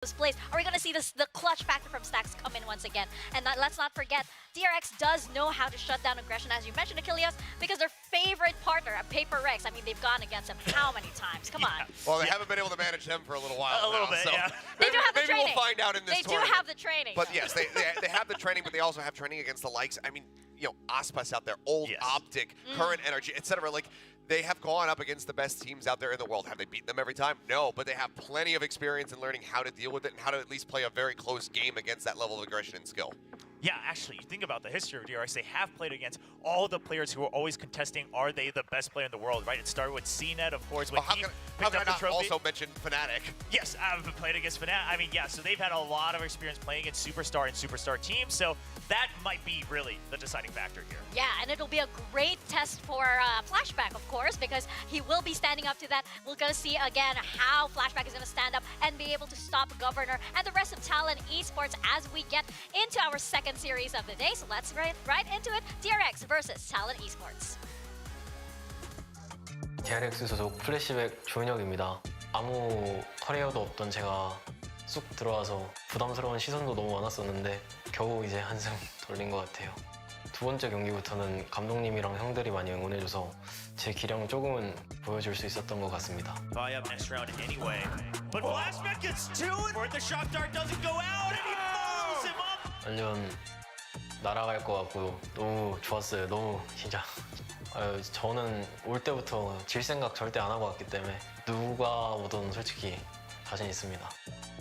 those plays. Are we going to see the clutch factor from Stacks come in once again? And let's not forget, DRX does know how to shut down aggression, as you mentioned, Achilles, because their favorite partner, Paper Rex, I mean, they've gone against him how many times? Come on. Well, they haven't been able to manage him for a little while. A little bit, so yeah. They do have the maybe training. We'll find out in this tournament. They do have the training. But yes, they have the training, but they also have training against the likes. I mean, you know, Aspas out there, old Optic, current energy, etc. Like, they have gone up against the best teams out there in the world. Have they beaten them every time? No, but they have plenty of experience in learning how to deal with it and how to at least play a very close game against that level of aggression and skill. Yeah, actually, you think about the history of DRX, they have played against all the players who are always contesting, are they the best player in the world, right? It started with CNET, of course, when he picked up the trophy. Also mention Fnatic. Yes, I've played against Fnatic. I mean, yeah, so they've had a lot of experience playing against Superstar and Superstar teams, so that might be really the deciding factor here. Yeah, and it'll be a great test for Flashback, of course, because he will be standing up to that. We're going to see, again, how Flashback is going to stand up and be able to stop Governor and the rest of TLN Esports as we get into our second series of the day. So let's get right into it. DRX versus TLN Esports. DRX 소속 플래시백 조인혁입니다. 아무 커리어도 없던 제가 쑥 들어와서 부담스러운 시선도 너무 많았었는데 겨우 이제 한숨 돌린 것 같아요. 두 번째 경기부터는 감독님이랑 형들이 많이 응원해줘서 제 기량을 조금은 보여줄 수 있었던 것 같습니다. Buy up next round anyway. But Flashback gets two, or the shock dart doesn't go out, and he follows him up. 완전 날아갈 것 같고 너무 좋았어요. 너무 진짜. 저는 올 때부터 질 생각 절대 안 하고 왔기 때문에 누가 오든 솔직히 자신 있습니다.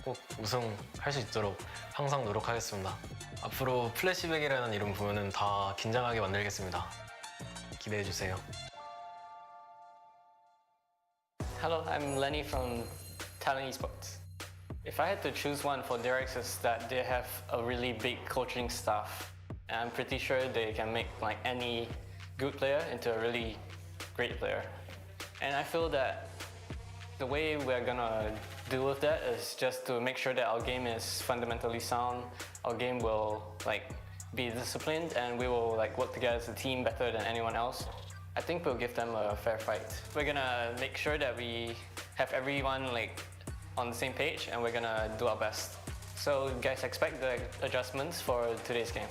꼭 우승할 수 있도록 항상 노력하겠습니다. 앞으로 플래시백이라는 이름 보면은 다 긴장하게 만들겠습니다. 기대해 주세요. Hello, I'm Lenny from TLN Esports. If I had to choose one for DRX, is that they have a really big coaching staff. And I'm pretty sure they can make like any good player into a really great player. And I feel that the way we're gonna deal with that is just to make sure that our game is fundamentally sound. Our game will like be disciplined, and we will like work together as a team better than anyone else. I think we'll give them a fair fight. We're gonna make sure that we have everyone like on the same page, and we're gonna do our best. So guys, expect the adjustments for today's game.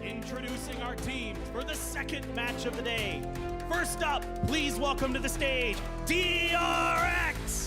Introducing our teams for the second match of the day. First up, please welcome to the stage, DRX!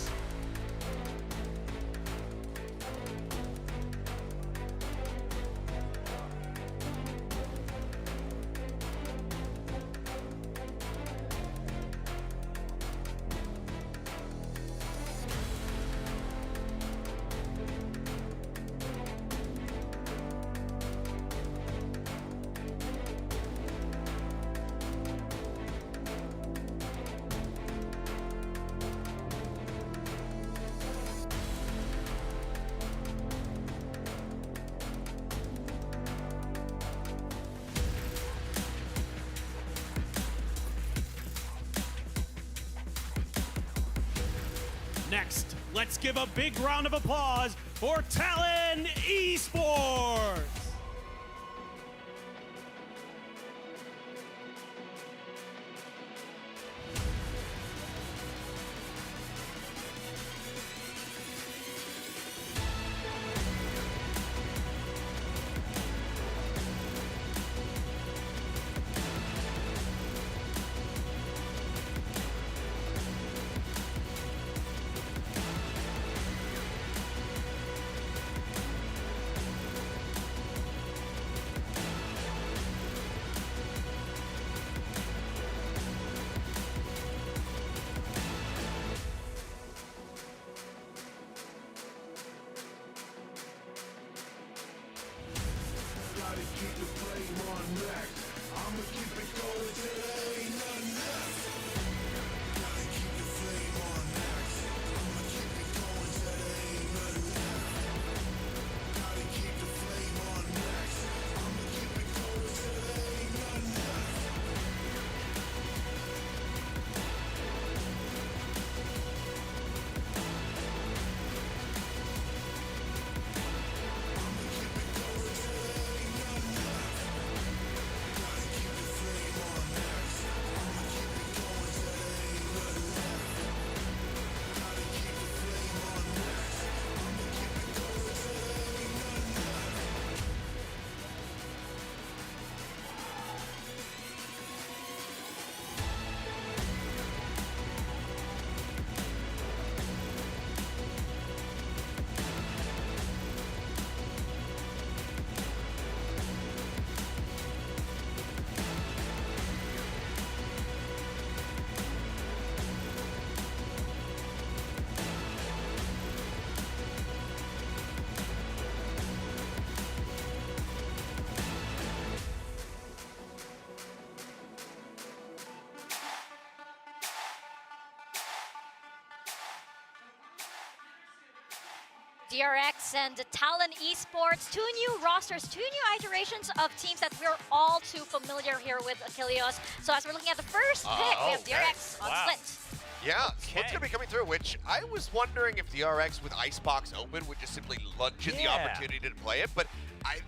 Next, let's give a big round of applause for TLN Esports! DRX and Talon Esports, two new rosters, two new iterations of teams that we're all too familiar here with Achilleos. So as we're looking at the first pick, we have DRX on Split. Yeah, Split's going to be coming through, which I was wondering if DRX with Icebox open would just simply lunge at the opportunity to play it, but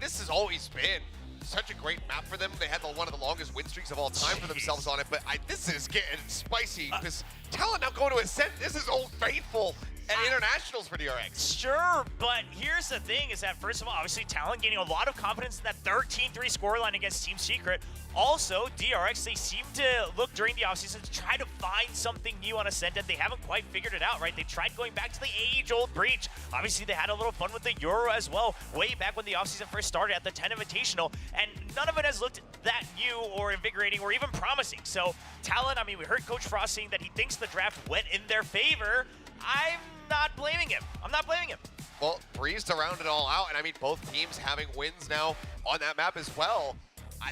this has always been such a great map for them. They had one of the longest win streaks of all time for themselves on it, but this is getting spicy because Talon now going to Ascent. This is Old Faithful at internationals for DRX. Sure, but here's the thing is that first of all, obviously Talon gaining a lot of confidence in that 13-3 scoreline against Team Secret. Also, DRX, they seem to look during the offseason to try to find something new on Ascent, and they haven't quite figured it out, right? They tried going back to the age-old breach. Obviously, they had a little fun with the Euro as well, way back when the offseason first started at the 10 Invitational, and none of it has looked that new or invigorating or even promising. So, Talon, I mean, we heard Coach Frost saying that he thinks the draft went in their favor. I'm not blaming him. I'm not blaming him. Well, breezed around it all out, and I mean, both teams having wins now on that map as well.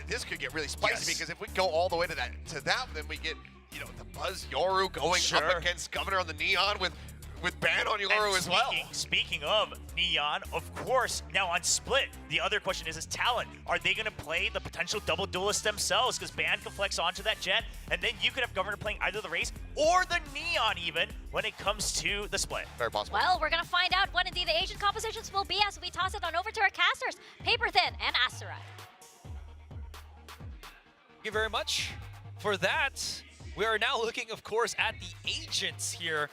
This could get really spicy because if we go all the way to that, then we get, the Buzz Yoru going up against Governor on the Neon with ban on Yoru as well. Speaking of Neon, of course, now on Split, the other question is Talon. Are they going to play the potential double duelist themselves? Because ban can flex onto that Jet, and then you could have Governor playing either the Race or the Neon even when it comes to the Split. Very possible. Well, we're going to find out what indeed the Asian compositions will be as we toss it on over to our casters, Paper Thin and Asteroid. Thank you very much for that. We are now looking, of course, at the agents here.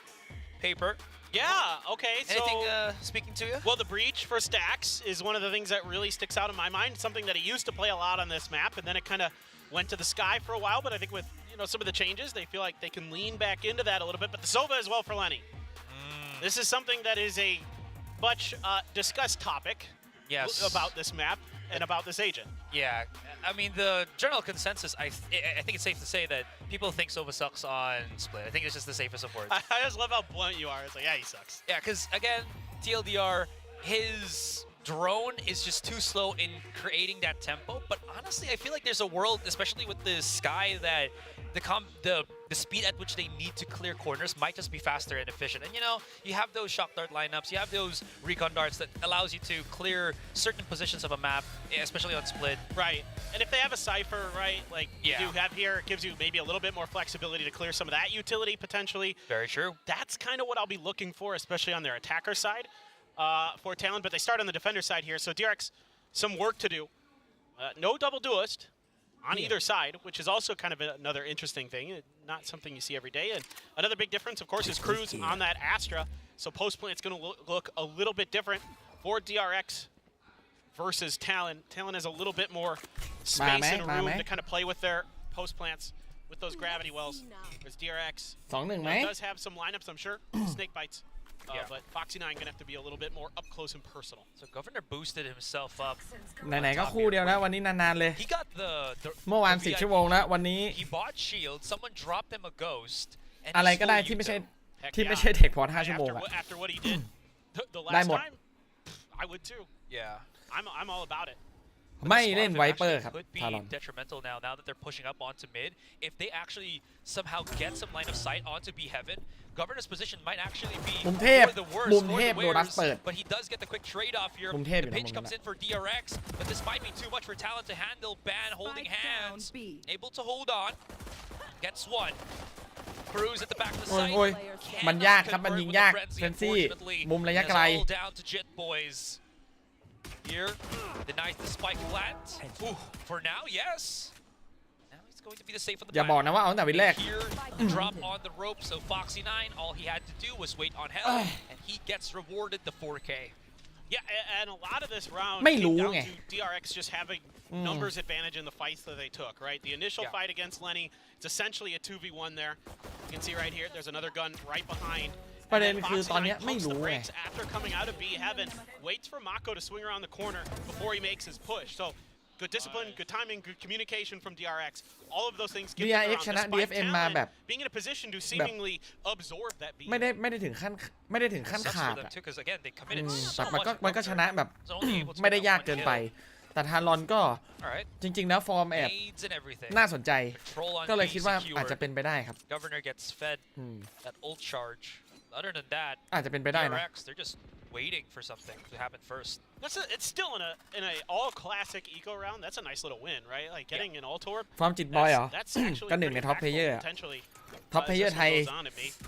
Paper. Yeah, okay. Anything speaking to you? Well, the breach for Stacks is one of the things that really sticks out in my mind. Something that he used to play a lot on this map, and then it kind of went to the sky for a while. But I think with some of the changes, they feel like they can lean back into that a little bit. But the Sova as well for Lenny. This is something that is a much discussed topic about this map and about this agent. Yeah, I mean, the general consensus, I think it's safe to say that people think Sova sucks on Split. I think it's just the safest of words. I just love how blunt you are. It's like, yeah, he sucks. Yeah, because, again, TLDR, his drone is just too slow in creating that tempo. But honestly, I feel like there's a world, especially with the Sky, that the speed at which they need to clear corners might just be faster and efficient. And you have those shock dart lineups, you have those recon darts that allows you to clear certain positions of a map, especially on Split. Right. And if they have a Cypher, right, like you do have here, it gives you maybe a little bit more flexibility to clear some of that utility potentially. Very true. That's kind of what I'll be looking for, especially on their attacker side for Talon. But they start on the defender side here. So DRX, some work to do. No double duelist on either side, which is also kind of another interesting thing. Not something you see every day. And another big difference, of course, is Cruz on that Astra. So post-plant's going to look a little bit different for DRX versus Talon. Talon has a little bit more space and room to kind of play with their post-plants with those gravity wells. Whereas DRX does have some lineups, I'm sure. Snake bites. But Foxy 9 gonna have to be a little bit more up close and personal. So Governor boosted himself up. ไหนๆก็คู่เดียวแล้ววันนี้นานๆเลย He got the เมื่อวาน10 ชั่วโมงแล้ววันนี้ He bought shield. Someone dropped him a ghost. อะไรก็ได้ที่ไม่ใช่เทคพอร์ต5 ชั่วโมงอะ After what he did the last time, I would too. Yeah. I'm all about it. ไม่เล่นไวเปอร์ครับ could be ทารอน detrimental now that they're pushing up onto mid. If they actually somehow get some line of sight onto B Heaven, Governor's position might actually be มุมเทพ for the worst, มุม for เท the พโดนัส wears, เปิด but he does get the quick trade off here. มุมเทพ The pitch comes in for DRX, but this might be too much for Talon to handle. Ban holding hands, able to hold on, gets one. Cruz at the back of the โอ้ย site. มันยากครับมันยิงยากเฟนซี่มุมระยะไกล All down to Jet Boys. Here, denies the spike plant. Ooh, for now, yes. Now he's going to be the safe on the อย่าบอกนะว่าเอาตั้งแต่วินแรก Here, drop on the rope. So Foxy 9, all he had to do was wait on hell, and he gets rewarded the 4K. Yeah, and a lot of this round ไม่ came รู้ down ไง to DRX just having numbers advantage in the fights that they took, right? The initial fight against Lenny, it's essentially a 2v1 there. You can see right here, there's another gun right behind. ประเด็นคือตอนนี้ไม่รู้ไง After coming out of B Heaven, waits for Mako to swing around the corner before he makes his push. So good discipline, good timing, good communication from DRX. All of those things. DRX ชนะ DFN มาแบบ being in a position to seemingly absorb that B. ไม่ได้ถึงขั้นขาดอะ Because again, they committed แต่ so มันก็ much ชนะแบบ ไม่ได้ยากเกินไป แต่ทารอนก็ Alright. จริงๆแล้วฟอร์มแอบ Nades and everything. น่าสนใจ Control on ก็เลย B คิดว่า secured. อาจจะเป็นไปได้ครับ Governor gets fed that ult charge. Other than that, อาจจะเป็นไปได้นะ DRX, they're just waiting for something to happen first. It's still in a all classic eco round. That's a nice little win, right? Like getting an alt orb. ฟอร์มจิตบอยเหรอ That's actually ก็หนึ่งในท็อปเพลเยอร์ potentially. ท็อปเพลเยอร์ไทย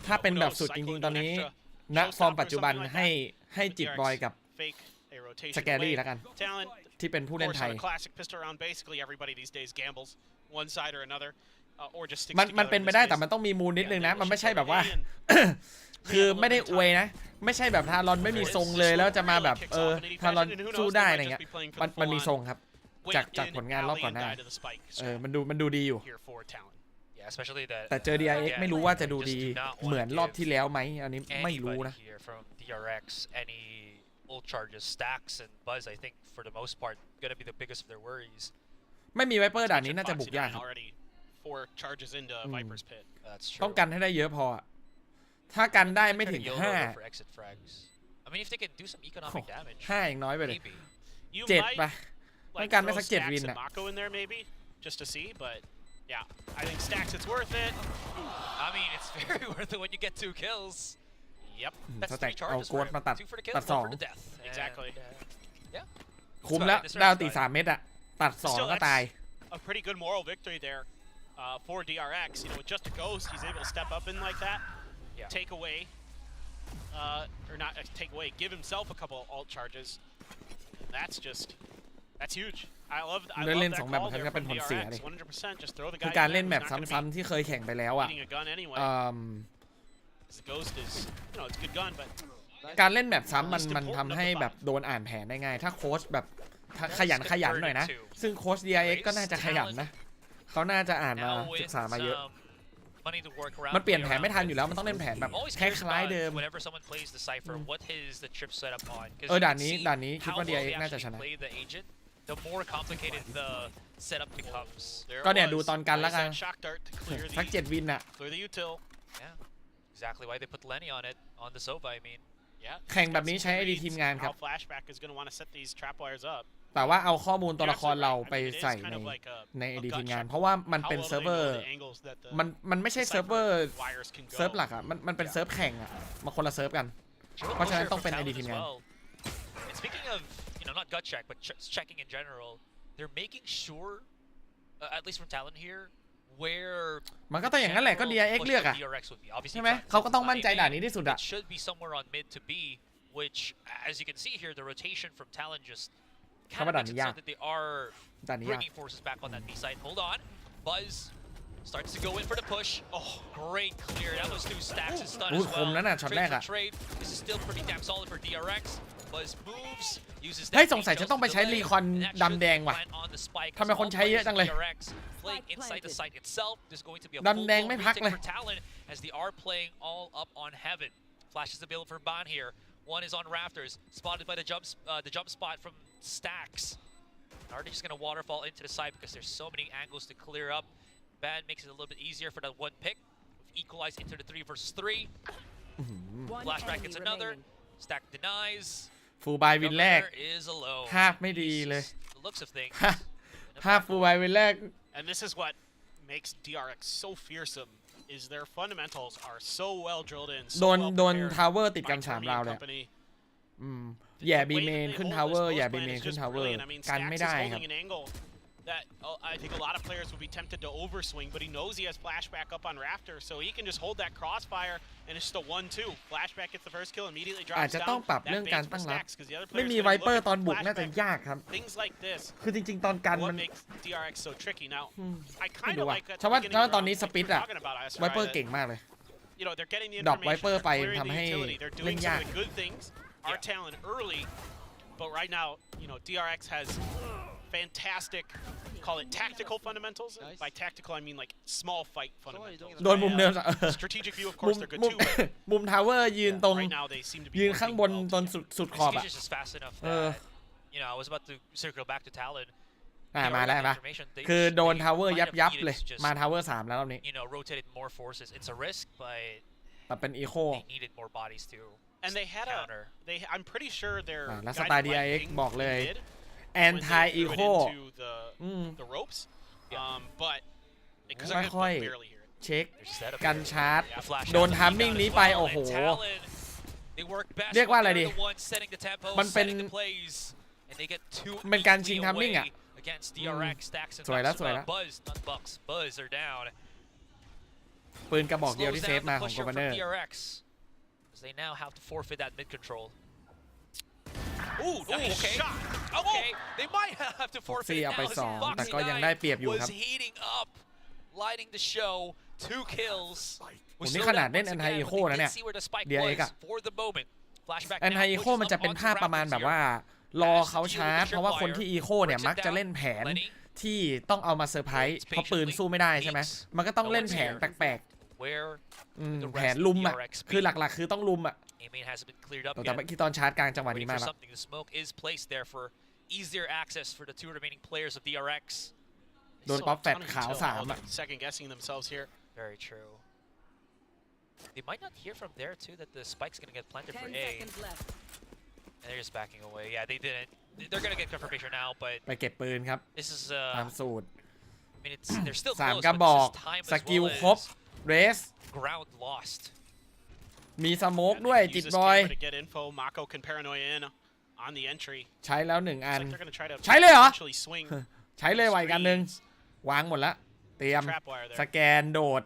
ถ้าเป็นแบบสุดจริงๆตอนนี้ณฟอร์มปัจจุบันให้จิตบอยกับสแกรี่แล้วกันที่เป็นผู้เล่นไทย classic pistol round basically everybody these days gambles one side or another or just มันเป็นไปได้แต่มันต้องมีมูลนิดนึงนะมันไม่ใช่แบบว่า คือไม่ได้อวยนะไม่ใช่แบบทารอนไม่มีทรงเลยแล้วจะมาแบบทารอนสู้ได้อะไรเงี้ยมันมีทรงครับจากผลงานรอบก่อนหน้ามันดูดีอยู่ Yeah, especially that. แต่เจอ DRX ไม่รู้ว่าจะดูดีเหมือนรอบที่แล้วไหมอันนี้ไม่รู้นะ From DRX, any ult charges, stacks, and Buzz, I think for the most part, gonna be the biggest of their worries. ไม่มีไวเปอร์ด่านนี้น่าจะบุกยากครับ ต้องกันให้ได้เยอะพอถ้ากันได้ไม่ถึง5 I mean, if they can do some economic damage, 5อย่างน้อยไปเลย7 ไปต้องกันได้สัก7 วินอะ just to see but yeah I think stacks it's worth it I mean it's very worth it when you get 2 kills yep สแต็กเอาโกดมาตัด 2 exactly yeah คุ้มแล้วดาวตี3 เม็ดอะตัด2ก็ตาย a pretty good moral victory there for DRX you know with just a ghost he's able to step up in like that take away or not take away give himself a couple alt charges that's huge I love that call there from DRX 100% just throw the guy คือการเล่นแมปซ้ำๆที่เคยแข่งไปแล้วGhost is you know it's a good gun but การเล่นแมปซ้ำมันทำให้แบบโดนอ่านแผนได้ง่ายถ้าโค้ชแบบขยันหน่อยนะซึ่งโค้ช DRX ก็น่าจะขยันนะเขาน่าจะอ่านมาศึกษามาเยอะมันเปลี่ยนแผนไม่ทันอยู่แล้วมันต้องเล่นแผนแบบคล้ายๆเดิมด่านนี้คิดว่า DRX น่าจะชนะ the more complicated the setup becomes ก็เนี่ยดูตอนกันแล้วกันสัก7 วินอะ yeah exactly why they put Lenny on it on the Sova I mean แข่งแบบนี้ใช้ ID ทีมงานครับ Flashback is going to want to set these trap wires up แต่ว่าเอาข้อมูลตัวละครเราไปใส่ใน ID ทีมงานเพราะว่ามันเป็นเซิร์ฟเวอร์มันไม่ใช่เซิร์ฟเวอร์หลักอะมันเป็นเซิร์ฟแข่งอะมาคนละเซิร์ฟกันเพราะฉะนั้นต้องเป็น ID ทีมงาน speaking of you know not gut check but checking in general they're making sure at least from Talon here where มันก็ต้องอย่างนั้นแหละก็ DRX เลือกอะใช่ไหมเขาก็ต้องมั่นใจด่านนี้ที่สุดอะ should be somewhere on mid to B which as you can see here the rotation from Talon just kind of makes it so that they are bringing forces back on that B side hold on Buzz starts to go in for the push oh great clear that was 2 stacks and stun as well trade this is still pretty damn solid for DRX Buzz moves uses ให้สงสัยจะต้องไปใช้รีคอนดำแดงว่ะทำไมคนใช้เยอะจังเลยดำแดงไม่พักเลย as they are playing all up on heaven flash is available for Ban here one is on rafters spotted by the jump spot from stacks are they just going to waterfall into the side because there's so many angles to clear up Ban makes it a little bit easier for that one pick equalize into the 3 versus 3 flashback gets another stack denies ฟูลบายวินแรกภาพไม่ดีเลยภาพฟูลบายวินแรก and this is what makes DRX so fearsome is their fundamentals are so well drilled in โดนทาวเวอร์ติดกัน3 ราวเลยแย่บีเมนขึ้นทาวเวอร์แย่บีเมนขึ้นทาวเวอร์กันไม่ได้ครับ that I think a lot of players would be tempted to overswing, but he knows he has flashback up on Raptor, so he can just hold that crossfire, and it's just a 1-2. Flashback gets the first kill, immediately drops down. อาจจะต้องปรับเรื่องการตั้งรับไม่มีไวเปอร์ตอนบุกน่าจะยากครับ Things like this คือจริงๆตอนกันมัน makes DRX so tricky. Now, I kind of like that. เพราะว่าตอนนี้สปิดอะไวเปอร์เก่งมากเลย You know, they're getting the ดรอปไวเปอ information, ร์ไป they're ทำให้ clearing the utility, they're เล่ doing น some ยาก of the good things. Our talent early, but right now, you know, DRX has fantastic, call it tactical fundamentals. By tactical, I mean like small fight fundamentals. โดนมุมเดิม Strategic view, of course, they're good too. มุมทาวเวอร์ยืนตรง Right now, they seem to be ยืนข้างบนตรงสุดขอบอะ You know, I was about to circle back to Talon. มาแล้วนะคือโดนทาวเวอร์ยับเลยมาทาวเวอร์3แล้วรอบนี้ You know, rotated more forces. It's a risk, but แต่เป็นอีโค they needed more bodies too. And they had I'm pretty sure their แล้วสไตล์ DRX บอกเลย anti eco the ropes, but ค่อยๆเช็คกันชาร์จโดนทัมมิ่งนี้ไปโอ้โห They work best เรียกว่าอะไร when ดี they're the ones setting the tempo, มันเป็น setting the plays, and they get two เป็นการชิง easily ทัมมิ่ง away อ่ะ against DRX. Stacks and สวยแล้ว Bucks, สวยแล้ว Buzz, not Bucks. Buzz are down. ปืนกระบอกเดียว Slows ที่เซฟ down มา the ของ pusher ก from เนอร์ DRX. As they now have to forfeit that mid control. Ooh, nice okay. shot. Okay, they might have to ฟ็อก forfeit ซี่ it เอาไป now. สอง Foxy แต่ก็ยังได้เปรียบอยู่ was ครับ heating up, lighting the show. 2 kills. ผมนี่ขนาดเล่น Anti Echo นะเนี่ย DRX อะ for the moment. Flashback แอนไท now อีโค pushes มันจะ up เป็น onto ภาพประมาณ Raptors แบบ here. ว่ารอเขาชาร์จเพราะว่าคนที่อีโคเนี่ยมักจะเล่นแผนที่ต้องเอามาเซอร์ไพรส์เพราะปืนสู้ไม่ได้ใช่ไหมมันก็ต้องเล่นแผนแปลก Where ๆแผนลุมอ่ะคือหลักๆคือต้องลุมอ่ะ A-main hasn't been cleared up แต่ yet. เมื่อกี้ตอนชาร์จกลางจังหวะ Waiting นี้ for มากแล้ว something. The smoke is placed there for easier access for the 2 remaining players of DRX. โดนป๊อปแฟตขาว3อ่ะ Second guessing themselves here. Very true. They might not hear from there too that the spike's gonna get planted for A. And they're just backing away. Yeah, they didn't. They're gonna get confirmation now, but ไปเก็บปืนครับ this is ตามสูตร I mean, they're still 3 close, กระ but บอก this is time ส as กิล well ครบ as เรส ground lost. มีสโมกด้วย Use จิต this บอย camera to get info. Mako can paranoia in on the entry. ใช้แล้ว1 อัน Looks like they're gonna try to ใช้เลยเหรอ eventually swing ใช้เลยไวกันหนึ่งวางหมดละเตรียม trap wire ส there. แกนโดด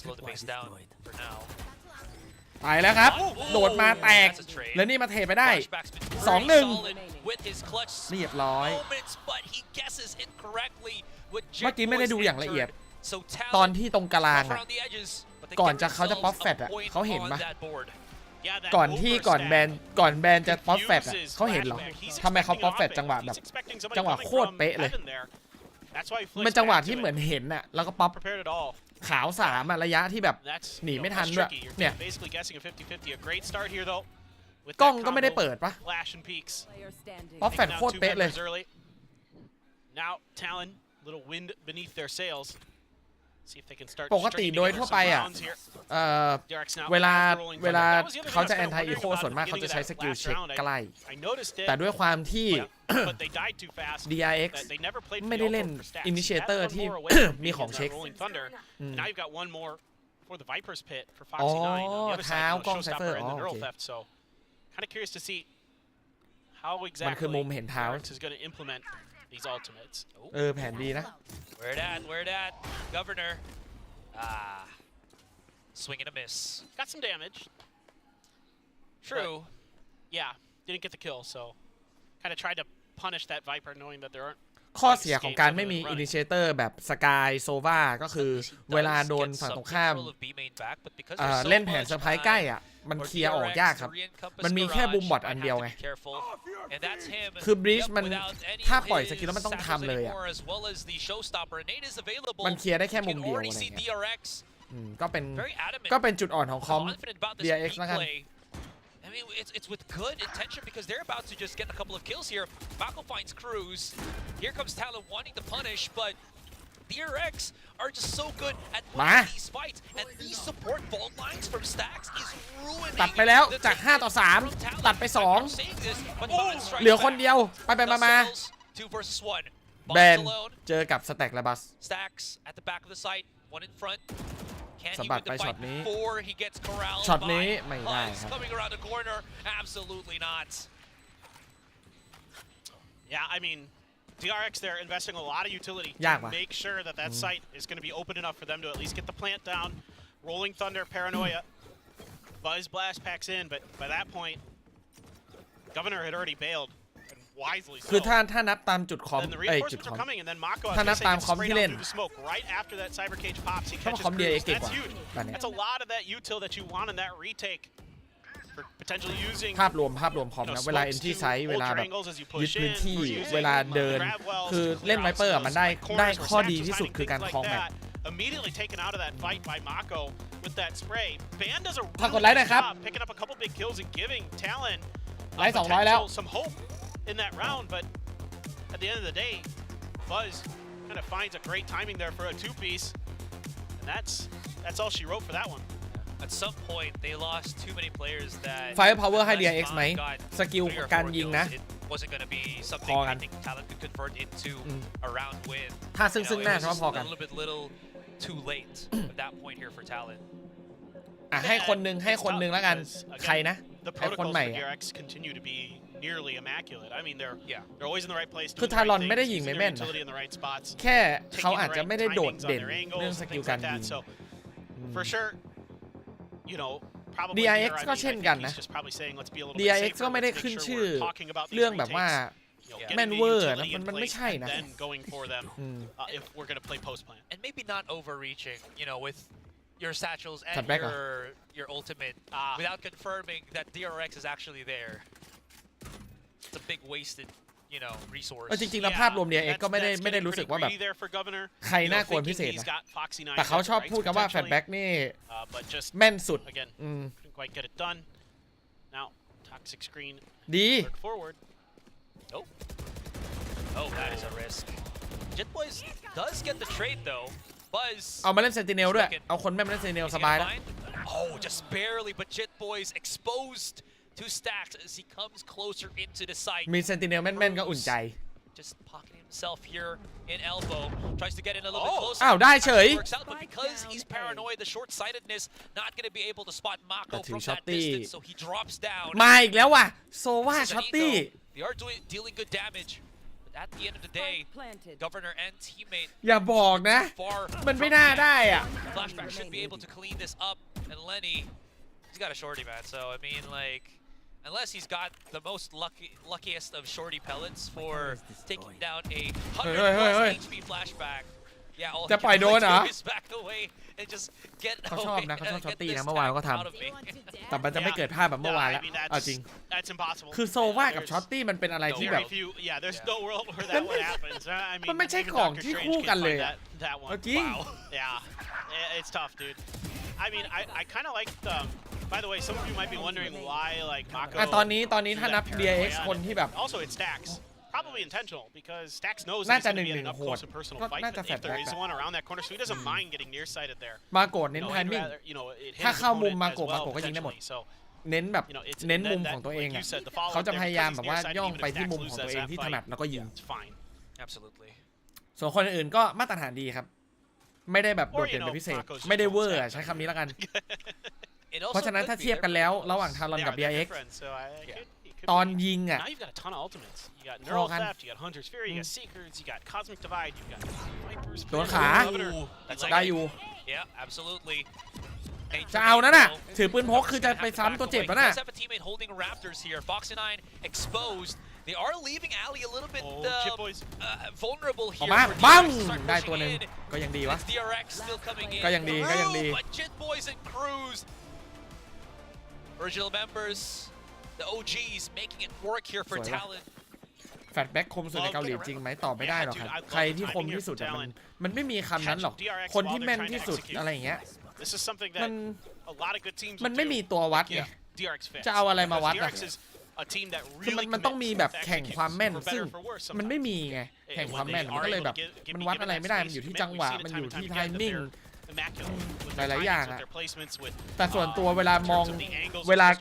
Slow the pace down for now. ไปแล้วครับ โดดมาแตก That's a trade. แล้วนี่มาเทไปได้ Flashback's been pretty 2-1 solid with his clutch เรียบร้อย moments, but he guesses incorrectly with เมื่อกี้ไม่ได้ดู Jet อย่างละเอียด Boys entered. So ตอน Talon ที่ตรงกลาง rough อ่ะ around the edges, but they ก่อน get จะเขาจะ themselves ป๊อปแฟต a อ่ะ point เขาเห็น on ปะ that board. Yeah, that ก่อนที่ overstack ก่อนแบนจะป๊อปแฟตอ่ะ confuses เขาเห็นเหรอ Flashback. He's ทำไมเขา expecting ป๊อปแฟต offense. จังหวะแบบ He's expecting somebody จังหวะ coming โคตร from เป๊ะเลย heaven there. That's why he มัน flips จังหวะ back ที่ to เหมื it. อนเห็นอ่ะแล้วก็ป๊อป Prepared at all. ขาว3อ่ะระยะที่แบบ That's หนี you know, ไม่ทัน that's ด้วย tricky. You're เนี่ย basically guessing a 50-50. A great start here though. With กล้อง that ก็ไม่ได้ combo, เปิดปะ Flash and peaks. ป๊อปแฟ Taking ต down โคตร two เป๊ะเลย members early. Now Talon, little wind beneath their sails. See if they can start ปกติ stringing โดย together ทั่ว some ไปอ่ะ rounds here. เ DRX now เวลา rolling เวลา thunder. That was the other เขา thing จะ I แอ was น kind ไท of อีโค wondering ส่วน about มาก the เขาจะ beginning ใช้ of ส that กิล last เช็ค round. ใกล้ I noticed it. แต่ด้วยความที่ But they died too fast. DRX that they never played ไม่ได้เล่น for stacks. Initiator Had one ที่ more away from มี being ของ in เช็ค that Rolling Thunder. Now you've got one more for the Viper's Pit for อ๋อ Foxy 9 on the other เท้า side. กล้อง You ไซ know, เฟอร์ Showstopper อ๋อ and the โอ Neural เค Theft. So kind of curious to see how มันคือ exactly มุมเห็นเท้า DRX is going to implement these ultimates. แผนดีนะ Where that? Where that? Governor. Ah. Swing and a miss. Got some damage. True. Yeah, didn't get the kill. So kind of tried to punish that Viper knowing that there aren't ข้อเสียของการไม่มี Initiator แบบสกายโซวาก็คือเวลาโดนฝั่งตรงข้ามเล่นแผนเซอร์ไพรส์ใกล้อ่ะมันเคลียร์ออกยากครับมันมีแค่บูมบอทอันเดียวไงคือบรีชมันถ้าปล่อยสกิลแล้วมันต้องทำเลยอ่ะมันเคลียร์ได้แค่มุมเดียวอะไรเงี้ยก็เป็นจุดอ่อนของคอม DRX แล้วกัน I mean, it's with good intention because they're about to just get a couple of kills here. Mako finds Cruz. Here comes Talon wanting to punish, but DRX are just so good at winning these fights. And these support vault lines from Stacks is ruining ตัดไปแล้วจาก5 ต่อ 3 ตัดไป 2 เหลือคนเดียวไปมาแบนเจอกับสแต็กและบัส Stacks at the back of the site, one in front. สะบัดไปช็อตนี้ He gets corralled ช็อตนี้ by ไม่ได้ค Buzz รับ coming around the corner. Absolutely not. Yeah, I mean, DRX, they're investing a lot of utility to ยากว่ะ make sure that that site is going to be open enough for them to at least get the plant down. Rolling Thunder, Paranoia. Buzz Blast packs in, but by that point, Governor had already bailed. And wisely so. คือถ้านับตามจุดคอม Then the จุด reinforcements คอ are ม coming, and then Mako ถ้านับ gets ตามคอม sprayed ที่ out เล่น through the smoke right after that Cyber Cage pops. He ถ้า catches คอม DRX Cruz. เก่งก That's ว่า huge. แบบเนี้ย That's a lot of that util that you want in that retake for potentially using ภาพรวมคอมนะเวลา entry site เวลาแบบยึดพื้นที่เวลาเดินคือเล่นไวเปอร์มันได้ข้อดีที่สุดคือการคลองแมป Immediately taken out of that fight by Mako with that spray. Ban does a ฝากกด really ไลค์หน่อย good ครับ job picking up a couple big kills and giving Talon ไลค์200แล้ว some hope in that round, but at the end of the day, Buzz kind of finds a great timing there for a two-piece, and that's all she wrote for that one. At some point, they lost too many players that Firepower ให้ DRX ไหม got สกิล 3 or การ 4 ยิง kills. นะ It wasn't going to be something พอกั I น think Talon could convert into a round win. ถ้าซึ่ง You know, หน้า it was ใช่ไหม just พอ a กัน little bit too late at that point here for Talon. ให้คนนึงแล้วกันใครนะ The ไอ้คน protocols ใหม่ for DRX continue to be nearly immaculate. I mean, they're always in the right place. คือทารอนไม่ได้ยิงไม่แม่นนะแค่เขาอาจจะไม่ได้โดดเด่นเรื่องสกิลการยิง For sure, you know, DRX ก็เช่นกันนะ DRX ก็ไม่ได้ขึ้นชื่อเรื่องแบบว่าแม่นเวอร์นะมันไม่ใช่นะ if we're going to play post plan. And maybe not overreaching, you know, with your satchels and your ultimate without confirming that DRX is actually there. It's a big wasted, you know, resource. จริงๆแล้วภาพรวม DRX ก็ไม่ได้รู้สึกว่าแบบใครน่ากลัวพิเศษนะแต่เขาชอบพูดกันว่าแฟลชแบ็กนี่แม่นสุด Couldn't quite get it done. Now toxic screen. ดี Forward. Oh, that is a risk. Jet Boys does get the trade though. Buzz. เอามาเล่นเซนติเนลด้วยเอาคนแม่มาเล่นเซนติเนลสบายแล้ว Oh, just barely, but Jet Boys exposed to Stacks as he comes closer into the site. มีเซนติเนลแม่นๆก็อุ่นใจ Just pocketing himself here in elbow. Tries to get in a little bit closer. อ้าวได้เฉย Works out, but because he's paranoid, the short-sightedness, not going to be able to spot Mako from that distance, so he drops down. มาอีกแล้วว่ะโซว่าช็อตตี้ They are dealing good damage. But at the end of the day, Governor and teammate อย่าบอกนะ far มันไม่น่าได้อ่ะ Flashback should be able to clean this up, and Lenny, he's got a shorty, man. So I mean, like, unless he's got the most luckiest of shorty pellets for taking down a 100+ HP Flashback. Yeah, all he can do is back away and just get เขาชอบนะเขาชอบช็อตตี้นะเมื่อวานก็ทำแต่มันจะไม่เกิดภาพแบบเมื่อวานแล้วเอาจริง That's impossible. คือโซว่ากับช็อตตี้มันเป็นอะไรที่แบบ there's no world where that would happen. I mean, มันไม่ใช่ของที่คู่กันเลย that one. เอาจริง Wow. Yeah, it's tough, dude. I mean, I kind of like the. By the way, some of you might be wondering why like Mako. ตอนนี้ถ้านับ DRX คนที่แบบ Also, it stacks. Probably intentional because Stacks knows น่า he's จะ going to be in an 1-1 up close and personal ก็ fight. น่าจะ But if there is Fatback one around that corner, so he doesn't mind getting nearsighted there. มาโกดเน้นไทมิ่ง ถ้าเข้ามุมมาโกดก็ยิงได้หมด เน้นแบบเน้นมุมของตัวเองอ่ะเขาจะพยายามแบบว่าย่องไปที่มุมของตัวเองที่ถนัดแล้วก็ยิง Absolutely. ส่วนคนอื่นก็มาตรฐานดีครับไม่ได้แบบโดดเด่นเป็นพิเศษไม่ได้เวอร์ใช้คำนี้แล้วกันเพราะฉะนั้นถ้าเทียบกันแล้วระหว่างทารอนกับ DRX ตอนยิงอ่ะ Now you've got a ton of ultimates. You got Neural Theft, you got Hunter's Fury, you got Seekers, you got Cosmic Divide, you got Vipers. โดนขา ได้อยู่ Yeah, absolutely. จะเอานั่นน่ะถือปืนพกคือจะไปซ้ำตัวเจ็บแล้วน่ะ have a teammate holding Raptors here. Foxy9 exposed. They are leaving Ali a little bit vulnerable ออก here. มาบังได้ตัวหนึ่งก็ยังดีวะ DRX still coming in. ก็ยังดี But Jet Boys and Cruz, original members, the OGs making it work here for Talon. แฟลชแบ็คคมสุดในเกาหลีจริงไหมตอบไม่ได้หรอกครับใครที่คมที่สุดมันไม่มีคำนั้นหรอกคนที่แม่นที่สุดอะไรอย่างเงี้ยมันไม่มีตัววัดไงจะเอาอะไรมาวัดอ่ะคือมันต้องมีแบบแข่งความแม่นซึ่งมันไม่มีไงแข่งความแม่นมันก็เลยแบบมันวัดอะไรไม่ได้มันอยู่ที่จังหวะมันอยู่ที่ไทมิ่งหลายๆอย่างอะแต่ส่วนตัวเวลา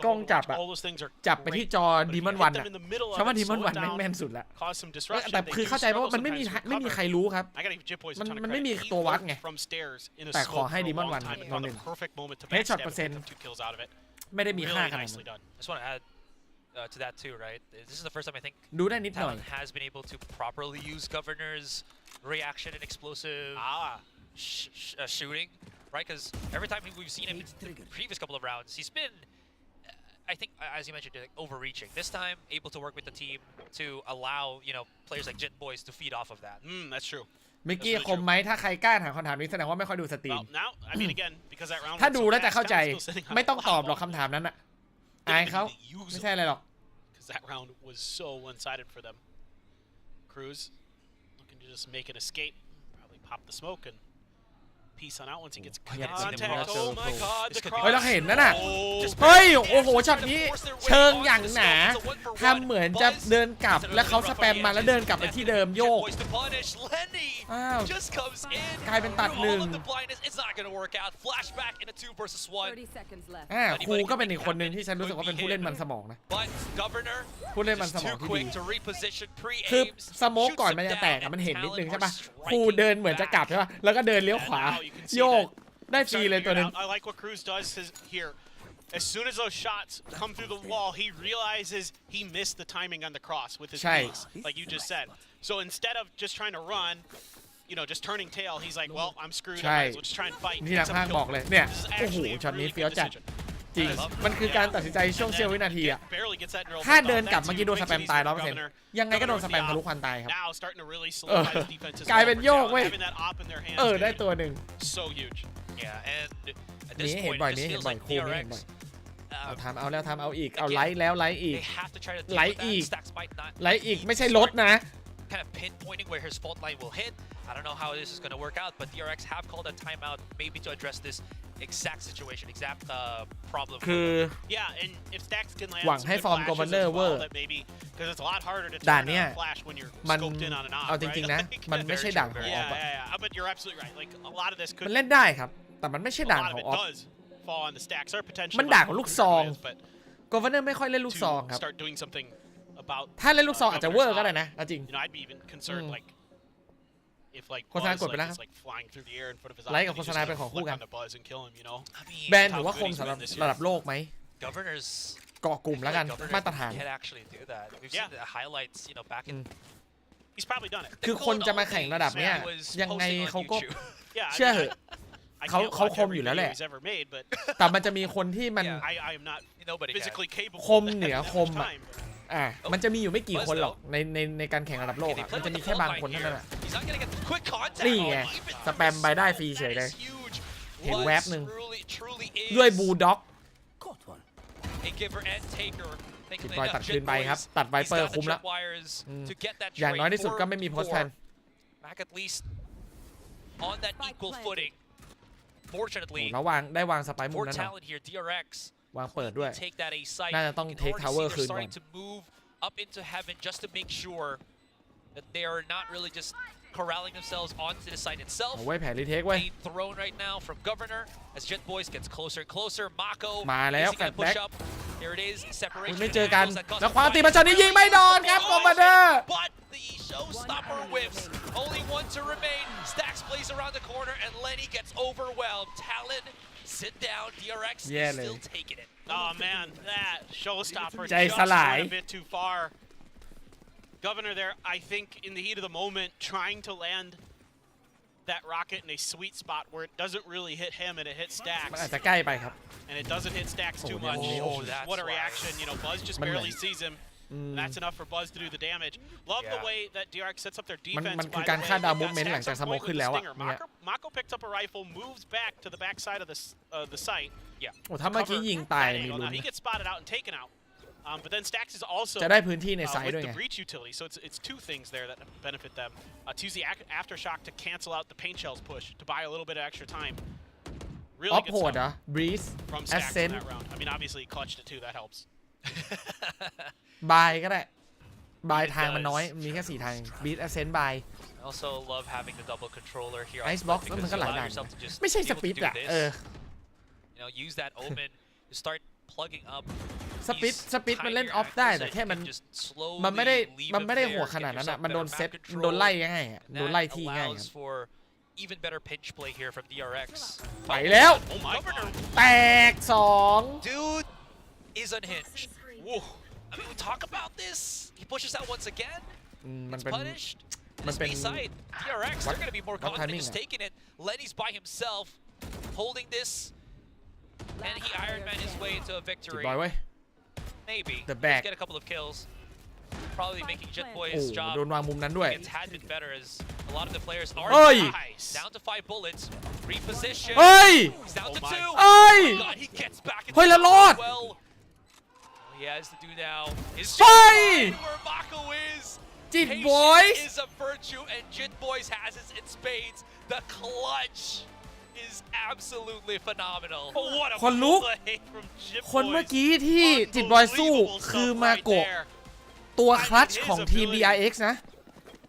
กล้องจับอะจับไปที่จอดีมอนวันอะเพราะว่าดีมอนวันแม่นสุดละแต่คือเข้าใจว่ามันไม่มีใครรู้ครับมันไม่มีตัววัดไงแต่ขอให้ดีมอนวันเราหนึ่งเฮดช็อตเปอร์เซ็นต์ไม่ได้มีค่าขนาดนั้น To that too, right? This is the first time I think ดูได้นิดหน่อย Talon has been able to properly use Governor's reaction and explosive shooting, right? Because every time we've seen him in the previous couple of rounds, he's been, I think, as you mentioned, like, overreaching. This time, able to work with the team to allow, you know, players like Jet Boys to feed off of that. That's true. มิกกี้คมไหมถ้าใครกล้าถามคำถามนี้แสดงว่าไม่ค่อยดูสตรีมถ้าดูแล้วจะเข้าใจไม่ต้องตอบหรอกคำถามนั้นอะอายเขาไม่ใช่อะไรหรอก That round was so one-sided for them. Cruz looking to just make an escape. Probably pop the smoke and piece on out once he gets contact. Oh my God! เฮ้ยเราเห็นนั่นน่ะเฮ้ยโอ้โหช็อตนี้เชิงอย่างหนาทำเหมือนจะเดินกลับแล้วเขาสแปมมาแล้วเดินกลับไปที่เดิมโยกอ้าวกลายเป็นตัดหนึ่งครูก็เป็นอีกคนหนึ่งที่ฉันรู้สึกว่าเป็นผู้เล่นมันสมองนะผู้เล่นมันสมองที่ดีคือสโมกก่อนมันจะแตกมันเห็นนิดนึงใช่ปะครูเดินเหมือนจะกลับใช่ปะแล้วก็เดินเลี้ยวขวาโยก ได้ฟรีเลยตัวนึง I like what Cruz does here. As soon as those shots come through the wall, he realizes he missed the timing on the cross with his pace, like you just said. So instead of just trying to run, just turning tail, he's like, well, I'm screwed. I might as well just try and fight. ที่นักพากย์บอกเลยเนี่ยโอ้โหช็อตนี้เฟี้ยวจัดจริงมันคือการตัดสินใจช่วงเสี้ยววินาทีอะถ้าเดินกลับเมื่อกี้โดนสแปมตาย 100% ยังไงก็โดนสแปมทะลุควันตายครับกลายเป็นโยกเว้ยได้ตัวหนึ่ง Yeah, and at นี้ this เห็น point, บ่อย it นี้ just เห็น feels บ่อย like คู่นี้เห็นบ่อย DRX เอาทำเอาแล้วทำเอาอีกเอาไลท์แล้วไลท์อีก they have to try to deal ไล with ท์อีก that. Stacks might not ไลท์อีกไม่ใช่รถนะ kind of pinpointing where his fault line will hit. I don't know how this is going to work out, but DRX have called a timeout maybe to address this exact situation, exact problem. คือ Yeah, and if Stacks can land หวัง some ให้ good ฟอร์ม flashes Governor as เวอ well, ร์ that maybe because it's a lot harder to ด่าน turn เนี้ย a flash when you're มัน scoped in on an op, เอาจริงๆนะ right? มันไม่ใช่ด่านของออฟ Yeah, but you're absolutely right. Like a lot of this มัน could เล่นได้ครับแต่มันไม่ใช่ a ด่าน lot ข of อง it ออฟ does fall on the Stacks. Or potentially มันด่านของลูกซอง but Governor ไม่ค่อยเล่นลูกซองครับ to start doing something about ถ้าเล่นลูกซองอาจจะเวอร์ก็ได้นะเอาจริง I'd be even concerned like if like โฆษณา Buzz กดไปแล้ว is like flying through the air in front of his ไลท์กับ eye, โฆ and ษ he's ณา just เป็นของ gonna คู่ flick กัน on the Buzz and kill him, you know? I mean, แบนถือว่าคมสำหรับระดับโลกไหม Governor's เกาะกลุ่มแล้วกัน Governor มาตรฐาน can actually do that. We've Yeah. seen the highlights, back in. He's probably done it. คือคนจะมาแข่งระดับเนี้ย was ยังไง posting on เขาก็ YouTube. Yeah, เชื่อ I เห mean, อะ I เขา can't เขา watch คม every อยู่แล้วแห video ละ he's ever made, but แต่มันจะมีคนที่มัน Yeah. I am not Nobody can. physically capable คม of that เหนือ at คม much อ่ะ time. มันจะมีอยู่ไม่กี่คนหรอกในการแข่งระดับโลก Okay, อ่ะ they มัน play จะ with มี the แค่ fault บาง line คนเท่านั้น here. อ่ะ He's not gonna get the quick contact. นี่ไง Oh, even สแปมไปได้ฟรีเฉย that เลย is huge. เห็นแวบหนึ่ง Truly is ด้วยบูลด็อก a giver and taker. จิตบอยตัดคืนไปครับตัดไวเปอร์คุ้มแล้ว อย่างน้อยที่สุดก็ไม่มีโพสต์แพน Back at least on that equal footing. Fortunately, แล้วได้วางสไปร์มุม for นั้นเนาะ talent here, DRX วางเปิดด้วย take that A site. น่าจะต้อง You can take already tower see คืน they're ก่อน starting to move up into heaven just to make sure that they are not really just corralling themselves onto the site itself. เอาไว้แผนรีเทคไว้ A throne right now from Governor as Jet Boys gets closer and closer. Mako มาแล้ว is gonna flat push back up. Here it is. Separation. ไม่เจอกัน That caused แล้วความตีมันช็อตนี้ยิงไม่โดนครับคอมมานเดอร์ But the showstopper whiffs. Only one to remain. Stacks plays around the corner and Lenny gets overwhelmed. Talon, sit down. DRX is still taking it. Oh man, that showstopper ใจ just สลาย went a bit too far. Governor there, I think, in the heat of the moment, trying to land that rocket in a sweet spot where it doesn't really hit him and it hits มันอาจ Stacks. จะใกล้ไปครับ And it doesn't hit Stacks too Oh, much. yeah. Oh, that's What a why. reaction. Buzz just Man, barely man. sees him. And that's enough for Buzz to do the damage. Love the Yeah. way that DRX sets up their defense. มันคือ by การ the way. คาดเดา They've got movement หลัง Stacks จาก on สโม point คขึ้น with แล้ว the อ่ะ stinger. เนี่ย Mako picks up a rifle, moves back to the backside of the site. โอ้ถ้าเมื่อกี้ยิงตาย That มี angle. ลุ้ Now น he gets spotted out and taken out. But then Stacks is also จะได้พื้นที่ในไซด์ with ด้วย the ไง breach utility, so it's two things there that benefit them. To use the aftershock to cancel out the paint shells push to buy a little bit of extra time. อ Really อฟ good โหด stuff เหรอ บรีส from แอส Stacks เซน in that round. I mean, obviously he clutched it too. That helps. บายก็ได้บายทางมันน้อยมีแค่4ทางบรีสแอสเซนบาย I also love having the double controller here. on Icebox Split มัน because ก็ you หลาย allow ด่าน yourself to just ไม่ใช่ be ส able to ปิด do อ่ะ this. Use that omen to start plugging up. สปิดมันเล่นออฟได้แต่แค่มันไม่ได้หัวขนาดนั้นอ่ะมันโดนเซตโดนไล่ง่ายอ่ะโดนไล่ที่ง่ายครับ for even better pinch play here from DRX. ไปแล้ว Oh my god. แตก2 Dude is unhinged. Whoa. I mean, we talk about this. He pushes out once again. มัน It's เป็น punished. Man, This B side, DRX, they're going to be more what confident timing just that? taking it. Lenny's by himself, holding this, and he Iron Man his way into a จิต victory. บอยเว้ย Maybe. The back. Get a couple of kills. Probably making Jet โอ้ Boy's job โดนวางมุมนั้นด้วย It had been better as a lot of the players are Oi! Nice. down to 5 bullets. Reposition. เฮ้ย He's down to Oh my 2. เอ้ย God, he gets back into เฮ้ยแล้วรอด well. All he has to do now is ไฟ find where Mako is. จิต Patience บอย is a virtue, and Jit Boys has it in spades. The clutch is absolutely phenomenal. What a คนลุก play from Jip คนเมื่อ Boys. กี้ที่จิตบอยสู้ Unbelievable คือ stuff มา right โกะ there. ตัวคลัตช์ของทีม DRX นะ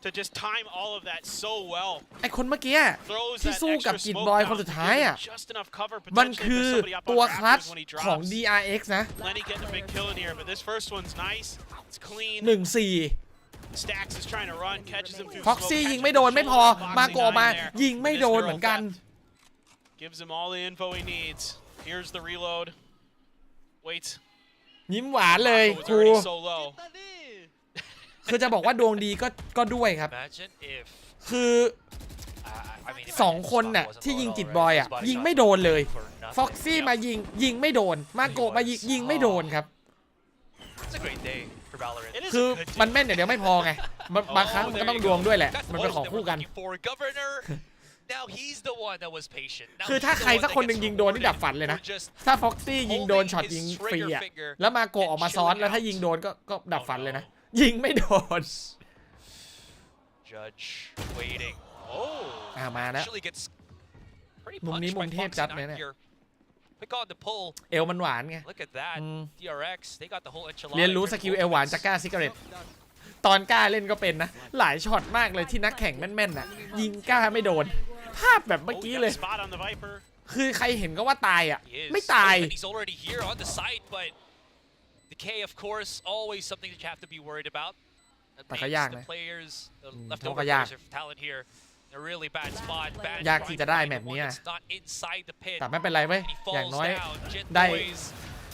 To just time all of that so well. ไอคนเมื่อกี้ Throws ที่ that สู้กับ extra จิต smoke บอย down คน to สุดท้าย give อ่ะ him just enough cover มัน potentially คือ for somebody up on ตัว the คลัตช์ rafters when he ของ drops. DRX นะ Lenny getting a big kill in here, but this first one's nice. It's clean. 1-4 Stacks is trying to run, catches him through ฟ็อกซี่ smoke, ยิง catches ไม่โดน him ไม่พ through อ shoulder, มา Foxy โกะมา down there. ยิงไม่โดน This เหมือนกัน girl Gives him all the info he needs. Here's the reload. Wait. ยิ้มหวานเลย was ครู already so low. คือจะบอกว่าดวงดีก็ด้วยครับ Imagine if คือสองคนน่ะที่ยิงจิตบอยอ่ะยิงไม่โดนเลยฟ็อกซี่มายิงไม่โดนมาโกะมายิงไม่โดนครับ It's a great day for Valorant. คือมันแม่นอย่างเดียวไม่พอไงบางครั้งมันก็ต้องดวงด้วยแหละมันเป็นของคู่กัน Now he's the one that was patient. คือถ้าใครสักคนหนึ่งยิงโดนนี่ดับฝันเลยนะถ้าฟ็อกซี่ยิงโดนช็อตยิงฟรีอ่ะแล้วมาโกะออกมาซ้อนแล้วถ้ายิงโดนก็ดับฝันเลยนะยิงไม่โดน Judge waiting. มาแล้ว Actually gets pretty มุมนี้ punched มุ by มเทพจัดเลย Foxy9 เนี่ย here. Pick on the pull. เอวมันหวานไง Look at that. DRX. They got the whole enchilada. เรียนรู้สกิลเอวหวานจากก้าซิกเรตตอนกล้าเล่นก็เป็นนะหลายช็อตมากเลยที่นักแข่งแม่นๆน่ะยิงกล้าไม่โดนภาพแบบเมื่อกี้เลย Spot on the Viper. คือใครเห็นก็ว่าตายอ่ะ He is. ไม่ตาย And he's already here on the site, but the K, of course, always something that you have to be worried about. That แต่ก็ makes ยาก the นะ players, the ก็ leftover ยาก players of talent here, in a really bad spot. Bad ยากที่จะได้ trying to แบบ find นี้ the อะ one that's not inside the pit. แต่ไม่เป็นไรเว้ย And he อย่าง falls น้อย down. Jet ได้ Boys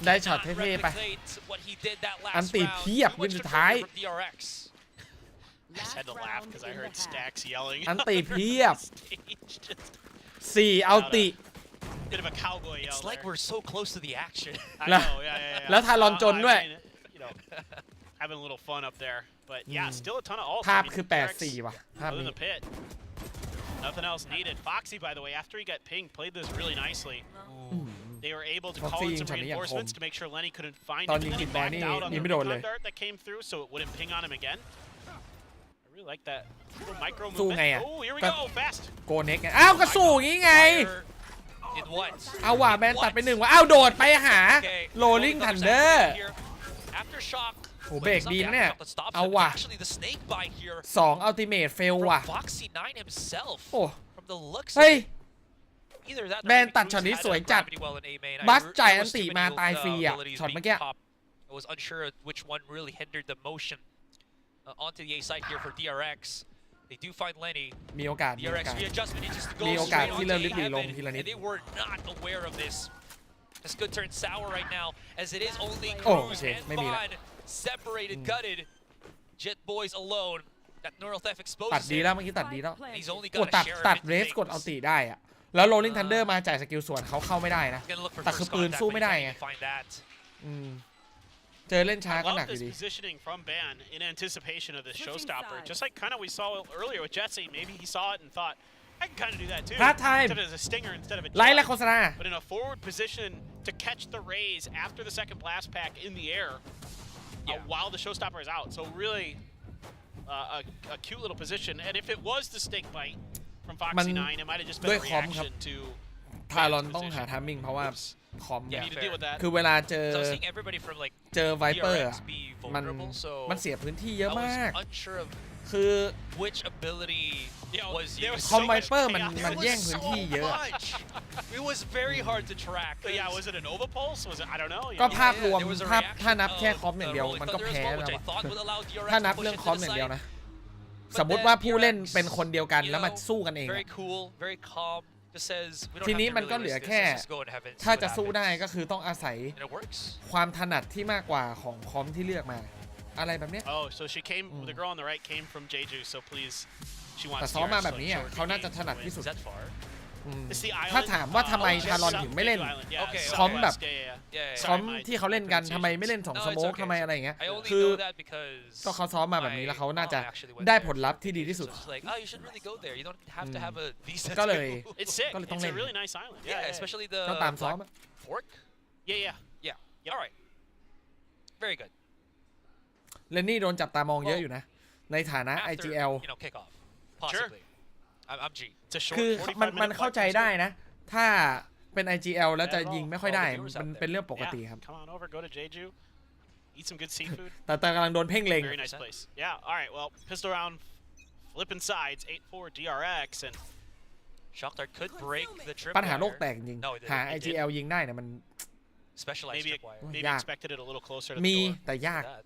ได้ช็อต cannot เท่ๆไป replicate what he did that last อันติ round. เพียบ Too ยิ much งสุด to ท้าย from DRX. I just had to laugh because I heard Stacks yelling. อันติเพียบ Stage. Just 4เอาติ bit of a cowboy yell. It's like there. we're so close to the action. I แล้ว know, yeah. แล้วทารอนจนด้วย I mean, you know, having a little fun up there, but yeah, still a ton of ults. ภาพ I mean, คือ DRX 8-4 ว่ะภาพ other than นี้ the pit. Nothing else needed. Foxy, by the way, after he got pinged, played this really nicely. They were able to Foxy call in ยิง some ช็อตนี้อย่างคม reinforcements to make sure Lenny couldn't find ตอน him. ยิง And จิ then ต he บอย backed นี่ out on ยิ the งไม่โดนเลย recon dart that came through, so it wouldn't ping on him again. I really like that little micro สู้ movement. ไงอ่ะ Oh, here we ก็ go, fast. โกเน็กไงอ้าวก็สู้อย่างงี้ไง Fire in what? เอาว่ะแบนตัดไป1ว่ะอ้าวโดดไปหา Okay, โรลลิ่ง Rolling ทัน Thunder เดอร์ here. Aftershock. โหเบรกดีนะเนี่ย Aftershock that stops เอา him. ว่ะ Actually, the snake bite here 2อัลติเมทเฟล from ว่ะ Foxy9 himself. โอ้ From the looks of เฮ้ย it. Either that, แบนตัดช็อตนี้สวยจัด บัสจ่ายอันติมาตายฟรีอ่ะช็อตเมื่อกี้ I was unsure which one really hindered the motion onto the A side here for DRX. They do find Lenny. มีโอกาสมีโอ DRX กาส readjustment is just to มี go โอกาส straight ที่ onto เริ่ม A ลิบหลีลง heaven, ทีละนิด and they were not aware of this. This could turn sour right now, as it is only โอ้ Cruz โอเค and ไม่มีละ Vaughn separated, gutted. Jet Boys alone. That neural theft ตัด exposes ดี him. แล้วเมื่อกี้ตัดดีแล้ว He's only กด got ตั a ด share ตัด of เร his สกดอัล things. ติได้อะแล้วโรลลิ่งทันเดอร์มาจ่ายสกิลส่วนเขาเข้าไม่ได้นะ Gonna look for แต่คือ first ปืน contact, สู้ but ไม่ he ได้ can't ไง even find that. เจอเล่นช้า I ก็หนัก love อยู่ this ดี positioning from Ban in anticipation of this showstopper. Just like kind of we saw earlier with Jesse. Maybe he saw it and thought, I can kind of do that too. Half time. Except as a stinger instead of a ไล่และ jump. โฆษณา But in a forward position to catch the raise after the second blast pack in the air while the showstopper is out. So really a cute little position. And if it was the snake bite from Foxy9, it might have just been a reaction to ทารอนต้องหาทามมิ่งเพราะว่าคอม Yeah, need to deal with that. คือเวลาเจอ So I was seeing everybody from like เจอไวเปอร์ DRX be มัน vulnerable, so มันเสียพื้นที่เย I อะมาก was unsure of คือ which ability was there was used. คอม so ไว much เปอร์มัน chaos. แย่งพื้นที่เยอะ much. It was very hard to track. But yeah, was it an overpulse? Was it? I don't know. ก็ You know? ภาพรวม There was a ถ้านับ reaction แค่ of คอมอย่างเดียว Rolling มันก็ Thunder as แพ้ well, แล้ว which I อะ thought would allow DRX ถ้า to นับ push เรื่อง into คอม the อย่างเดียว side. นะ But สมมติว่า then ผู้เล่น DRX, เป็นคนเดียวกัน you แล้วมา know, สู้กันเองอะ very cool, very calm. Just says we don't ที have นี้ to มันก็ really เหลือ risk แค่ this. Let's just go in heaven. ถ้า See จะ what สู้ได้ happens. ก็คือต้องอาศัย And it works. ความถนัดที่มากกว่าของคอมที่เลือกมา อะไรแบบเนี้ย Oh, so she came. The girl on the right came from Jeju. So please, she แต่ wants ซ้อม DRX มา to แบบ like นี้ show อ่ะ her เขาน่า game จะถนัด to ที่ win. สุด Is that far? It's the island. ถ้าถามว่าทำไม Jeju ทารอนถึงไม่เล่น Island. Yeah, Okay, คอมแบบ Southwest. Yeah. Yeah, คอม Sorry, my ที่เขาเล่นกันทำไม pronunciation. ไม่เล่น2 No, ส it's โมก okay. ทำไมอะไรอย่างเงี้ย I only คือ know that because ก็เขาซ้อมมาแบบนี้แล้วเขาน่าจะ my mom actually went ได้ there. ผลลัพธ์ที่ดีที่สุด So it's like, oh, you should really go there. You don't have to have a visa. ก็เลย to- It's sick. Có lẽ tông It's a lên. really nice island. Yeah, especially the ก็ตามซ้อม Black อะ Fork. Yeah. Yeah. All right. Very good. เลนนี่โดนจับตามองเยอะอยู่นะ ในฐานะ After, IGL you know, kickoff. Possibly. I'm G. It's a short คือ 45 มัน minute เข้าใจ flight. ได้นะ ถ้าเป็น IGL แล้วจะยิงไม่ค่อยได้ All the viewers มัน out there. เป็นเรื่องปกติ Yeah, ครับ come on over, go to Jeju, eat some good seafood. แต่กำลังโดนเพ่งเล็ง Very nice place. Yeah. All right. Well, pistol round, flipping sides, 8-4 DRX, and Shockdart could break the trip. ปัญหาโลกแตกจริง No, it didn't. หา It didn't. IGL ยิงได้เนี่ยมัน Specialized maybe tripwire. maybe Yeah. expected it a little closer to มี the door. แต่ยาก That.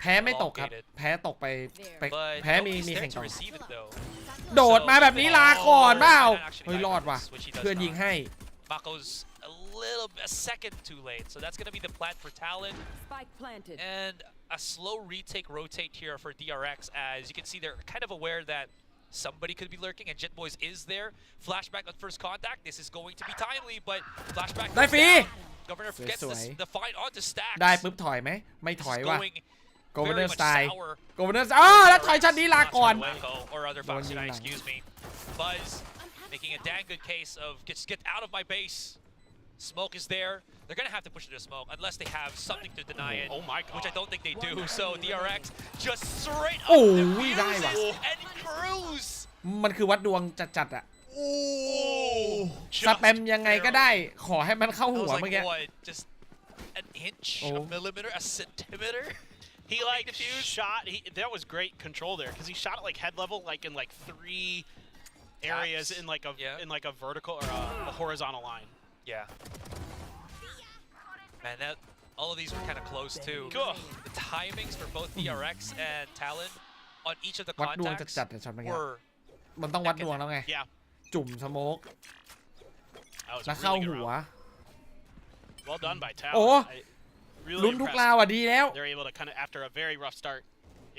แพ้ไม่ตกครับ แพ้ตกไป But แพ้มี nobody's แข่ there ง to ต่อ receive it though. โดดมาแบบนี้ลาก่อนเปล่า Actually เฮ้ยรอดว่ะ which he does เพื่อนยิง not. ให้ Mako's a second too late, so that's gonna be the plan for Talon. Spike planted. And a slow retake rotate here for DRX, as you can see they're kind of aware that somebody could be lurking, and Jet Boys is there. Flashback on first contact. This is going to be timely, but flashback ได้ goes ฟรี down. Governor gets สวย the fight onto Stacks. ได้ปุ๊บถอยไหมไม่ This ถอย is ว่ะ going โกลเวอ very ร์ much สไตล์ sour. โกลเวอร์แล้วถอยชั้นนี้ลาก่อน Or other Fox Going United, in excuse me. Buzz making a dang good case of just get out of my base. Smoke is there. They're gonna have to push it to smoke unless they have something to deny it. Oh my god. Which I don't think they do. So DRX just straight up โอ้ย defuses ได้ว่ะ and cruise. มันคือวัดดวงจัดๆอะ Ooh. สแปมยังไงก็ได้ ขอให้มันเข้า That หั was ว like เมื่อกี้ what? Just an inch, a Oh. millimeter, a centimeter. He like defused. shot. That was great control there because he shot at like head level, like in like 3 areas Taps. in like a Yeah. vertical or a horizontal line. Yeah. Man, that all of these were kind of close too. Cool. The timings for both DRX and Talon on each of the วัดดวง contacts จัดๆอะช็อตเมื่อกี้ were มันต้องวัดดวงแล้วไง Yeah. จุ่มสโมก That was แล้ว a เข้า really good หัว round. Well done by Talon. โอ้ Really ลุ้นทุก impressed. ราวอ่ะดีแล้ว They're able to kind of after a very rough start,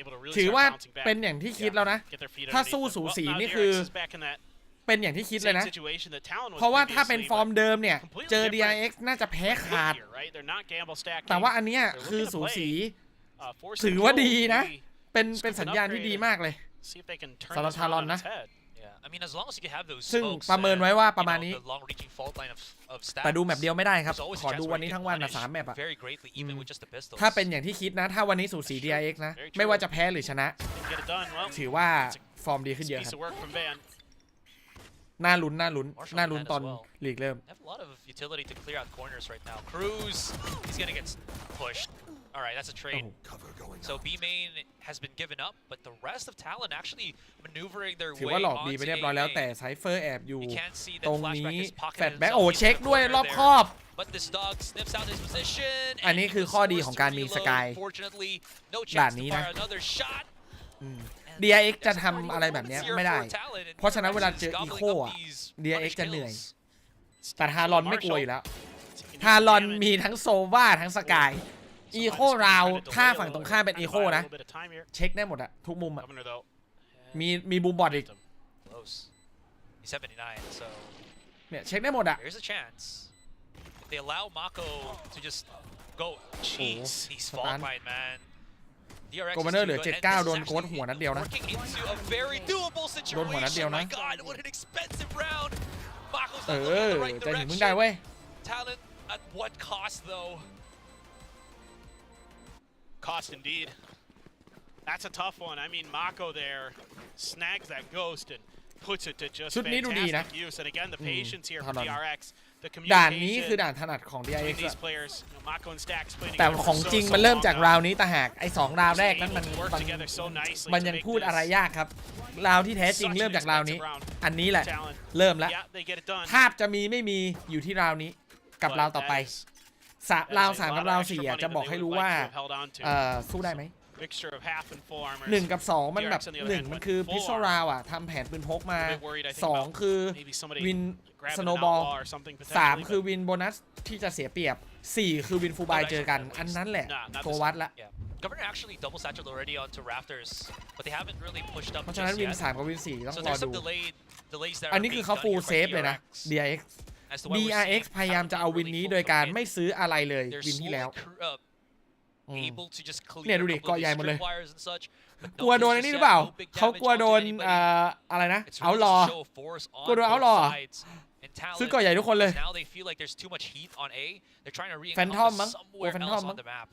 able to really ถือ start ว่า bouncing back. เป็นอย่างที่คิดแล้วนะ Get their feet ถ้า underneath สู้ them. สู Well, สี now นี่ DRX คือ is back in that เป็นอย่างที่คิดเลย same นะ situation that Talon was เพราะว่าถ้า previously, เป็นฟอร์ม but เดิมเนี่ย completely เจอ different DRX น่าจะแพ้ขาด here, right? They're not gamble stacking. แต่ว่าอันเนี้ย They're คือ looking to สู play, สี force ถือ and ว่า kill, ดีนะ maybe เป็นสัญญาณที่ดีมากเลย see if they can turn สำหรับ this round on Talon นะ its head. yeah. I mean, as long as you can have those ซึ่ง smokes ประเมินไว้ว่าประมาณ and, นี้ the long-reaching fault line of แต่ดูแม stacks, ปเดียวไม่ได้ครับ there's always a ขอ chance ดู where วัน you นี้ get ทั้งวันนะ punished 3 แมปอะ very greatly, even with just the pistols. ถ้าเป็นอย่างที่คิดนะ ถ้าวันนี้สูสี DRX นะ ไม่ว่าจะแพ้หรือชนะ Didn't get it done. Well, ถือว่าฟอร์มดีขึ้นเยอะค piece รับ of work from Van. น่าลุ้นตอนลีกเริ่ม They have a lot of utility to clear out corners right now. Cruz, he's gonna get pushed. All right, that's a trade. So B main has been given up, but the rest of Talon actually maneuvering their ถือ way ว่าหลอกบี onto ไปเรียบร้อยแล้ว A แต่ main. ไซเฟอร์แอบอยู่ You can't see ตร that ง flashback นี้ is แฟด pocketed แบ็ก himself โอ้ into เช็ค the ด้วย corner รอบค there. อบ But this dog sniffs out his position. อันนี้คือข้อดีของการมี forced to Sky reload. Fortunately, no ด่าน chance to นี้นะ fire another shot. DRX จะทำอะไรแบบเนี้ยไม่ได้ เพราะฉะนั้นเวลาเจอ Gobbling Eco up อะ these DRX punish จะเหนื่อย kills. แต่ทารอนไม่กลัวอยู่แล้ว ทารอนมีทั้งโซวาทั้งสกาย อีโคราวถ้าฝั่งตรงข้ามเป็นอีโคนะ A little bit of time here. เช็คได้หมดอะทุกมุมอะ Governor though. มีบูมบอดอีก Close. He's 79, so เนี่ยเช็คได้หมดอะ there's a chance. If they allow Mako to just go, jeez, he's Stun. fault line, man. DRX is Governor too เหลือ good, and 79 this is โดนโค้ด actually หัวนัดเดียวนะ working into a very doable โดนหัวนัดเดียว situation. นะ My God, what an expensive round. Mako's เอ not looking อ in the right ใจถึงมึงได้ direction. เว้ย Talent at what cost, though? Cost indeed. That's a tough one. I mean, Mako there snags that ghost and puts it to just ชุดนี้ดูดีนะ fantastic use. And again, the patience here เท่า from นั้น DRX. The ด่านนี้คือ communication ด่านถนัดของ between DRX these อะ players. You know, Mako and Stacks playing แต่ together ของ for จริง so มันเริ่ม long จาก now. ราวนี้ต่างหากไอ้2 ราวแรกนั้น Able มัน to work มัน together so nicely มัน to ยัง make พูด this อะไรยากครับ ราวที่แท้จริง such เริ่ม an จากราวนี้ expensive round. อันนี้แหละ Talent. เริ่มแล้ว Yeah, they get it done. ภาพจะมีไม่มีอยู่ที่ราวนี้กับ But ราวต่อไป that is- ราว that is a 3 กับ lot of ราว extra 4อะ money จะ that บอก they ให้ would รู้ like ว่า to have held on to. สู้ได้ไหม Mixture of half and full armors. 1 กับ 2 มันแบบ DRX on the other hand 1 มัน went คือ full พิซซ่าราวอะทำแผนปืนพกมา A bit worried, I think, 2 about คือ maybe somebody วิน grabbing ส an โนบอล outlaw or something 3 potentially, คือ but วินโบนัสที่จะเสียเปรียบ 4 คือวินฟูลบายเจอกัน อันนั้นแหละ not ตัว this วัดละ Yeah. Governor actually double satchel already onto Rafters, but they haven't really pushed up เพราะฉะนั้น just วิน yet. 3 กับวิน 4 ต้อง So รอ there's ดู some delays that อัน are นี้คือ being เขา done ฟูล here เซ by ฟเลยนะ DRX. DRX As to why we're DRX seeing พยายามจะเอาวินนี้โดยการไม่ซื้ออะไรเลย They're วินที่ slowly แล้ว able to just เนี่ย clear ดู a ดิ couple เกาะ of ใหญ่ these หมดเลย tripwires and such. But กลัว no โดน kills อันนี้ just หรือเปล่า yet, no big เขากลัว damage โด onto น anybody. อะไรนะ It's เอา really รอ to show force on กลัวโดนเอา both รอ sides. And Talon, ซื้อเกาะใหญ่ทุกคนเลย now they feel like there's too much heat on A. They're trying to Phantom re-encompass มั้ง somewhere Phantom else มั้ on ง the map.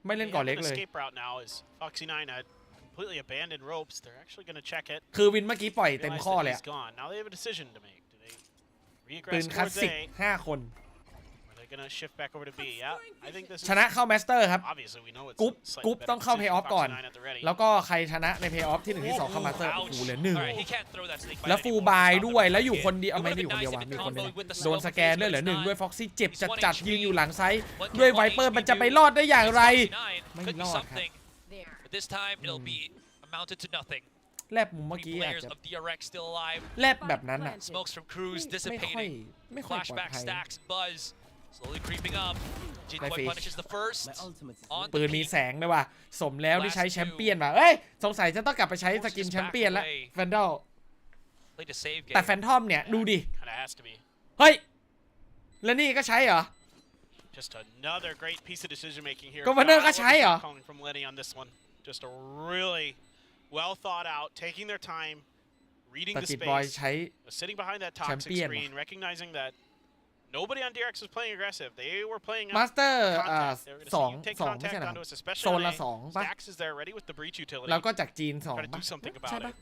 ไม่เล่น They เกาะ have เล็ก an เลย escape route now is Foxy 9 had completely abandoned ropes. They're actually going to check it. คือวินเมื่อกี้ปล่อยเต็ม Realize ข้อ that เลย he's gone. Now they have a decision to make. Do they ปืน reaggress คลาส towards สิก A, 5 คน or they're gonna shift back over to B. Yeah, I think this is ชนะเข้า Master ครับ obviously we know it's กรุ๊ป slightly กรุ๊ป better ต้องเข้า position. Play-off ก่อน Foxy 9 at the ready. แล้วก็ใครชนะใน Play-off ที่1ที่2เข้า Master โอ้โหเหลือ All right, he can't throw that snake bite แล้วฟูล anymore. บาย Stop ด้วย it. แล้วอยู่คนเดียว It ไม่ would've ได้อยู่คน been เดียว nice ว่ะ if มี it คนหนึง comboed with the โดน smoke สแกนด้วยเหลือ but it's 1 ด้วย not. Foxy เจ็บ It's จัด one จัด HP. ยืนอยู่หลังไซด์ What ด้วย can ไวเปอร์ HP มันจะไป do? รอดได้อย่างไร Foxy 9 ไม่ could ร be อดครับ something, but this time it'll be amounted to nothing. แลบมุมเมื่อ Three กี้อาจ players จะ of DRX still alive. แลบแบบนั้นอ่ะ Smokes from Cruz ไม่ค่อย dissipating. ไม่ค่อยปลอด Flashback ภัย stacks. Buzz slowly creeping up. Like Jinkoy fish. punishes the first. On ปื the นมี peak. แสงเลยว่ะสมแล้วที่ใช้แชมเปี้ยนว่ะเอ้ยสงสัยจะต้องกลับไปใช้สกินแชมเปี้ยนแล้วแฟนดอล Played a save แต่ game. แฟนทอมเนี่ยดูดิ Kind of has to be. เฮ้ยแล้วนี่ก็ใช้เหรอ Just another great piece of decision making here. Governor God, ก็ใช้เหรอ calling from Lenny on this one. Just a really well thought out, taking their time, reading แต่ the จิตบอย space, ใช้ sitting behind that toxic Champion. screen, recognizing that nobody on DRX was playing aggressive. They were playing มาสเตอร์ contact. They were gonna สอง see you take สองไม่ contact ใช่เหรอ onto us, especially โซนละ on A. สองป่ะ Stax is there ready with the breach utility. แล้วก็จากจีนสอง Try to ป่ะ do something about ใช่ป่ะ it.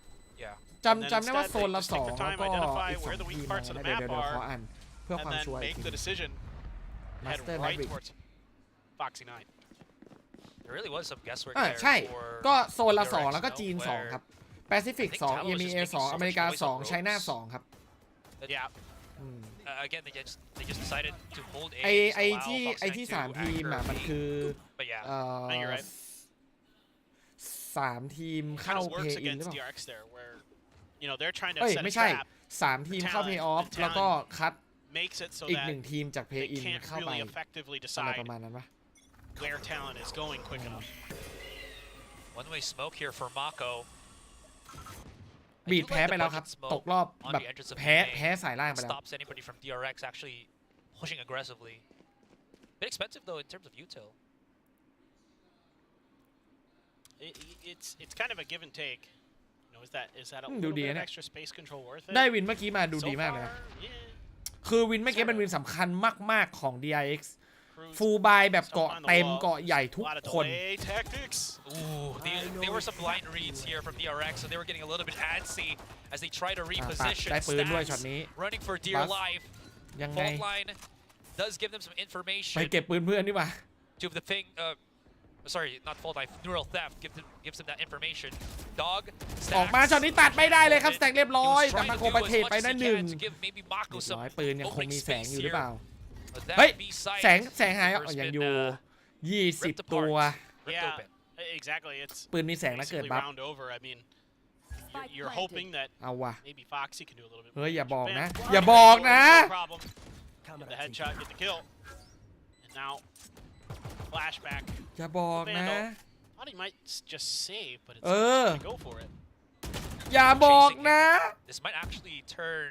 Yeah. จำได้ว่าโซนละ Instead, สอง they just แล้ว take the ก็ time, identify อีกสอง where the ที weak ม parts of the เดี๋ยว map ขอ are, อ่านเพื่อ and ความ then ชัวร์อีก make ที the decision. Head Master right Maverick towards Foxy 9. There really was some guesswork อ่า there ใช่ for ก็โซนละ DRX, สองแล้วก็ no? จีน Where สองครับแปซิฟิก I think สอง Talon was just EMEA making สอง so อเมริ much กา noise ส on อง ropes. ไชน่าสองครับ Yeah. Again, they just decided to hold A. ไอ just ที่ allow Foxy ไอที่ 9 to สามทีมอ่ะ anchor มัน B. คือ But yeah, No, you're right. สามทีม Kind เข้า of เพ works ย์อินหรือ against เปล่า DRX there, where you know they're trying to เอ้ย set a ไม่ใช่ trap, สามทีมเข้าเพย์ออฟแล้วก็คัด makes it so อีก that หนึ่งทีมจากเพ they ย์อิน can't เข้าไป really effectively อะไร decide ประมาณนั้นปะ where Talon is going quick enough. one-way smoke here for Mako. บีดแพ้ไปแล้วครับ ตกรอบแบบแพ้สายล่างไปแล้ว Stops anybody from DRX actually pushing aggressively. Bit expensive though in terms of util. It's kind of a give and take. You know, is that a ดู little ดี bit นะ of เนี่ย extra space control worth it? ได้วินเมื่อกี้มาดู So ดีมากเลย far, นะ yeah. คือวินเมื่อกี้เป็นวินสำคัญมากๆของ DRX Cruz ฟูลบายแบบเกาะเต็มเกาะใหญ่ทุก a lot of คน delay tactics. Ooh, they were some blind reads here from DRX, so they were getting a little bit antsy as they try to ตัด reposition. ได้ปืนด้วยช็อต Stacks นี้ running for dear Buzz. life. ยังไง Fault line does give them some ไป information เก็บปืนเพื่อนดีกว่า to the thing. Sorry, not fault line. Neural theft gives them that information. Dog. ออกมาช็อตนี้ตัดไม่ได้เลยครับสแต็กเรียบร้อย He was แต่ trying มา to โก do ประ as เทศ much ไป as นั่น he หนึ่ง can to give maybe Mako เรียบ some ร้อยปืนยังคง opening มีแสง space อยู่หรือ here. เปล่า But that เฮ้ย B site แสงหาย has ยัง been, อยู่ ripped 20 ตัว apart, ripped Yeah, open. exactly. It's ปืนมีแสงแล้วเกิด basically บัฟ round over. I mean, you're hoping that เอาว่ะ maybe Foxy can do a little bit เฮ้ย more. อย่าบอกนะ Japan, อย่าบอกนะ no problem. Get the headshot, get the kill. And now, flashback. อย่าบอกนะ Thought he might just save, but it's Uh. gonna go for it. อย่าบอกนะ This might actually turn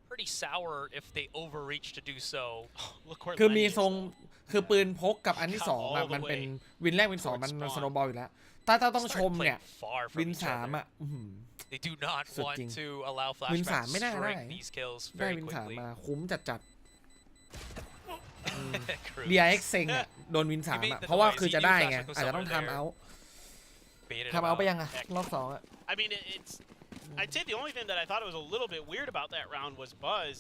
pretty sour if they overreach to do so. Look where คือมี Lenny is, ทรง though. คือปืนพกกับอันที่สองอะ All the มันเป็น way วินแรกวินสองมัน towards สโน spawn บอลอยู่แล้วถ้าต้องชม Started เนี่ย playing far from วิน each สาม other. อะอื้อหือ They do not สุด want จริง to allow วิน Flashback สาม to ไม่ได้ strike ได้ these kills ได้ very วินสาม quickly. มาคุ้มจัด Cruz ๆ DRX เซ็งอะโดนวินสามอะเพราะว่าคือจะได้ไงอาจจะต้องทำเอา baited ทำ him เอา out. ไปยังอะรอบสองอะ I mean, I'd say the only thing that I thought was a little bit weird about that round was Buzz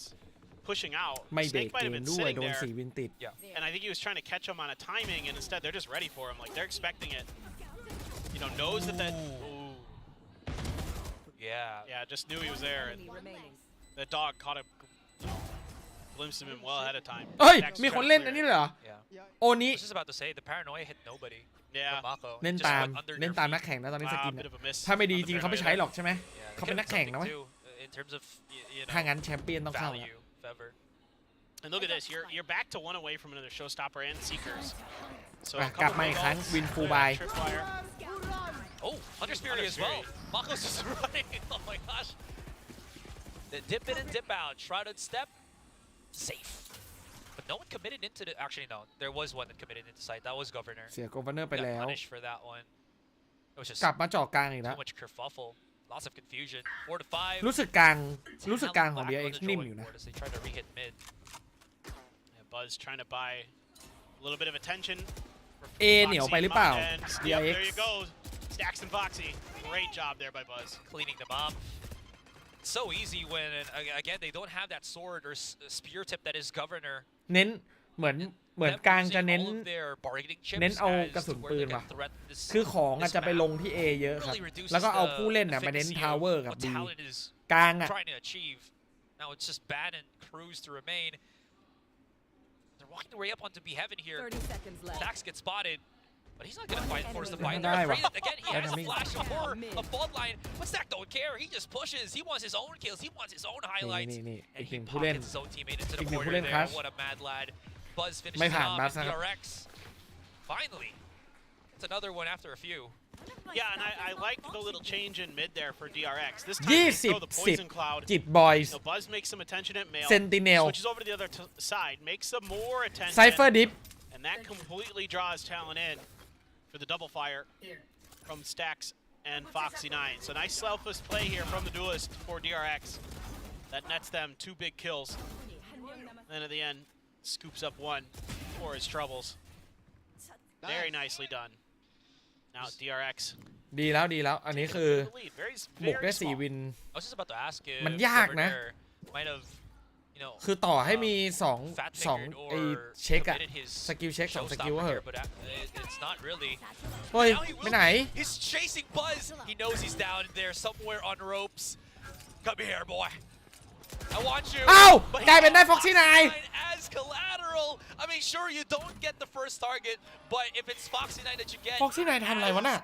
pushing out. ไม่เบรก Snake might เก have ม been ด้วย sitting โดน there, 4 วินติด and I think he was trying to catch him on a timing, and instead they're just ready for him. Like they're expecting it. You know, knows that. Ooh. Yeah. Yeah, just knew he was there, and the dog caught him. You know, glimpsed him in well ahead of time. เฮ้ย Next มีคน try to เล่น clear อัน it. นี้เลยเหรอ Yeah. โอนิ I was just about to say the paranoia hit nobody. Yeah. From Mako. เล่น Just ตาม went under เล่น their ตาม feet. นักแข่งนะตอนนี้สกิน Bit of a miss ถ้าไม่ดี on the จริงเขาไม่ paranoia ใช้ there. หรอกใช่ไหม Yeah, เขาเป็นนักแข่งนะเว้ย too, in terms of you know ถ้างั้นแชมเปี้ยนต้องเข้า value, if ever. And look at this, you're back to one away from another showstopper and Seekers. So อ่ะ a กลับ couple มาอีกครั้ง results, วินฟูล the บาย tripwire. Oh, Hunter's Fury as well. Mako's just running. Oh my gosh. The dip in and dip out. Shrouded step. Safe. But no one committed into the. Actually, no. There was one that committed into site. That was Governor. เสียโกเวอร์เนอร์ไป Got แล้ว punished for that one. It was just กลับมาเจาะกลางอีก too แล้ว much kerfuffle. Lots of confusion. 4 to 5. รู้สึกกลางของ DRX นิ่มอยู่นะ As they try to re-hit mid. Yeah, Buzz trying to buy a little bit of attention. A เหนียวไปหรือเปล่า Yep, DRX there you go. Stacks and Foxy. Great job there by Buzz. Cleaning them up. It's so easy when again they don't have that sword or spear tip that is Governor. เน้น เหมือนกลางจะเน้นเอากระสุนปืนว่ะคือของอาจจะไปลงที่ A เยอะครับแล้วก็เอาผู้เล่นน่ะมาเน้นทาวเวอร์กับ B กลางอ่ะ Now it's just Ban and Cruz to remain. They're walking their way up onto B heaven here. 30 seconds left. Dax gets spotted, but he's not going to force the fight. One They're enemy. afraid that, again, he has a Enemy. flash of horror, a fault line, but Stack don't care. He just pushes. He wants his own kills. He wants his own highlights. นี่ And อีกห he นึ่งผู้เล่น pockets his own teammate into the อีกหนึ่ง corner ผู้เล่น there. Crush What a mad lad. Buzz ไม่ finishes ผ่าน off บัส and นะครับ DRX. Finally. It's another one after a few. Yeah, and I like the little change in mid there for DRX. This time they throw the poison 20-10 cloud. จิตบอยส์ You know, Buzz makes some attention at male. Sentinel Switches over to the other side, makes some more attention. Cypher Dip And that completely draws Talon in for the double fire from Stax and Foxy 9. So nice selfless play here from the duelist for DRX. That nets them 2 big kills. Then at the end, scoops up 1 for his troubles. Very nicely done. Now DRX. ดีแล้วอันนี้คือ The lead. Very, บุกได้ very small. 4 วิน I was just about to ask if มันยากนะ Governor might have, you know, คือต่อให้มี2 fat-fingered ไอ or เช็คอะ committed his สกิลเช็ค2 สกิล showstopper ก็เห here, อะ but it's not really. เฮ้ย Now he will ไปไหน be. He's chasing Buzz. He knows he's down there somewhere on ropes. Come here, boy. I want you. อ้าว But กลายเป็นได้ he Foxy 9 as collateral. I mean, sure, you don't get the first target, but if it's Foxy 9 that you get, Foxy 9 ทำอะไรวะน่ะ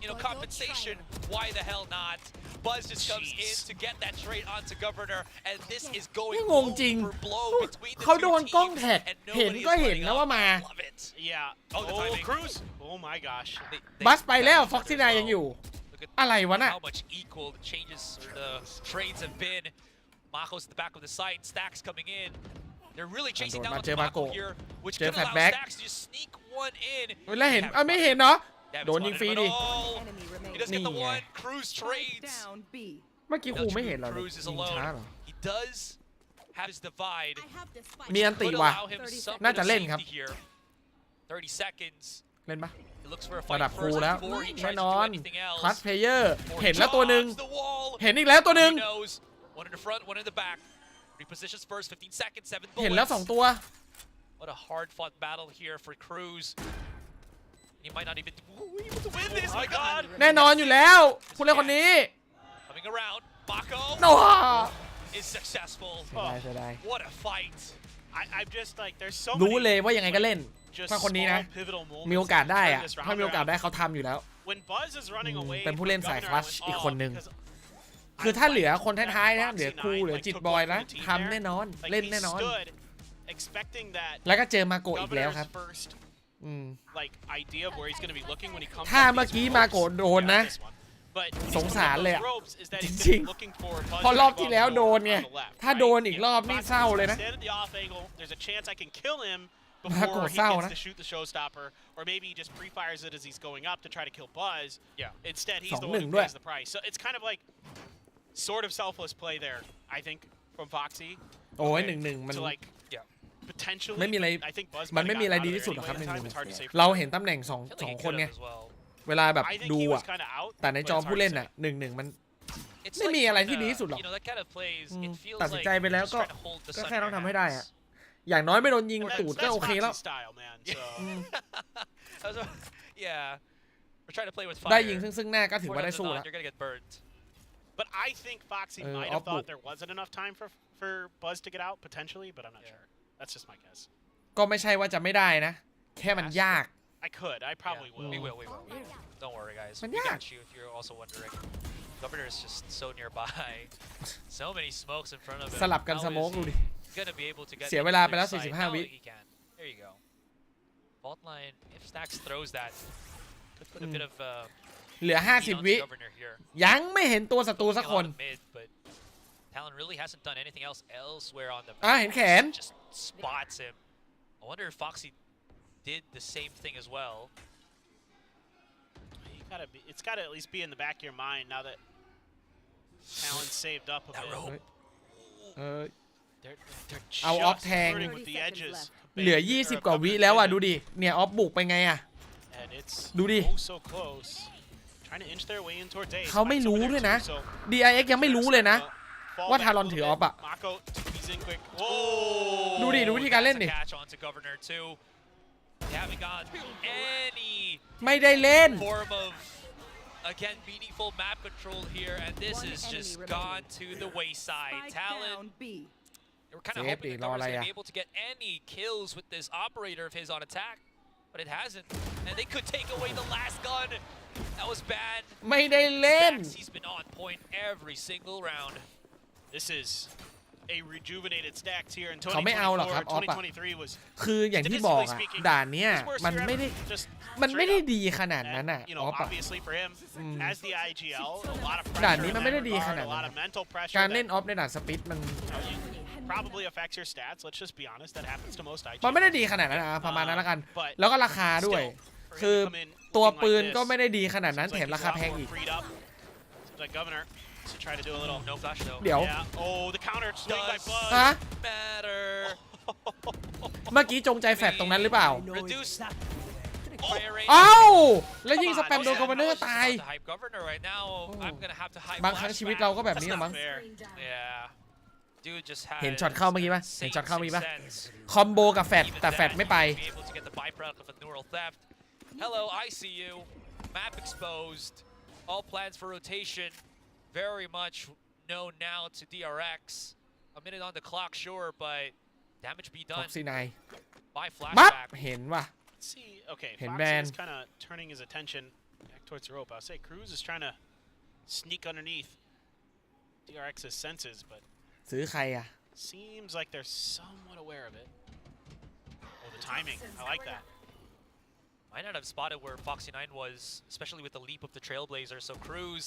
as a compensation, why the hell not? Buzz just comes in to get that trade onto Governor, and this is going นี่งงจริง blow for blow between the เขา two โดนกล้อง teams, แท็ก and เห็น nobody ก็ is เห็น letting นะ up. ว่ามา Love it. Yeah. Oh, the Oh, timing. Cruz. Oh my gosh. They บัสไปแล้ว finished Foxy as 9 well. ยังอยู่ Look at อะไรวะน่ะ how much equal the changes or the trades have been. Mako's at the back of the site. Stacks coming in. They're really chasing down Mako. Mako here, which Jet could allow back. Stacks to just sneak one in. แล้วเห็นไม่เห็นเนาะ David's โดนยิงฟรีดิ wanted it all. Enemy He remaining. doesn't get the นี่ไง one. Cruz trades. Down B. เมื่อกี้ครูไม่เห็นเหรอ Cruz is ยิงช้า alone. เหรอ He does have his divide. มีอันติ Could ว่ะ allow him some น่า bit จะ of เล่นครับ safety here. 30 seconds. เล่นปะ He looks for a ระดับ fight ครู first แล้ว before he แน่ tries น to อ do น anything else. คลัสเพลเยอร์ Before เห็นแล้วตัวหนึ่ง jogs the wall. เห็นอีกแล้วตัวหนึ่ง He knows. One in the front, one in the back. Repositions first, 15 seconds, 7 เห็นแล้ว bullets. 2 ตัว What a hard-fought battle here for Cruz. He might not even be able to win this. Oh my God! แน่นอนอยู่แล้วผู้เล่นคนนี้ Coming around, Mako โน้ is successful. เสียดาย What a fight! I'm just like, there's so รู้ many เลยว่ายังไงก็เล่น just ถ้าคนนี้นะ small pivotal moments มีโอกาสได้อะ that turn this ถ้า round มีโอกาส around. ได้เขาทำอยู่แล้ว When Buzz is running away เป็นผู้เล่น from สาย Governor, คลัช I went, อีก oh, คนหนึ่ง because คือถ้าเหลือคน I ท้ายๆนะ thought เหลือ Foxy ครู 9, เหลือ like, จิต took บอย over นะ the team ทำ there. แน่นอน Like, เล่น we แน่นอน stood expecting that แล้วก็เจอมาโกะอีกแล้วครับ Governor's first อืม like idea of where he's going to be looking when he comes ถ้า up เมื่อ these กี้ ropes. มาโกะโดนนะ Yeah, this one. But สงสารเลยอะ those ropes is that he's จริง been looking for Buzz พอรอบ to ที่แล้ว go โดนไง on the left, ถ้า right? โดนอีกรอบนี่ Foxy เศร้าเลยนะ stand at the off angle. There's a chance I can kill him มาโกะ before he เศร้า gets นะ to shoot the showstopper, or maybe he just pre-fires it as he's going up to try to kill Buzz. Yeah. Instead, he's the 2-1 one who ด้วย pays the price. So it's kind of like sort of selfless play there, I think, from Foxy. โอ้ย1-1มัน To like Yeah. potentially. ไม่มีอะไร I think Buzz มัน might ไม่ have มีอะไร gotten ดี out of ที่สุดหร there อกครับ anyway. 1-1 It's hard to say for เรา sure. เห็นตำแหน่ง I feel 2 like he คน could ไง have as well. เวลาแบบ I think ดู he อ่ะ was kind of out. แต่ใน but จอ it's hard ผู้ to เล่น say. อ่ะ1-1 มัน It's ไม่มี like อะไร trying ที่ to- ดีที่สุดหรอก You know, that kind of plays, it feels ตัดสิน like ใจไปแล้ว just ก็ trying to hold the ก็ sun แค่ in ต้อง your ทำให้ได้อ่ะ hands. อย่างน้อยไม่โดนยิง And ตูด that's ก็โอเคแล้ว Foxy's style, man. So Yeah. We're trying to play with ได้ fire. ยิงซึ่งหน้าก็ถือ More ว่าได้ than สู้ not, แล้ว you're gonna get burned. But I think Foxy might have thought there wasn't enough time for Buzz to get out potentially, but I'm not sure. That's just my guess. ก็ไม่ใช่ว่าจะไม่ได้นะ แค่มันยาก I could. I probably Yeah, will. We will. Don't worry, guys. But We yeah. got you if you're also wondering. Governor is just so nearby. So many smokes in front of him. สลับกัน How ส is โมก he ดูดิ gonna be able to get เสีย into เวลาไป their แล้ว side? 45 วิ Now he can. There you go. Fault line. If Stacks throws that, could put a bit of เหลือ heat on 50 วิ Governor here. ยังไม่เห็นตัวศัตรู Focusing สัก a ค lot น of mid, but Talon really hasn't done anything else elsewhere on the map. เห็นแขน Just spots him. I wonder if Foxy did the same thing as well. It's got to at least be in the back of your mind now that Talon's saved up a That bit. rope. เออ They're I'll just up tang. flirting with the 30 edges. seconds left. เหลือ 20 กว่าวิแล้วอ่ะดูดิเนี่ยออฟบุกไปไงอ่ะ And it's ดูดิ oh so close. Trying to inch their way in towards A. เขาไม่รู้ด้วยนะ So DRX ยังไม่รู้เลยนะ fall ว่า back ทารอน a ถือ little ออฟ bit. อ่ะ Mako to be He's in quick. ดูดิดูวิธีการเล่นดิ catch onto Governor too. They haven't got any ไม่ได้เล่น form of again meaningful map control here, and this is just gone to the wayside. Talon. They were kind of hoping that Governor's gonna be able to get any kills with this operator of his on attack, but it hasn't. And they could take away the last gun. That was bad. ไม่ได้เล่น He's been on point every single round. This is a rejuvenated Stacks here in เขาไม่เอาหรอกครับออฟอะ 2023 was คืออย่างที่บอกอะด่านเนี้ย his worst มัน year ไม่ได้ ever. Just มันไม่ได้ straight up. ดีขนาดนั้น And, อะ you อ know, อฟอะ obviously for him, as the IGL, a lot of ด่าน pressure นี้ in มัน that ไม่ได้ดีข regard, นาด a นั้ lot น of mental pressure การเล่น that ออฟในด่านสปิดมัน probably affects your stats. Let's just be honest. That happens to most IGL. มันไม่ได้ดีขนาดนั้นนะประมาณนั้นละกัน แล้วก็ราคาด้วย คือตัวปืนก็ไม่ได้ดีขนาดนั้นแถมราคาแพงอีก Like Governor to try to do a little No flash though. เดี๋ยว yeah. Oh, the counter swing by Buzz. ฮะ Matter. เมื่อกี้จงใจแฟดตรงนั้นหรือเปล่า Reduce fire rate. เอ้าแล้วยิงสแปมโดนคอมมานเดอร์ตาย To hype Governor right now. I'm gonna have to hype บางครั้งชีวิตเราก็แบบ That's นี้ not มั้ง fair. Yeah. Dude just had เห็นช็อตเข้าเมื่อกี้ปะเห็นช็อตเข้าเมื่อกี้ปะ sense. คอมโบกับแฟด Even แต่แฟด that, ไม่ไป be able to get the byproduct of a neural theft. Hello, I see you. Map exposed. All plans for rotation very much known now to DRX. A minute on the clock, sure, but damage be ฟ็ done อกซี่ไน by มับ flashback. เห็นว่ะ Let's see. Okay, Hey, Foxy man. is kind of turning his attention back towards the rope. I'll say Cruz is trying to sneak underneath DRX's senses, but ซื้อใครอะ seems like they're somewhat aware of it. Oh, the timing. I like that. Might not have spotted where Foxy 9 was, especially with the leap of the Trailblazer. So Cruz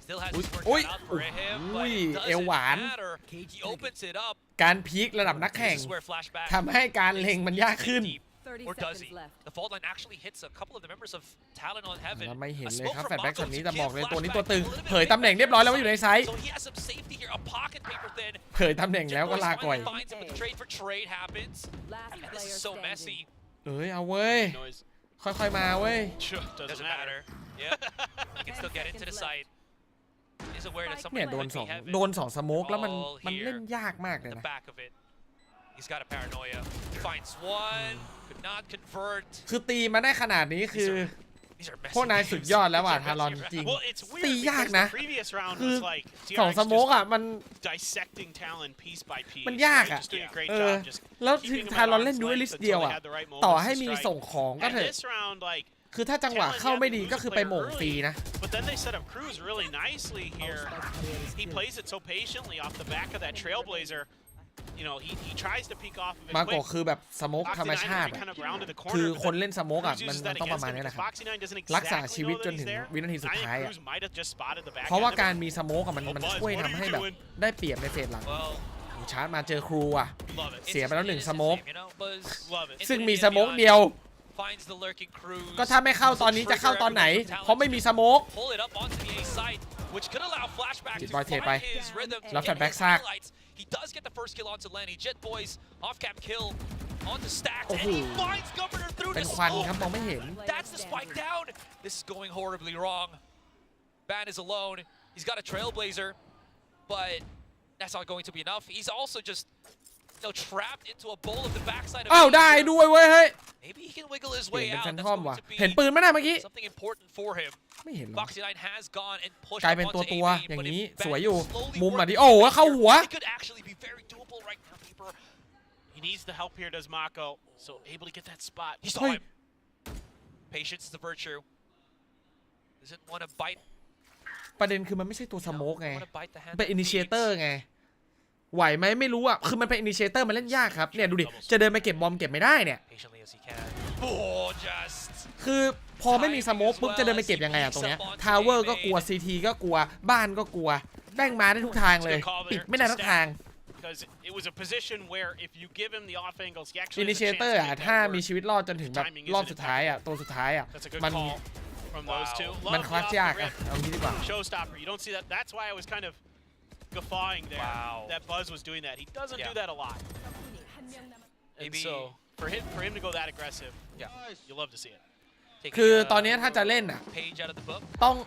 still has his work Oi, cut out for him, but oi, it เอว doesn't หวาน matter. He opens it up. การพีคระดับนักแข่ง This is where flashback ทำให้การเล็งมันยากขึ้น deep. Or does he? The fault line actually hits a couple of the members of Talon on Heaven. แล้วไม่เห็น A เลย smoke ครับ from แฟดแบ็ก Mako ช็อตนี้ to แต่บอก give เลยตัวนี้ flashback ตัวตึง a little bit เผยตำแหน่งเรียบร้อยแล้วว่าอยู่ในไซส์ So he has some safety here, a pocket paper thin. เผยตำแหน่งแล้วก็ลาก่อย Finds him, but the trade for trade happens. And this is so messy. เอ้ยเอาเว้ย Noise. ค่อยๆมาเว้ย Sure, doesn't Doesn't matter. matter. Yeah. He can still get into the site. He's aware that เนี่ย someone โดน might ส be อง heaven. โดนสองสโมกแล้วมัน All มัน here. เล่นยากมากเลย The นะ back of it. He's got a paranoia. Finds one. Could not convert. คือตีมาได้ขนาดนี้คือ These are messy พวกนายสุด games. ยอดแล้วว่ะ These are ทารอน messy จริง Well, it's weird ตียาก because นะ the previous round คือ was like สอง DRX สโมก just อ่ะมัน dissecting Talon piece by piece. มันยาก right? อ่ะ Just doing a great เออ job. Just แล้ว keeping them ทารอน at เล่น arm's ดูเอ length ลิส until เดียว they อ่ะ had the right ต่อ moments ให้ to มี strike. ส่งของก็ And เถอะ this round, like คือถ้าจังหวะ Talon เข้า had ไม่ to ดี lose ก็ a คือไป player หม่งฟรี early, นะ but then they set up Cruz really nicely here. He plays it so patiently off the back of that Trailblazer. You know, he tries to peek off of it มาโก quick. คือแบบสโมก Foxy ธรรม 9 ชาติ really อะ kind of rounded the corner, คือ but คนเล่นสโมกอ่ะ Cruz มัน uses that ต้องประ against มาณ him นี้แหละ because ครับ Foxy 9 doesn't รักษา exactly ชีวิต know จ that น he's ถึง there. วินาทีสุด I think ท้ายอ่ะ Cruz might have just spotted the back เพราะว่า end of การ it. มีสโมกอ่ะมัน Oh, มัน Buzz, ช่วย what are ทำ you ให้แบบ doing? ได้เปรียบในเฟสหลัง Well, ชาร์จมาเจอครูอ่ะ Love it. เสียไปแล้วหนึ่ง it's ส his โมก name, you know, Buzz. Love it. ซึ่ง Infinity มี and สโมก beyond เดียว finds the lurking Cruz. ก็ถ้าไม่เข้าตอนนี้จะเข้าตอนไหน เพราะไม่มีสโมก Pull it up onto the A site, which could allow flashback จิต to บอยเทไป find his rhythm to แล้ว get แฟลชแบ็ก his ซาก highlights. He does get the first kill onto Lenny. Jet Boys off cam kill onto Stacks, โอ้ and โห he finds Governor through เป็น the ควัน smoke. ครับมองไม่เห็น That's the spike down. This is going horribly wrong. Ban is alone. He's got a Trailblazer, but that's not going to be enough. He's also just, you know, trapped into a bowl of the backside of อ้าว A. ได้ด้วยเว้ยเฮ้ย Maybe he can wiggle his เปลี่ย way นเป็น out. แฟน That's ทอม going ว่ะ to be เห็นปืนไหมน่ะเมื่อกี้ something important for him. ไม่เห็นหรอ Foxy 9 has gone and pushed กลาย up เป็น onto ตัว A อย่าง but นี้ if สวย Ban อยู่ slowly มุมอ่ะ works ดิโอ้แล้วเข้าหัว it could actually be very doable right now, Paper. He needs the help here, does Mako. So able to get that spot. He saw Hey. him. Patience is the virtue. Doesn't want to bite. ประเด็นคือมันไม่ใช่ตัวสโมกไง Want to bite the hand เป็น that อินิเชเตอ feeds. ร์ไง ไหวไหมไม่รู้อ่ะ คือมันเป็นอินิเชเตอร์มันเล่นยากครับ เนี่ยดูดิ จะเดินไปเก็บบอมเก็บไม่ได้เนี่ย Patiently as he can. Oh, just คือพอไม่มีสโมกปุ๊บจะเดินไปเก็บยังไงอะตรงเนี้ยทาวเวอร์ก็กลัวซีทีก็กลัวบ้านก็กลัวแม่งมาได้ทุกทางเลย ปิดไม่ได้ทุกทาง Because it was a position where if you give him the off angles, he อิ actually นิ has เช a เตอ chance ร์ to อะ make ถ้า that มี work. ชีวิตรอดจนถึงแบบรอบสุดท้ายอะตัวสุดท้ายอะ That's a good มัน call from those Wow. two. มัน Love คลัต the ช์ยาก off the อะ rip. เอางี้ดีกว่า Showstopper. You don't see that. That's why I was kind of guffawing there. Wow. That Buzz was doing that. He doesn't do Yeah. that a lot. And Maybe- so for him to go that aggressive, Yeah. you love to see it. Taking, คือตอนนี้ถ้าจะเล่นอะ page out of the book.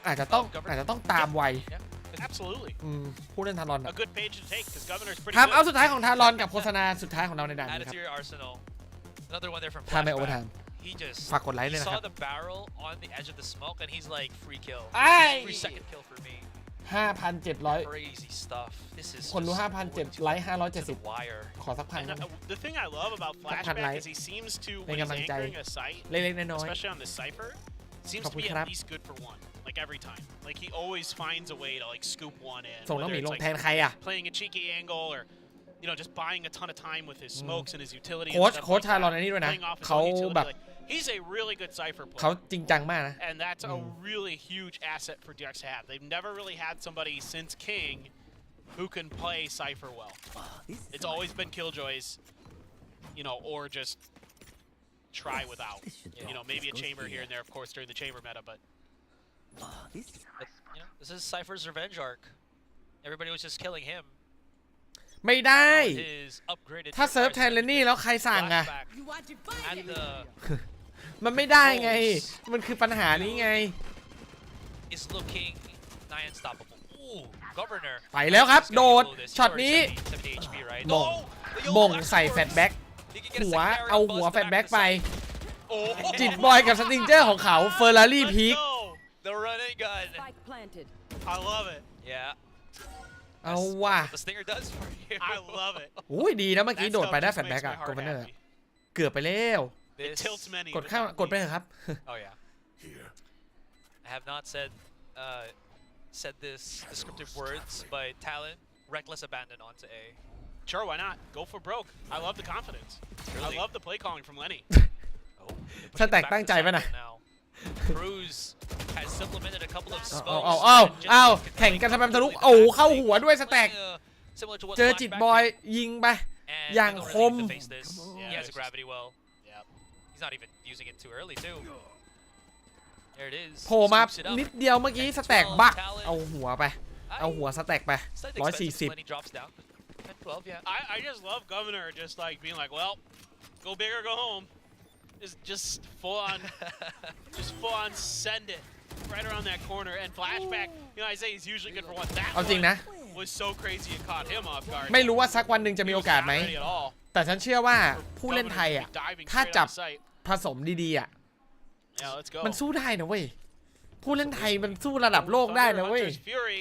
อาจจะต้องตามไว Absolutely. ผู้เล่นทารอน A good page to take because Governor's pretty ทำเอา good. สุดท้ายของทารอนกับโฆษณาสุดท้ายของเราในด่าน Add นี้ it ครับ to your arsenal. Another one there from ถ้าไม่โอเวอร์ไท Flashback. ม์ He just ฝากกดไลค์ he เลยนะค saw รับ the barrel on the edge of the smoke and he's like free kill. ไอ้ Free second kill for me. 5,700 Crazy stuff. This is คนรู้ just 5,700 ไลค์ to the 570 wire. ขอสักพัน And ได้ไหม the thing I love about Flashback is he seems to, when he's anchoring a site, เล็กๆน้อย especially on this cipher, seems to be at least good for one. Like every time. Like he always finds a way to like scoop one in. ๆส่งน้องหมี Whether ล it's งแท like นใครอ่ะ playing a cheeky angle or just buying a ton of time with his smokes and his utility. โค้ช and stuff โค้ช like ทารอน that, อันนี้ด้วยนะ playing off his เขา own utility, แบบ like, he's a really good cipher เขา player. จริงจังมากนะ And that's a really huge asset for DRX to have. They've never really had somebody since King who can play cipher well. It's always been Killjoys, or just try without. Maybe a chamber here and there, of course, during the chamber meta, but This is Cypher's revenge arc. Everybody was just killing him. ไม่ได้ His upgraded ถ้าเซิร์ฟแทนเลนนี่แล้วใครสั่งอ่ะ Flashback and the มันไม่ได้ไง มันคือปัญหานี้ไง is looking nigh unstoppable. Ooh, Governor. ไปแล้วครับ โดด This. ช็อตนี้ 70 HP, right? มง No! มงใส่แฟตแบ็ก He can get a หัว secondary เอา buzz หัว to แฟต back แบ็ก the ไป side. Oh! จิตบอยกับสติงเจอร์ของเขาเฟอร์รารี่ let's พีค go. The run and gun. I love it. Yeah. เอาว่ะ What the stinger does for you. I love it. อุ้ยดีนะเมื่อกี้ That โดด stuff ไปได้ just แฟตแบ็ก makes อะ my โก heart เวเนอร์ happy. เกือบไปแล้ว It This- tilts many. กด but ข้าม not กดไป me. เถอะครับ Oh yeah. I have not said this descriptive words, but talent, reckless abandon onto A. Sure, why not? Go for broke. I love the confidence. Really? I love the play calling from Lenny. Oh, they're ส pushing แต็ก back ตั้งใจ to ป่ะ the นะ side now. Cruz has supplemented a couple of เอา smokes. เอาเอา and just เอา gets แข่งกันทำไม control ทะลุ of the โอ้ back เข้า side. หัวด้วยสแต็ก Similar to what เจอจิต Flashback บอย did, ยิงไป and อย่าง they don't ค really ม need to face this. Yeah, He has a it's- gravity well. Yep. He's not even using it too early too. There it is. โผล่มา Scoops it up. นิดเดียวเมื่อกี้สแต็กบักเอาหัวไป เอาหัวสแต็กไป Slightly expensive when he drops down. 10-12, yeah. I just love Governor just like being like, well, go big or go home. Just full on send it right around that corner and flashback. I say he's usually good for one. That เอาจริงนะ one was so crazy it caught him off guard. ไม่รู้ว่าสักวันหนึ่งจะมี He โอ was กาส not ไหม ready at all. แต่ฉันเชื่อว่าผู้เล่น Governor ไทย should อ่ะ be diving ถ้า straight จับ on sight. ผสมดีๆอ่ะ Yeah, let's go. มันสู้ได้นะเว้ย ผู้เล่นไทยมันสู้ระดับโลกได้นะเว้ย Hunter's Fury.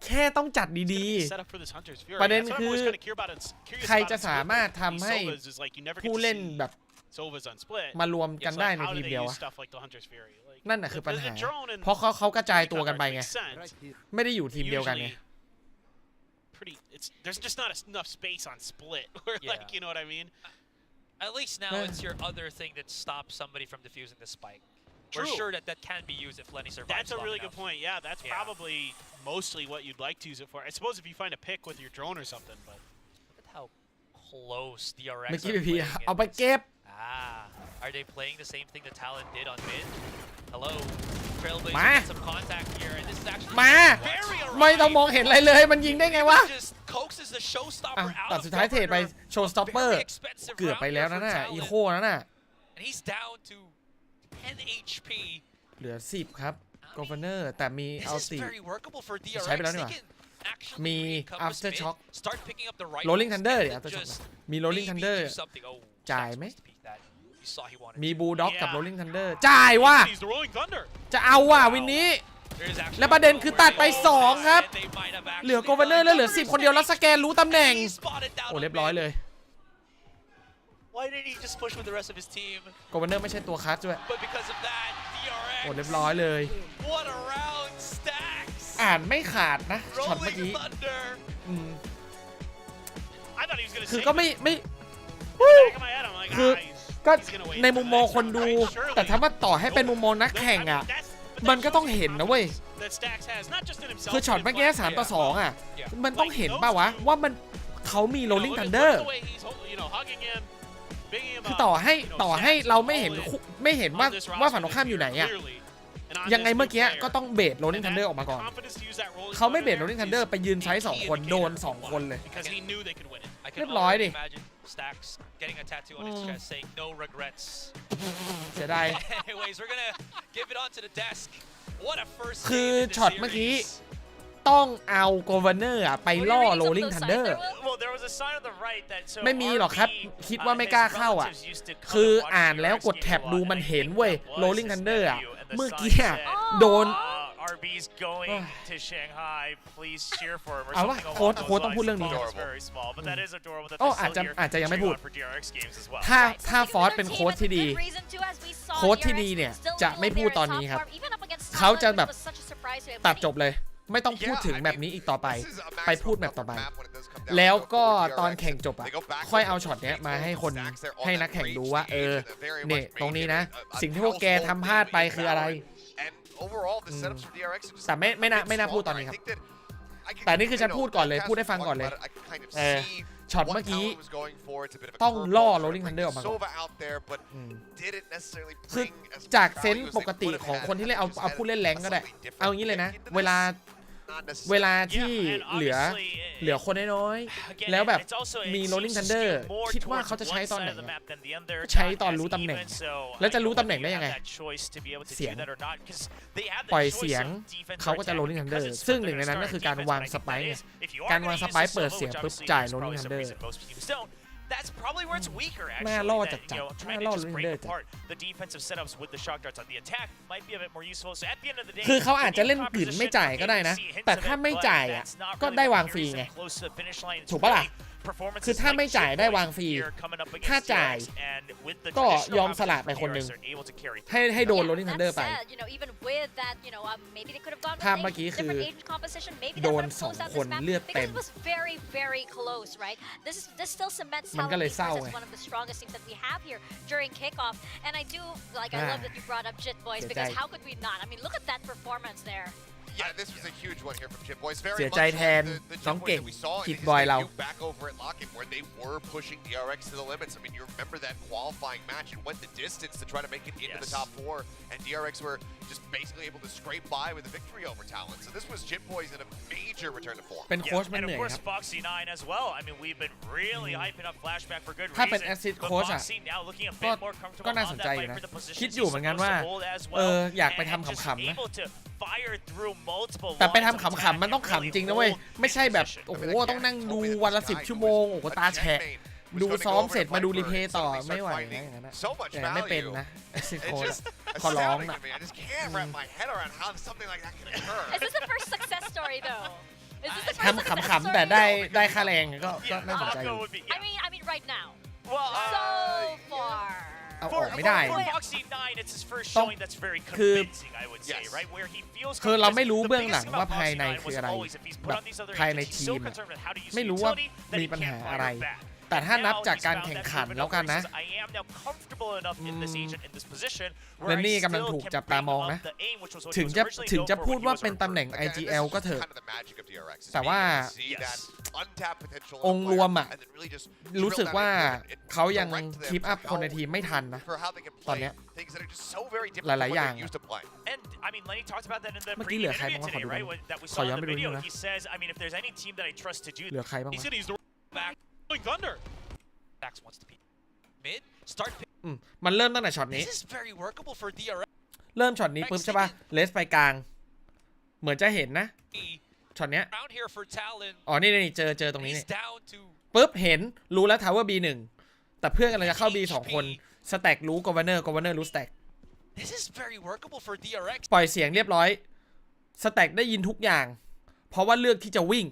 แค่ต้องจัด It's ดี gonna be set up for this Hunter's Fury. ประเด็น That's what คื I'm อ always kind of curious ใคร about จะ in สามารถ Split. ทำให้ These Sovas is like you never get ผู้ to เล่น see แบบ Sovas on Split. มารวมกัน It's ได้ like, ใน how ที do ม they เดียว use อะ stuff like the Hunter's Fury? Like, นั่นน่ะคือปัญหา the drone and เพราะเขากระจายตัวกันไปไง makes sense. ไม่ได้อยู่ทีมเดียวกันไง Pretty. There's just not enough space on Split. Where Yeah. like you know what I mean? At least now it's your other thing that stops somebody from defusing the spike. We're True. sure that can be used if Lenny survives. That's a long really enough. good point. Yeah, that's Yeah. probably mostly what you'd like to use it for. I suppose if you find a pick with your drone or something, but Look at how close DRX เมื่อกี้ are พี่ playing เอาไป in เก็บ Are they playing the same thing that Talon did on mid? Hello. Trailblazer มา get some contact here, and this is actually มา very arrived. ไม่ต้องมองเห็นอะไรเลยมันยิงได้ไงวะ Just coaxes the อ่ะ showstopper out ตัด of สุดท้ายเทรดไป Governor. โชว์สต็อปเปอร์ Very expensive เกือบ round ไปแล้ว here นะ for น่ะ Talon. อีโคนั่นน่ะ And he's down to 10 HP. เหลือ 10 ครับ Governor แต่มี This เอา is ติ very workable for DRX. ใช้ไปแล้วนี่หว่า They can actually มี recover After mid, Shock start picking up the rifles, Rolling Thunder and เดี๋ยว then After Shock just มี Rolling maybe Thunder do something. Oh, จ่ายไหม Stacks must beat that. You saw he wanted มี to. บูลด็อกกับ Yeah. Rolling Thunder จ่ายว่ะ he's the Rolling Thunder. จะเอาว่ะวินนี้ There is actually และประเด็นคือตัดไป nowhere to 2 go, ครับ and they might have เหลือ actually Governor done แล้วเหลือ 10 คนเดียวแล้วสแกนรู้ตำแหน่ง He spotted down โอ้ on เรียบร้อย mid. เลย Why didn't he just push with the rest of his team? Governor ไม่ใช่ตัวคัสด้วย But because of that, โอ้ DRX. เรียบร้อยเลย What a round, Stacks. อ่านไม่ขาดนะช็อตเมื่อ Rolling กี้ Thunder. อืม I thought he was gonna คือ save ก็ it. ไม่ In the back of my head, I'm like, คือ he's ก็ gonna wait ใน for มุ the มมอง next คน round, ดู right? Surely. แต่ถ้าว่าต่อให้เป็นมุมมองนักแข่งอ่ะ มันก็ต้องเห็นนะเว้ย That Stacks has, not just in himself, คือช็อต but in เมื่อกี้ Black 3 ต่อ 2 อ่ะ Yeah. มันต้องเห็นป่าวะ ว่ามันเขามี You know, Rolling look at Thunder the way he's hugging him, bigging him คือ up. ต่อให้ You know, ต่อให้ Stacks เราไม่เห็น all in ไม่เห็นว่า on this ว่า roster ฝั่งตรงข้ามอยู่ไหนอ่ะ clearly. And on ยังไง this เมื่อ new กี้ player. ก็ต้องเบส Rolling And Thunder that ออกมาก่อน confidence to use that Rolling เขาไม่เบส Thunder Rolling is Thunder ไปยืน a ไซส์ key 2 คน indicator โดน 2 คนเลย because he knew they could win it. I can เรียบร้อยดิ already imagine Stacks getting a tattoo on his chest saying no regrets. เสียดาย Anyways, we're gonna give it onto the desk. What a first คือ game in the ช็อตเมื่อกี้ series. ต้องเอา Governor อะไปล่อ Rolling Thunder ไม่มีหรอกครับคิดว่าไม่กล้าเข้าอ่ะคืออ่านแล้วกดแท็บดูมันเห็นเว้ย Rolling Thunder อ่ะเมื่อกี้โดนเอาว่าโค้ชต้องพูดเรื่องนี้อาจจะยังไม่พูดถ้าฟอร์สเป็นโค้ชที่ดีเนี่ยจะไม่พูดตอนนี้ครับเขาจะแบบตัดจบเลยไม่ต้องพูดถึงแบบนี้อีกต่อไปไปพูดแบบต่อไปแล้วก็ตอนแข่งจบอ่ะค่อยเอาช็อตเนี้ยมาให้นักแข่งดูว่าเนี่ยตรงนี้นะสิ่งที่พวกแกทำพลาดไปคืออะไรแต่ไม่น่าพูดตอนนี้ครับแต่นี่คือฉันพูดก่อนเลยพูดให้ฟังก่อนเลยช็อตเมื่อกี้ต้องล่อ Rolling Thunder ออกมาคือจากเซนส์ปกติของคนที่เล่นเอาผู้เล่นแรงก็ได้เอาอย่างนี้เลยนะเวลาที่เหลือคนน้อยๆแล้วแบบมี Rolling Thunder คิดว่าเขาจะใช้ตอนไหนใช้ตอนรู้ตำแหน่งแล้วจะรู้ตำแหน่งได้ยังไงเสียงปล่อยเสียงเขาก็จะ Rolling Thunder ซึ่งหนึ่งในนั้นก็คือการวางสไปค์การวางสไปค์เปิดเสียงปุ๊บจ่าย Rolling Thunder That's probably where it's weaker, actually. หน้าล่อจัดtrying to break apart the defensive setups with the shock darts on the attack might be a bit more useful. So at the end of the day, คือเขาอาจจะเล่นกลิ่นไม่จ่ายก็ได้นะแต่ถ้าไม่จ่ายอ่ะก็ได้วางฟรีไงถูกปะล่ะคือถ้าไม่จ่ายได้วางฟรีถ้าจ่ายก็ยอมสละไปคนหนึ่งให้โดน Rolling Thunder ไปภาพเมื่อกี้คือโดน2 คนเลือดเต็มมันก็เลยเศร้าไงYeah, this was a huge one here from Jit Boys. Very เสียใจแทนน้องเก่งจิตบอยเรา back over at Lockett where they were pushing DRX to the limits. I mean, you remember that qualifying match and went the distance to try to make it into the top 4, and DRX were just basically able to scrape by with a victory over Talon. So this was Jit Boys in a major return to form. เป็นโค้ชมันเหนื่อยครับ Foxy 9 as well. I mean, we've been really hyping up Flashback for good reason. ถ้าเป็น assist coach อ่ะก็น่าสนใจอยู่นะคิดอยู่เหมือนกันว่าอยากไปทำขำๆนะแต่ไปทำขำๆมันต้องขำจริงนะเว้ยไม่ใช่แบบโอ้โหต้องนั่งดูวันละ10 ชั่วโมงโอ้โหตาแฉะดูซ้อมเสร็จมาดูรีเพย์ต่อไม่ไหวนะอย่างนั้นนะแต่ไม่เป็นนะซิโค้ชขอร้องนะทำขำๆแต่ได้ค่าแรงก็น่าสนใจอยู่ I mean right now so farเอาออกไม่ได้คือเราไม่รู้เบื้องหลังว่าภายในคืออะไรแบบภายในทีมไม่รู้ว่ามีปัญหาอะไรแต่ถ้านับจากการแข่งขันแล้วกันนะเรนนี่กำลังถูกจับตามองนะถึงจะพูดว่าเป็นตำแหน่ง IGL ก็เถอะแต่ว่าองค์รวมอ่ะรู้สึกว่าเขายังคีปอัพคนในทีมไม่ทันนะตอนเนี้ยหลายๆอย่างเมื่อกี้เหลือใครบ้างวะขอดูขอย้อนไปดูนิดนึงนะเหลือใครบ้างวะมันเริ่มตั้งแต่ช็อตนี้เริ่มช็อตนี้ปุ๊บใช่ป่ะเลสไปกลางเหมือนจะเห็นนะช็อตเนี้ยอ๋อนี่เจอตรงนี้นี่ปุ๊บเห็นรู้แล้วทาวเวอร์ B1 แต่เพื่อนกำลังจะเข้า B 2 คนสแต็กรู้ Governor รู้สแต็กปล่อยเสียงเรียบร้อยสแต็กได้ยินทุกอย่างเพราะว่าเลือกที่จะวิ่ง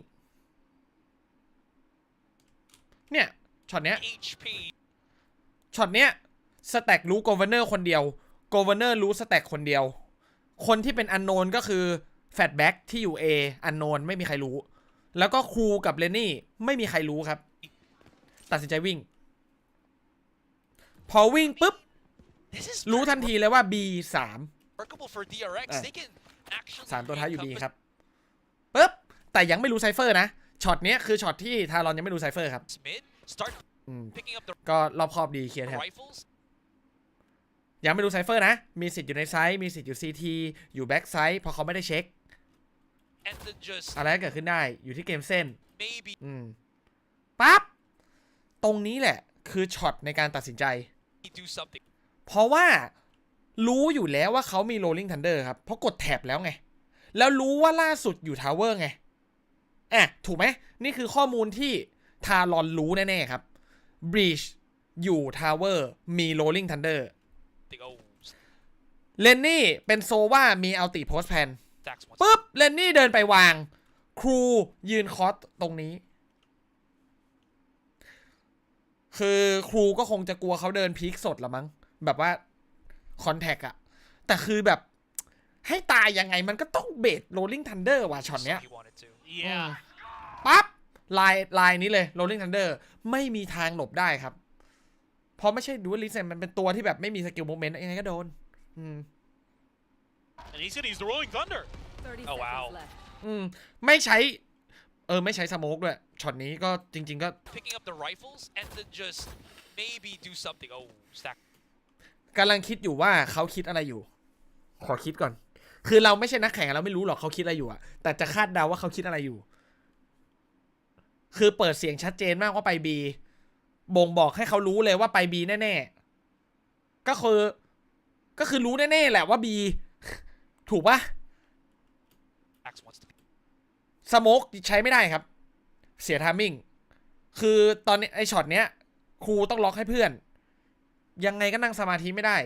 เนี่ยช็อตเนี้ยสแต็กรู้ Governor คนเดียว Governor รู้สแต็กคนเดียวคนที่เป็น unknown ก็คือแฟตแบ็กที่อยู่ A unknown ไม่มีใครรู้แล้วก็ครูกับเลนนี่ไม่มีใครรู้ครับตัดสินใจวิ่งพอวิ่งปุ๊บรู้ทันทีเลยว่า B3 3ตัวท้ายอยู่ B ครับปุ๊บแต่ยังไม่รู้ไซเฟอร์นะช็อตเนี้ยคือช็อตที่ทารอนยังไม่รู้ไซเฟอร์ครับก็รอบคอบดีเคลียร์แทบยังไม่รู้ไซเฟอร์นะมีสิทธิ์อยู่ในไซส์มีสิทธิ์อยู่ CT อยู่แบ็กไซส์เพราะเขาไม่ได้เช็คอะไรก็เกิดขึ้นได้อยู่ที่เกมเส้นปั๊บตรงนี้แหละคือช็อตในการตัดสินใจเพราะว่ารู้อยู่แล้วว่าเขามี Rolling Thunder ครับเพราะกดแท็บแล้วไงแล้วรู้ว่าล่าสุดอยู่ทาวเวอร์ไง ถูกไหมนี่คือข้อมูลที่ทารอนรู้แน่ๆครับ Breach อยู่ Tower มี Rolling Thunder เลนนี่เป็นโซว่ามีอัลติโพสแพนปุ๊บเลนนี่เดินไปวางครูยืนคอสตรงนี้คือครูก็คงจะกลัวเขาเดินพีคสดละมั้งแบบว่าคอนแทคอะแต่คือแบบให้ตายยังไงมันก็ต้องเบสโรลลิ่งทันเดอร์ว่ะช็อตเนี้ยปั๊บลายนี้เลย Rolling Thunder ไม่มีทางหลบได้ครับเพราะไม่ใช่ดูลิเซนมันเป็นตัวที่แบบไม่มีสกิลโมเมนต์ยังไงก็โดนAnd he said he's the Rolling Thunder. Oh wow. ไม่ใช้ไม่ใช้สโมกด้วยช็อตนี้ก็จริงๆก็ Picking up the rifles and then just maybe do something. Oh, stack. กำลังคิดอยู่ว่าเขาคิดอะไรอยู่ขอคิดก่อนคือเราไม่ใช่นักแข่งเราไม่รู้หรอกเขาคิดอะไรอยู่อะแต่จะคาดเดาว่าเขาคิดอะไรอยู่คือเปิดเสียงชัดเจนมากว่าไป B บ่งบอกให้เขารู้เลยว่าไป B แน่ๆก็คือรู้แน่ๆแหละว่า B ถูกปะสโมกใช้ไม่ได้ครับเสียทามมิ่งคือตอนนี้ไอช็อตเนี้ยครูต้องล็อกให้เพื่อนยังไงก็นั่งสมาธิไม่ได้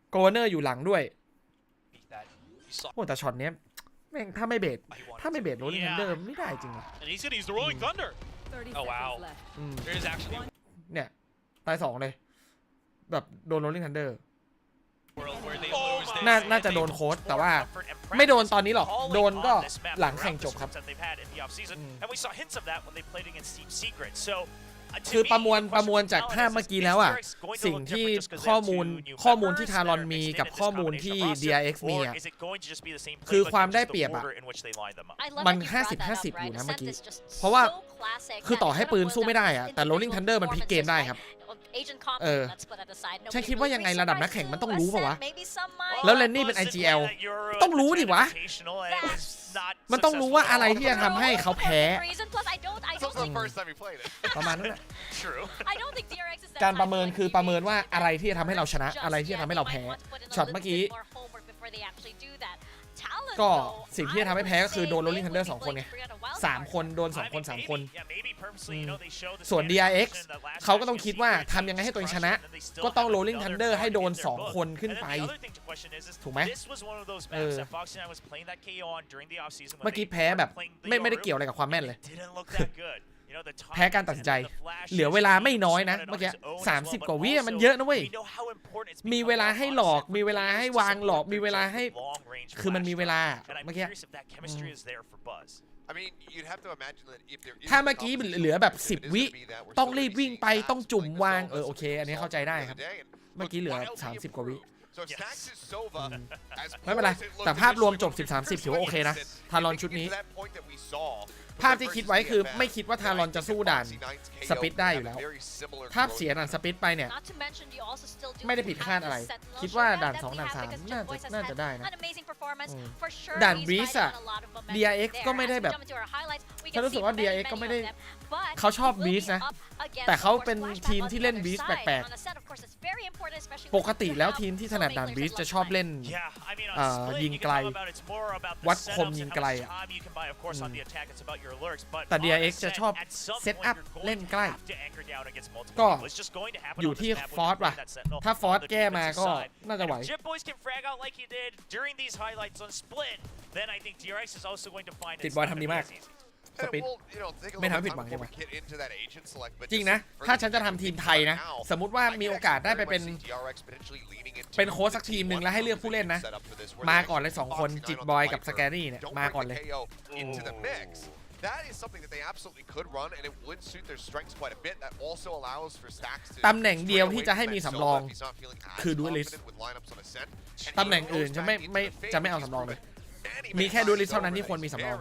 โกเวอร์เนอร์อยู่หลังด้วยโอ้แต่ช็อตเนี้ยแม่งถ้าไม่เบสโรลลิ่งทันเดอร์ไม่ได้จริงอ่ะ And he said he's the Rolling Thunder. Oh wow. There's actually เนี่ยตาย2เลยแบบโดนโรลลิ่งทันเดอร์น่าจะโดนโค้ดแต่ว่าไม่โดนตอนนี้หรอกโดนก็หลังแข่งจบครับคือประมวลจากภาพเมื่อกี้แล้วอ่ะสิ่งที่ข้อมูลที่ทารอนมีกับข้อมูลที่ DRX มีอ่ะคือความได้เปรียบอ่ะมัน 50-50 อยู่นะเมื่อกี้เพราะว่าคือต่อให้ปืนสู้ไม่ได้อ่ะแต่ Rolling Thunder มันพลิกเกมได้ครับฉันคิดว่ายังไงระดับนักแข่งมันต้องรู้ป่าวะแล้วเลนนี่เป็น IGL ต้องรู้ดิวะมันต้องรู้ว่าอะไรที่จะทำให้เขาแพ้ประมาณนั้นแหละการประเมินคือประเมินว่าอะไรที่จะทำให้เราชนะอะไรที่จะทำให้เราแพ้ช็อตเมื่อกี้ก็สิ่งที่จะทำให้แพ้ก็คือโดน Rolling Thunder 2 คนไง3 คนโดน2 คน 3 คนส่วน DRX เขาก็ต้องคิดว่าทำยังไงให้ตัวเองชนะก็ต้อง Rolling Thunder ให้โดน2 คนขึ้นไปถูกไหมเมื่อกี้แพ้แบบไม่ได้เกี่ยวอะไรกับความแม่นเลยแพ้การตัดสินใจเหลือเวลาไม่น้อยนะเมื่อกี้30 กว่าวิมันเยอะนะเว้ยมีเวลาให้หลอกมีเวลาให้วางหลอกมีเวลาให้คือมันมีเวลาเมื่อกี้ถ้าเมื่อกี้เหลือแบบ10 วิต้องรีบวิ่งไปต้องจุ่มวางโอเคอันนี้เข้าใจได้ครับเมื่อกี้เหลือ30 กว่าวิไม่เป็นไรแต่ภาพรวมจบ 10-30 ถือว่าโอเคนะทารอนชุดนี้ภาพที่คิดไว้คือไม่คิดว่าทารอนจะสู้ด่านสปิดได้อยู่แล้วถ้าเสียด่านสปิดไปเนี่ยไม่ได้ผิดคาดอะไรคิดว่าด่าน2ด่าน3น่าจะได้นะด่านบรีสอะ DRX ก็ไม่ได้แบบฉันรู้สึกว่า DRX ก็ไม่ได้เขาชอบบรีสนะแต่เขาเป็นทีมที่เล่นบรีสแปลกๆปกติแล้วทีมที่ถนัดด่านบรีสจะชอบเล่นยิงไกลวัดคมยิงไกลอะแต่ DRX จะชอบเซตอัพเล่นใกล้ก็อยู่ที่ฟอร์สว่ะถ้าฟอร์สแก้มาก็น่าจะไหวติดบอลทำดีมากสปิดไม่ทำให้ผิดหวังใช่ไหมจริงนะถ้าฉันจะทำทีมไทยนะสมมุติว่ามีโอกาสได้ไปเป็นโค้ชสักทีมหนึ่งแล้วให้เลือกผู้เล่นนะมาก่อนเลย2 คนจิตบอยกับสแกรี่เนี่ยมาก่อนเลยตำแหน่งเดียวที่จะให้มีสำรองคือดูลิสตำแหน่งอื่นจะไม่เอาสำรองเลยมีแค่ดูลิสเท่านั้นที่ควรมีสำรอง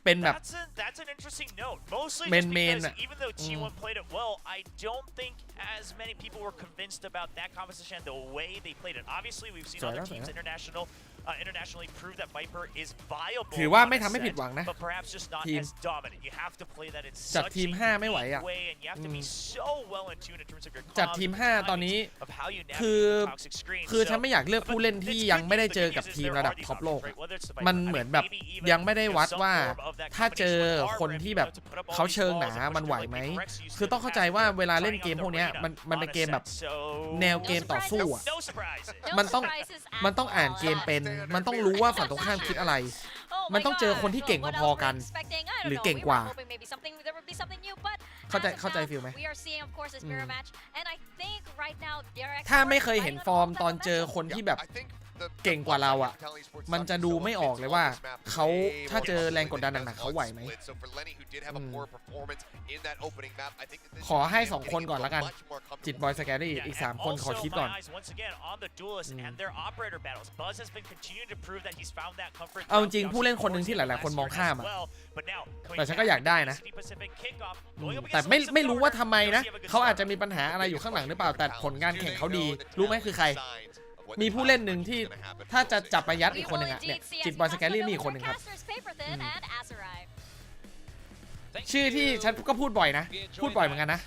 เป็นแบบเมนอะ internationally prove that Viper is viable ถือว่าไม่ทำให้ผิดหวังนะ but perhaps just not ทีม as dominant. You have to play that in จัด such ทีม a 5 ไม่ไหว unique อ่ะ way, and you have to be so well in tune in terms of your จัด comms ทีม and 5 ตอนนี้ timing of how you คือ navigate the toxic screen. คือฉัน So, ไม่อยากเลือกผู้เล่นที่ยังไม่ได้เจอกับทีมระดับท็อปโลก มันเหมือนแบบยังไม่ได้วัดว่าถ้าเจอคนที่แบบเขาเชิงหนามันไหวไหมคือต้องเข้าใจว่าเวลาเล่นเกมพวกนี้มันเป็นเกมแบบแนวเกมต่อสู้อ่ะ No surprises. มันต้องอ่านเกมเป็นมันต้องรู้ว่าฝั่งตรงข้ามคิดอะไร มันต้องเจอคนที่เก่งพอๆกันหรือเก่งกว่าเข้าใจฟิลไหมถ้าไม่เคยเห็นฟอร์มตอนเจอคนที่แบบ เก่งกว่าเราอ่ะมันจะดูไม่ออกเลยว่าเขาถ้าเจอแรงกดดันหนักๆเขาไหวไหมขอให้2คนก่อนละกันจิตบอยสแกรี่อีก3คนขอคิดก่อนเอาจริงผู้เล่นคนหนึ่งที่หลายๆคนมองข้ามอ่ะแต่ฉันก็อยากได้นะแต่ไม่รู้ว่าทำไมนะเขาอาจจะมีปัญหาอะไรอยู่ข้างหลังหรือเปล่าแต่ผลงานแข่งเขาดีรู้ไหมคือใครมีผู้เล่นหนึ่งที่ถ้าจะจับไปยัดอีกคนหนึ่งอ่ะเนี่ยจิตบอยสแกรี่มีอีกคนหนึ่งครับชื่อที่ฉันก็พูดบ่อยนะพูดบ่อยเหมือนกันนะ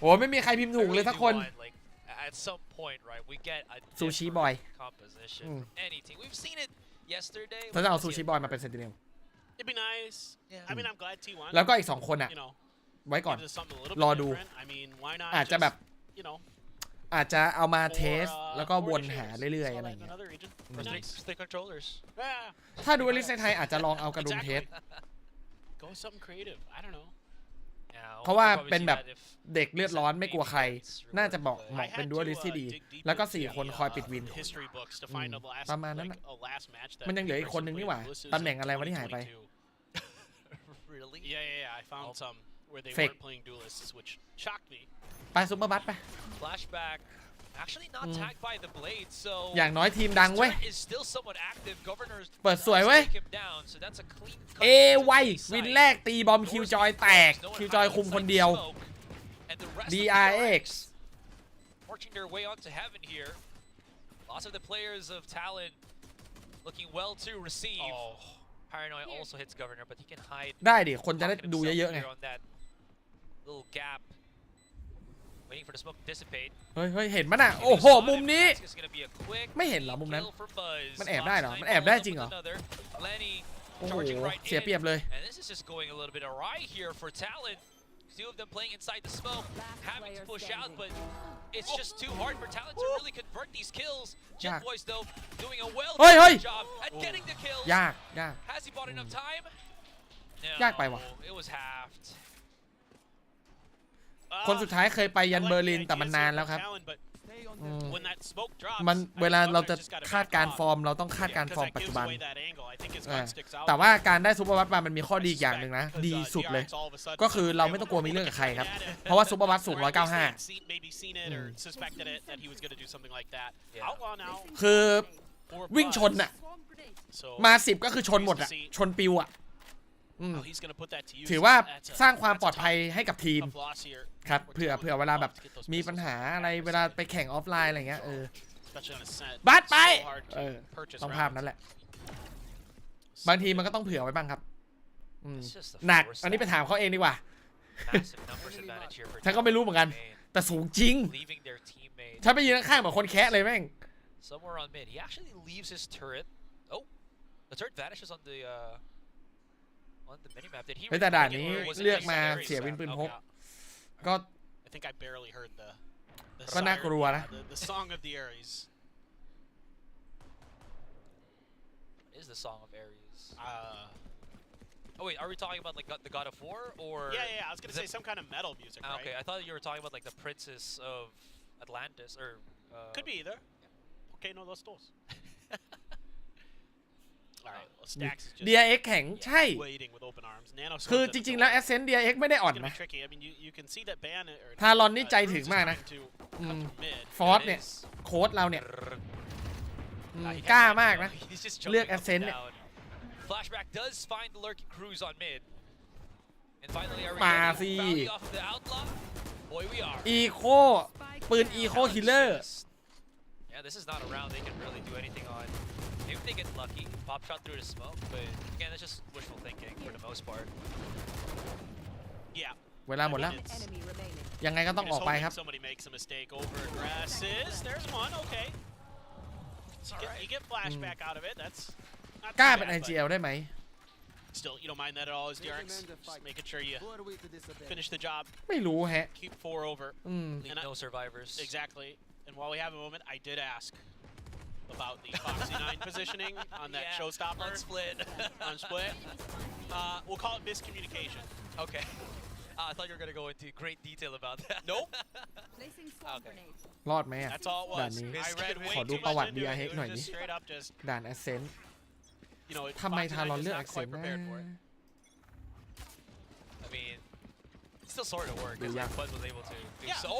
โอ้ไม่มีใครพิมพ์ถูกเลยสักคนซูชิบอยฉันจะเอาซูชิบอยมาเป็นเซนติเนลแล้วก็อีก2คนอ่ะไว้ก่อนรอดูอาจจะแบบอาจจะเอามาเทสแล้วก็วนหาเรื่อยๆอะไรอย่างเงี้ยถ้าดูลิสต์ในไทยอาจจะลองเอากระดุมเทสเพราะว่าเป็นแบบเด็กเลือดร้อนไม่กลัวใครน่าจะเหมาะเป็นดูลิสต์ที่ดีแล้วก็4คนคอยปิดวินประมาณนั้นมันยังเหลืออีกคนนึงนี่หว่าตำแหน่งอะไรวะที่หายไปเฟกไปซุปเปอร์บัสไปอย่างน้อยทีมดังเว้ยเปิดสวยเว้ยเอไววินแรกตีบอมคิวจอยแตกคิวจอยคุมคนเดียว DRXได้ดิคนจะได้ดูเยอะๆไงเฮ้ยเห็นมั้ยน่ะโอ้โหมุมนี้ไม่เห็นเหรอมุมนั้นมันแอบได้เหรอมันแอบได้จริงเหรอโอ้โหเสียเปรียบเลย Two of them playing inside the smoke, having to push out, but it's just too hard for Talon to really convert these kills. Jet Boys though doing a well job at getting the kills. ยาก Has he bought enough time? ยากไปว่ะ It was halved. คนสุดท้ายเคยไปยันเบอร์ลินแต่มันนานแล้วครับมันเวลาเราจะคาดการฟอร์มเราต้องคาดการฟอร์มปัจจุบันแต่ว่าการได้ซุปเปอร์บัสมามันมีข้อดีอย่างหนึ่งนะดีสุดเลยก็คือเราไม่ต้องกลัวมีเรื่องกับใครครับเพราะว่าซุปเปอร์บัสสูง195คือวิ่งชนอะมา10ก็คือชนหมดอะชนปิวอะถือว่าสร้างความปลอดภัยให้กับทีมครับเผื่อเวลาแบบมีปัญหาอะไรเวลาไปแข่งออฟไลน์อะไรเงี้ยบัสไปต้องภาพนั้นแหละบางทีมันก็ต้องเผื่อไว้บ้างครับหนักอันนี้ไปถามเขาเองดีกว่าฉันก็ไม่รู้เหมือนกันแต่สูงจริงฉันไปยืนข้างๆเหมือนคนแคะเลยแม่งแต่ด่านนี้เลือกมาเสียวินปืนพกก็น่ากลัวนะ Is the song of Ares? Oh wait, are we talking about like the God of War or? Yeah. I was gonna say some kind of metal music. Right? Okay, I thought you were talking about like the Princess of Atlantis or. Could be either. Okay, no los dos. DRX แข็งใช่คือจริงๆแล้ว Ascent DRX ไม่ได้อ่อนนะทารอนนี่ใจถึงมากนะฟอร์สเนี่ยโค้ดเราเนี่ยกล้ามากนะเลือก Ascent เนี่ยมาสิอีโคปืนอีโคคิลเลอร์ Yeah, this is not a round they can really do anything on. Maybe they get lucky, pop shot through the smoke, but again, that's just wishful thinking for the most part. Yeah. เวลาหมดแล้ว ยังไงก็ต้องออกไปครับ Somebody makes a mistake over aggressive. There's one. Okay. You get flashback out of it. That's กล้าเป็น IGL ได้ไหม Still, you don't mind that at all as DRX. Just making sure you finish the job. ไม่รู้แฮะ Keep 4 over. Leave no survivors. Exactly. And while we have a moment, I did ask about the Foxy 9 positioning on that showstopper. On split. On split. We'll call it miscommunication. Okay. I thought you were going to go into great detail about that. Nope. Okay. รอดไหมอ่ะ That's all it ด่าน was. นี้ I read way ขอดู too ประวั much ติ into it. DRX It หน่อย was ดิ just straight up just, ด่าน Ascent you know, ทำไม Foxy ทารอน 9 เลือก just not Ascent quite นะ prepared for it. I mean, it still sort of worked. Yeah. Buzz was able to do Yeah. so.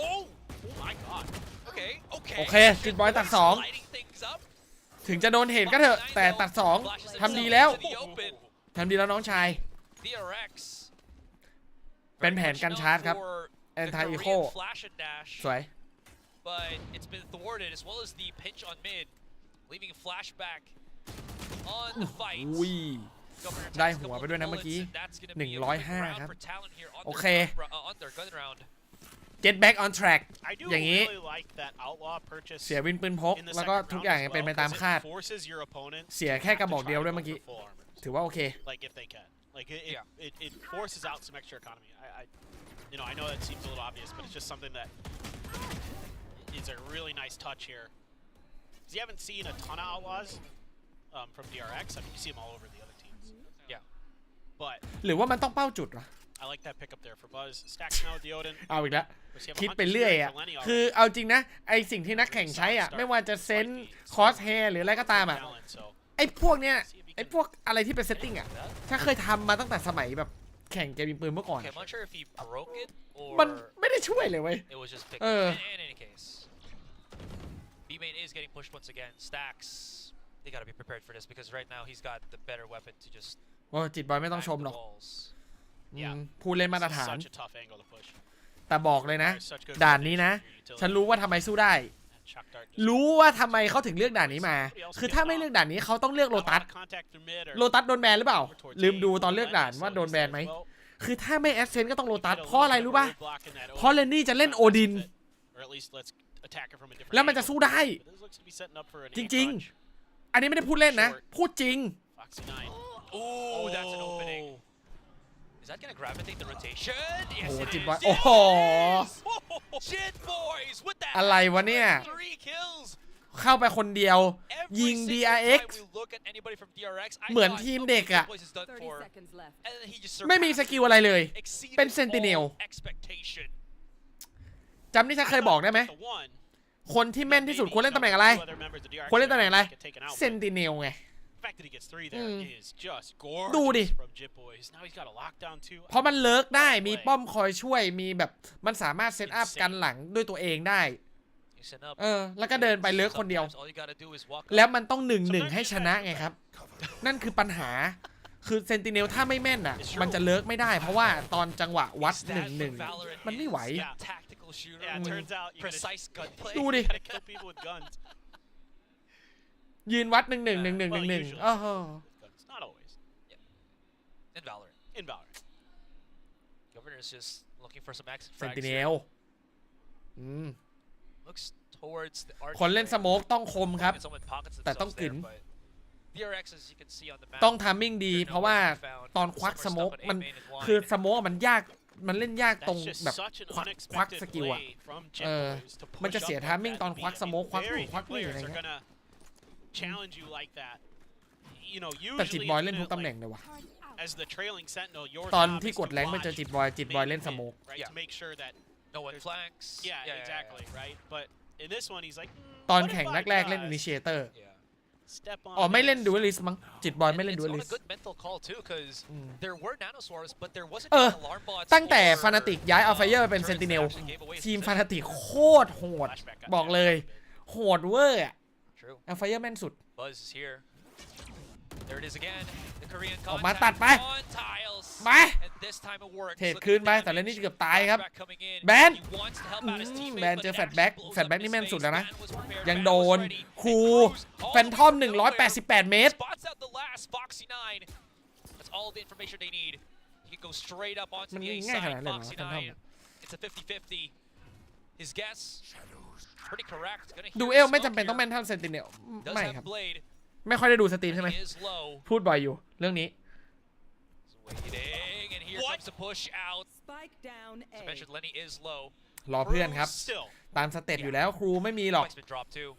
Oh my god. Okay, okay. โอเคจิตบอยตัด Lighting things up. 2 ถึงจะโดนเห็นก็เถอะ แต่ตัด 2 ทำดีแล้ว To the open. ทำดีแล้วน้องชาย DRX. เป็นแผนการชาร์จครับ For the Anti Eco Korean flash and dash, สวย but it's been thwarted as well as the pinch on mid, leaving flashback on the fight. อุ้ย Governor ได้ attacks หัว couple ไปด้วยนะ of เมื่อกี้ bullets, and that's gonna be a quick 105 round ครับ for Talon here on โอ their เค on their gun round. get back on track I do อย่างนี้ really like that outlaw purchase เสียวินปืนพก in the แล้วก็ second ทุก round อย่าง as ยังเป็น well, ไปตาม 'cause คาด it forces your opponent เสียแค่กระบอกเดียวด้วยเมื่อกี้ full armor. ถือว่าโอเค Like if they can. Like it forces out some extra economy. I know that seems a little obvious, but it's just something that is a really nice touch here. 'Cause you haven't seen a ton of outlaws from DRX. I mean, you see them all over the other teams. Yeah. But หรือว่ามันต้องเป้าจุดวะ I like that pickup there for Buzz. Stacks now with the Odin. เอาอีกแล้ว Of course, you have คิด a ไป hunter เรื่อย spirit อ่ะ for Lenny คือ already. เอาจริงนะไอสิ่งที่นักแข่งใช้อ่ะไม่ว่าจะเซนคอสแฮร์หรืออะไรก็ตามอ่ะ Talent, so ไอพวกเนี้ยไอพวกอะไรที่เป็นเซตติ้งอ่ะถ้าเคยทำมาตั้งแต่สมัยแบบแข่งเกมยิงปืนเมื่อก่อน Okay, I'm not sure if he broke it มัน or ไม่ได้ช่วยเลยเว้ย it was just picked เออ up. In any case, B main is getting pushed once again. Stacks, they gotta be prepared for this because right now he's got the better weapon to just โอ้จิตบอยไม่ต้อง back ชมหร the อก walls. ผู้เล่นมาตรฐาน such a tough angle to push. แต่บอกเลยนะ Such good ด่านนี้นะ utility. ฉันรู้ว่าทำไมสู้ได้ And Chuck Dart just- รู้ว่าทำไมเขาถึงเลือกด่านนี้มา คือถ้าไม่เลือกด่านนี้เขาต้องเลือกโล Not a ตัส lot of contact through mid or โลตัสโดนแบนหรือเปล่า ลืมดูตอนเลือกด่านว่าโดนแบนไหม คือถ้าไม่แอสเซนต์ก็ต้องโลตัส เพราะอะไรรู้ป่ะ เพราะเลนนี่จะเล่นโอดิน Or at least let's attack it from a different แล้วมันจะ angle. สู้ได้ But this looks to be setting up for an จ aim ริง punch. ๆ อันนี้ไม่ได้พูดเล่นนะ พูดจริง Foxy 9. Oh, that's an opening. Is that gonna gravitate the rotation? โอ้ Yes, โห it จิต is. บอยโอ้โห Jit boys with that. อะไรวะเนี่ย 3 kills. เข้าไปคนเดียว Every ยิง single DRX time we look at anybody from DRX, I เหมือน thought, ทีม okay, เด็กอะ Jit Boys is done for. And then he just ไม่มีส surpassed กิลอะไรเลย exceeded เป็น Sentinel all expectation. จำที่ฉันเคยบอกได้ไหม The one. คนที่แม่นที่สุดควรเล่นตำแหน่งอะไร Two other members of DRX ควรเล่นตำแหน่งอะไร get taken out, เซนติเนลไง The fact that he gets 3 there is just ดูดิ gorgeous from Jit Boys. Now he's got a lockdown too. เพราะมันเลิกได้ มีป้อมคอยช่วย มีแบบ มันสามารถเซตอัพกันหลังด้วยตัวเองได้ You set up. แล้วก็เดินไปเลิกคนเดียว Sometimes all you gotta do is walk แล้วมันต้อง1-1 ให้ชนะไงครับ นั่นคือปัญหา คือเซนติเนลถ้าไม่แม่นอ่ะ มันจะเลิกไม่ได้ เพราะว่าตอนจังหวะวัด 1-1 มันไม่ไหว Yeah. tactical shooter. Yeah, it turns out you Precise gunplay. ดูดิ gotta kill people with guns. ยืนวัด 1-1 1-1 1-1 โอ้โห Guns. Not always. In Valorant. In Valorant. Governor is just looking for some exit เซน frags ติเน here. ล Looks towards the arch คนเล่นส lane. โมกต้องคมครับ And someone pockets แต่ต้อง themselves กึ there, น but DRX, as you can see on the map, ต้องทามมิ่งดี เพราะว่าตอนควักสโมกมันคือสโมกมันยาก มันเล่นยากตรง That's just แบบ such an ควักส unexpected กิลอะ play from Jit เออ Boys to มัน push จะเสีย up ทาม like มิ่ง that ตอน and ควัก beat สโมก ควัก very นู่นควัก few นี่อะไร players are เงี้ย gonna challenge you like that. You know, แต่จิต usually บอย it's เล่นทุก gonna, ตำแหน่ง like, เลยว่ะ as the trailing sentinel, your ตอน job ที่ is ก to ดแรงค์ไปเจอ watch จิตบอย จิตบอย mid เล่น and ส mid, โมก right? Yeah. To make sure that no one flanks. yeah, exactly, right? But in this one, he's like, ตอน what if แข่ง I แรกๆ เล่น just Initiator Yeah. step on อ๋อ ไม่เล่น this? Duelist มั้ง จิตบอยไม่ And เล่น it's on a Duelist good mental call too, because there were nanoswarms, but there wasn't เออ any alarm bots ตั้งแต่ or, ฟานาติกย้ายอัลไฟเยอร์ไปเป็น turrets เซนติเนล that actually gave away ทีม position. ฟานาติกโคตรโหด Flashback got บอกเลย โหดเวอร์อะ True. อัลไฟเยอร์แม่นสุด Buzz is here. There it is again. The Korean ออกมา contact ตัดไป on tiles. มา And this time it works. เทรดคืนไปแต่เล่นนี่เกือบตายครับ แบนแบนเจอแฟตแบ็กนี่แม่นสุดแล้วนะยังโดนครูแฟนทอม188 เมตร Spots out the last Foxy 9. That's all the information they need. He can go straight up onto the A side. Foxy 9. It's a 50-50. His guess pretty correct. ดูเอลไม่จำเป็นต้องแม่นเท่าเซนติเนลไม่ครับ Blade. ไม่ค่อยได้ดูสตรีมใช่ไหม He is low. พูดบ่อยอยู่เรื่องนี้ Waiting, and here comes the push out. As mentioned, Lenny is low. รอเพื่อนครับ Still. ตามสเต็ปอยู่แล้วครูไม่มีหรอก Spike's been dropped too.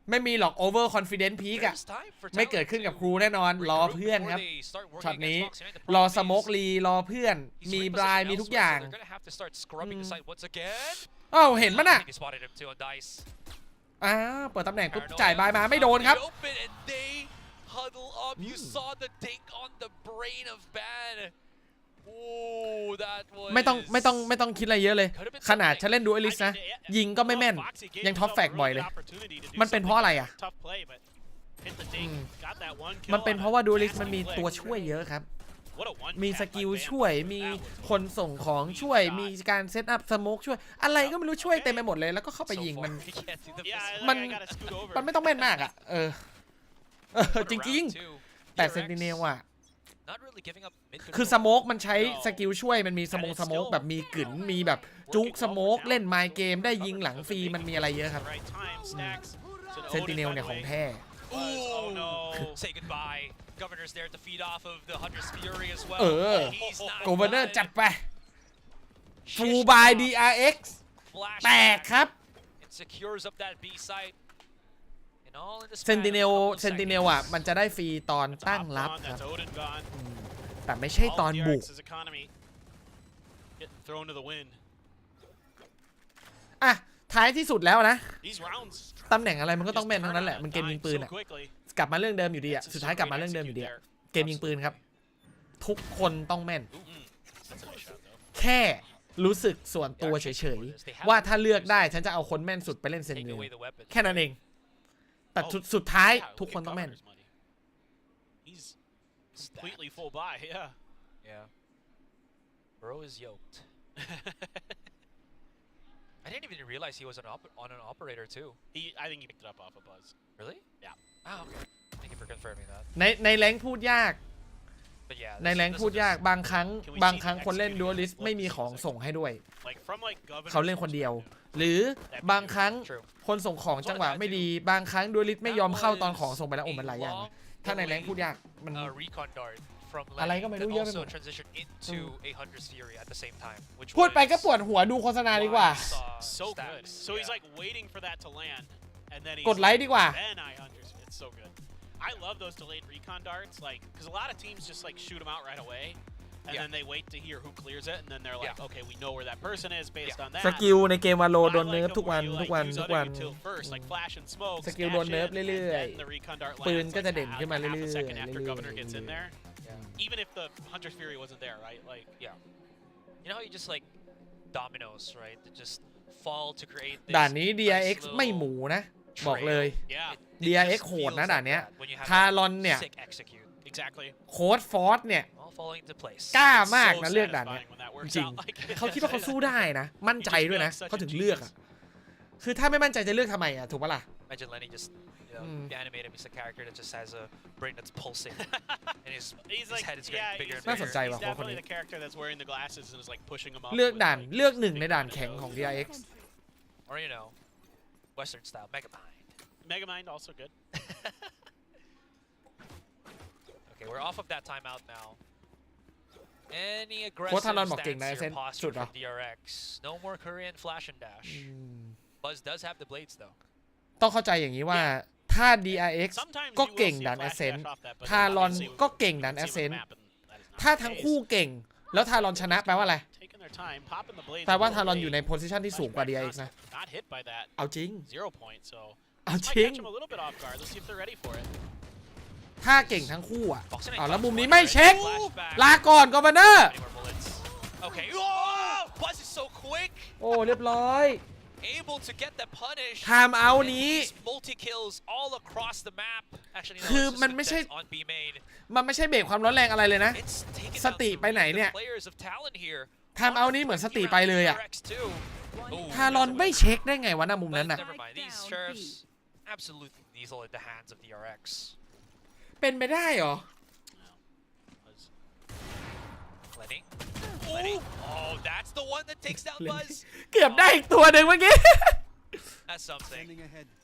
ไม่มีหรอก over confident peak อะ There's time for ไม่เกิดขึ้นกับครูแน่นอนรอเพื่อนครับ before they start working ช็อตนี้ against Foxy 9. The รอ problem สโมก is ลีรอเพื่อน he's มี repositioned บรายมีทุกอย่าง elsewhere, so they're gonna have to start scrubbing the site once again. อ้าวเห็นมั้ยน่ะ I think they spotted him too on Dice. เปิดตำแหน่งปุ๊บจ่ายบายมาไม่โดนครับ Open and they huddle up. You saw the dink on the brain of Ban. Oh, that was ไม่ต้องคิดอะไรเยอะเลยขนาดฉันเล่นดูเอลิสนะยิงก็ไม่แม่นยังท็อปแฟกบ่อยเลยมันเป็นเพราะอะไรอ่ะ Tough play, but hit the dink. Got that one kill มันเป็น on เพราะว่าดูเอลิสมันมีตัวช่วยเยอะครับ What a one มี tap สกิล by Ban ช่วย Boy. มี That was คนส่งของช่วย มีการเซตอัพสโมกช่วย อะไรก็ไม่รู้ช่วยเต็มไปหมดเลยแล้วก็เข้าไป so ยิง far. มัน He can't do the Yeah, fist. Man- I gotta scoot over. มันไม่ต้องแม่นมากอ่ะจริง Round two. ๆแต่ DRX เซนติเนลอ่ะ not really giving up mid คือ control. สโมกมันใช้สกิลช่วยมันมีสโมกแบบมีกึ๋นมีแบบจุกสโมกเล่นไมเกมได้ยิงหลังฟรีมันมีอะไรเยอะครับ Right time, Stacks. เซนติเนลเนี่ยของแท้ Oh no. Say goodbye. Governor's there to feed off of the Hunter's Fury as well. He's He's not โกเวอร์เนอร์ done. จัดไปฟูลบาย DRX Flash แตกครับ and secures up that B site. And all in the เซนติเนลอ่ะมันจะได้ฟรีตอนตั้งรับ Gone, ครับ that's Odin gone. แต่ไม่ใช่ตอน All บุก DRX's economy getting thrown to the wind. อ่ะท้ายที่สุดแล้วนะ These rounds ตำแหน่งอะไรมันก็ต้องแม่นทั้งนั้นแหละมันเกมยิงปืน dying อ่ะ so quickly. กลับมาเรื่องเดิมอยู่ดีอ่ะสุดท้ายกลับมาเรื่องเดิมอยู่ดีอ่ะเกมยิงปืนครับทุกคนต้องแม่น That's a nice shot though. แค่รู้สึกส่วนตัวเฉยๆว่าถ้าเลือกได้ฉันจะเอาคนแม่นสุดไปเล่นเซน Take เนล away the weapons. แค่นั้นเองแต่สุดท้าย Yeah, ทุก look คน at ต้องแม่น Governor's money. He's completely full buy, yeah. Yeah. Bro is yoked. I didn't even realize he was on an operator too. I think he picked it up off a buzz. Really? Yeah. Oh, okay. Thank you for confirming that. ในแรงค์พูดยาก But yeah, ในแรงค์ this พูด will ยาก just- บางครั้งคนเล่นดูอลิสไม่มีของส่งให้ด้วย Like from like Governor's เขาเล่นคนเดียว หรือบางครั้งคนส่งของจังหวะไม่ดีบางครั้งดูอลิสไม่ยอมเข้าตอนของส่งไปแล้วโอ้มันหลายอย่างนะถ้าในแรงค์พูดยากมัน recon dart from อะไร Lenny ก็ไม่ that รู้เยอะไปหม also ด transition into a Hunter's Fury at the same time, which พูดไปก็ was ปวดหัวดูโฆษณาดีกว่า why I saw so good. Stacks. So he's Yeah. like waiting for that to land, and then he's กดไลค์ดีกว่า then I understand. It's so good. I love those delayed recon darts, like because a lot of teams just like shoot them out right away, and Yeah. then they wait to hear who clears it, and then they're like, Yeah. okay, we know where that person is based on that. สกิลในเกมวาโล I โดน like เนิร์ฟ them ทุกวัน where you, ทุก like, วัน use ทุก other วัน util first, like flash and smoke, สกิลโดน stash เนิร์ฟ it, and เรื่อย then the recon dart ปืน lands ก็จะ like เด่นขึ้นมา half เรื่ a อย second after ๆ Governor gets in there. Yeah. Even if the Hunter's Fury wasn't there, right? Like Yeah. You know how you just like dominoes, right? That just fall to create this ด่านนี้ DRX nice ไม่หมูนะ little บอกเลย yeah, It DRX just โหด feels นะ like ด่านเนี้ย that when you have ทารอนเนี่ย sick execute. exactly. โค้ดฟอร์สเนี่ย All falling into place. กล้ามาก So นะเลือกด่านเนี้ย satisfying when that จ works ริง out like ๆเขาคิดว่าเขาสู้ได้นะ มั่นใจด้วยนะเขาถึงเลือกอ่ะคือถ้าไม่มั่นใจจะเลือกทำไมอ่ะถูกปะล่ะ Imagine Lenny just animate him. He's a character that just has a brain that's pulsing, and his like, head is yeah, getting bigger and he's น่าสนใจ bigger. ว่ะ He's คน definitely นี้ the character that's wearing the glasses and is like pushing him up. เลือก with, ด่าน like, เลือกหนึ่งในด่านแข็งของ DRX Or you know, Western style Megamind. Megamind also good. Okay, we're off of that timeout now. Any โค้ช aggressive ทารอนบอกเก่ง stance นะ here เซน สุ posture ดเหรอ from DRX. No more Korean flash and dash. Buzz does have the blades though. ต้องเข้าใจอย่างนี้ว่าถ้า DRX Sometimes ก็ you will เก่ง see a ด่าน flash Ascent dash off that, but ทารอน obviously ก็เก่งด่าน you can see Ascent on the map and that is not ถ้า the ทั้ง case. คู่เก่ง แล้วทารอนชนะแปลว่าอะไร Taking their time, popping the blades แปลว่า a ทารอน little อยู่ใน late. โพซิชันที่สูงกว่า DRX นะ Not hit by that. เอาจริง 0 point, so เอา this จ might ริง catch them a little bit off guard. Let's see if they're ready for it. ถ้าเก่งทั้งคู่อ่ะ Foxy เอา Knight แล้ว comes มุมนี้ one ไม่ right, เช็ค flashback. ลาก่อนกอร์เนอร์ Any more bullets? Okay. Oh! Buzz is so quick. โอ้เรียบร้อย able to get the punish. ไทม์เอาท์นี้ multi kills all across the map. Actually, no, คือ it's just มันไม่ใช่ on B main. มันไม่ใช่เบรกความร้อนแรงอะไรเลยนะ It's taken ส out ติไปไหน three of เนี่ย the players of Talon here. ไทม์เอาท์นี้เหมือนสติไปเลยอะ DRX too. Ooh, ทารอนไม่เช็คได้ไงวะหน้ามุม but นั้นน่ะ never mind. These sheriffs absolutely lethal in the hands of DRX. เป็นไปได้เหรอ Lenny. Lenny. Oh, that's the one that takes down Buzz. เกือบได้อีกตัวหนึ่งเมื่อกี้ That's something.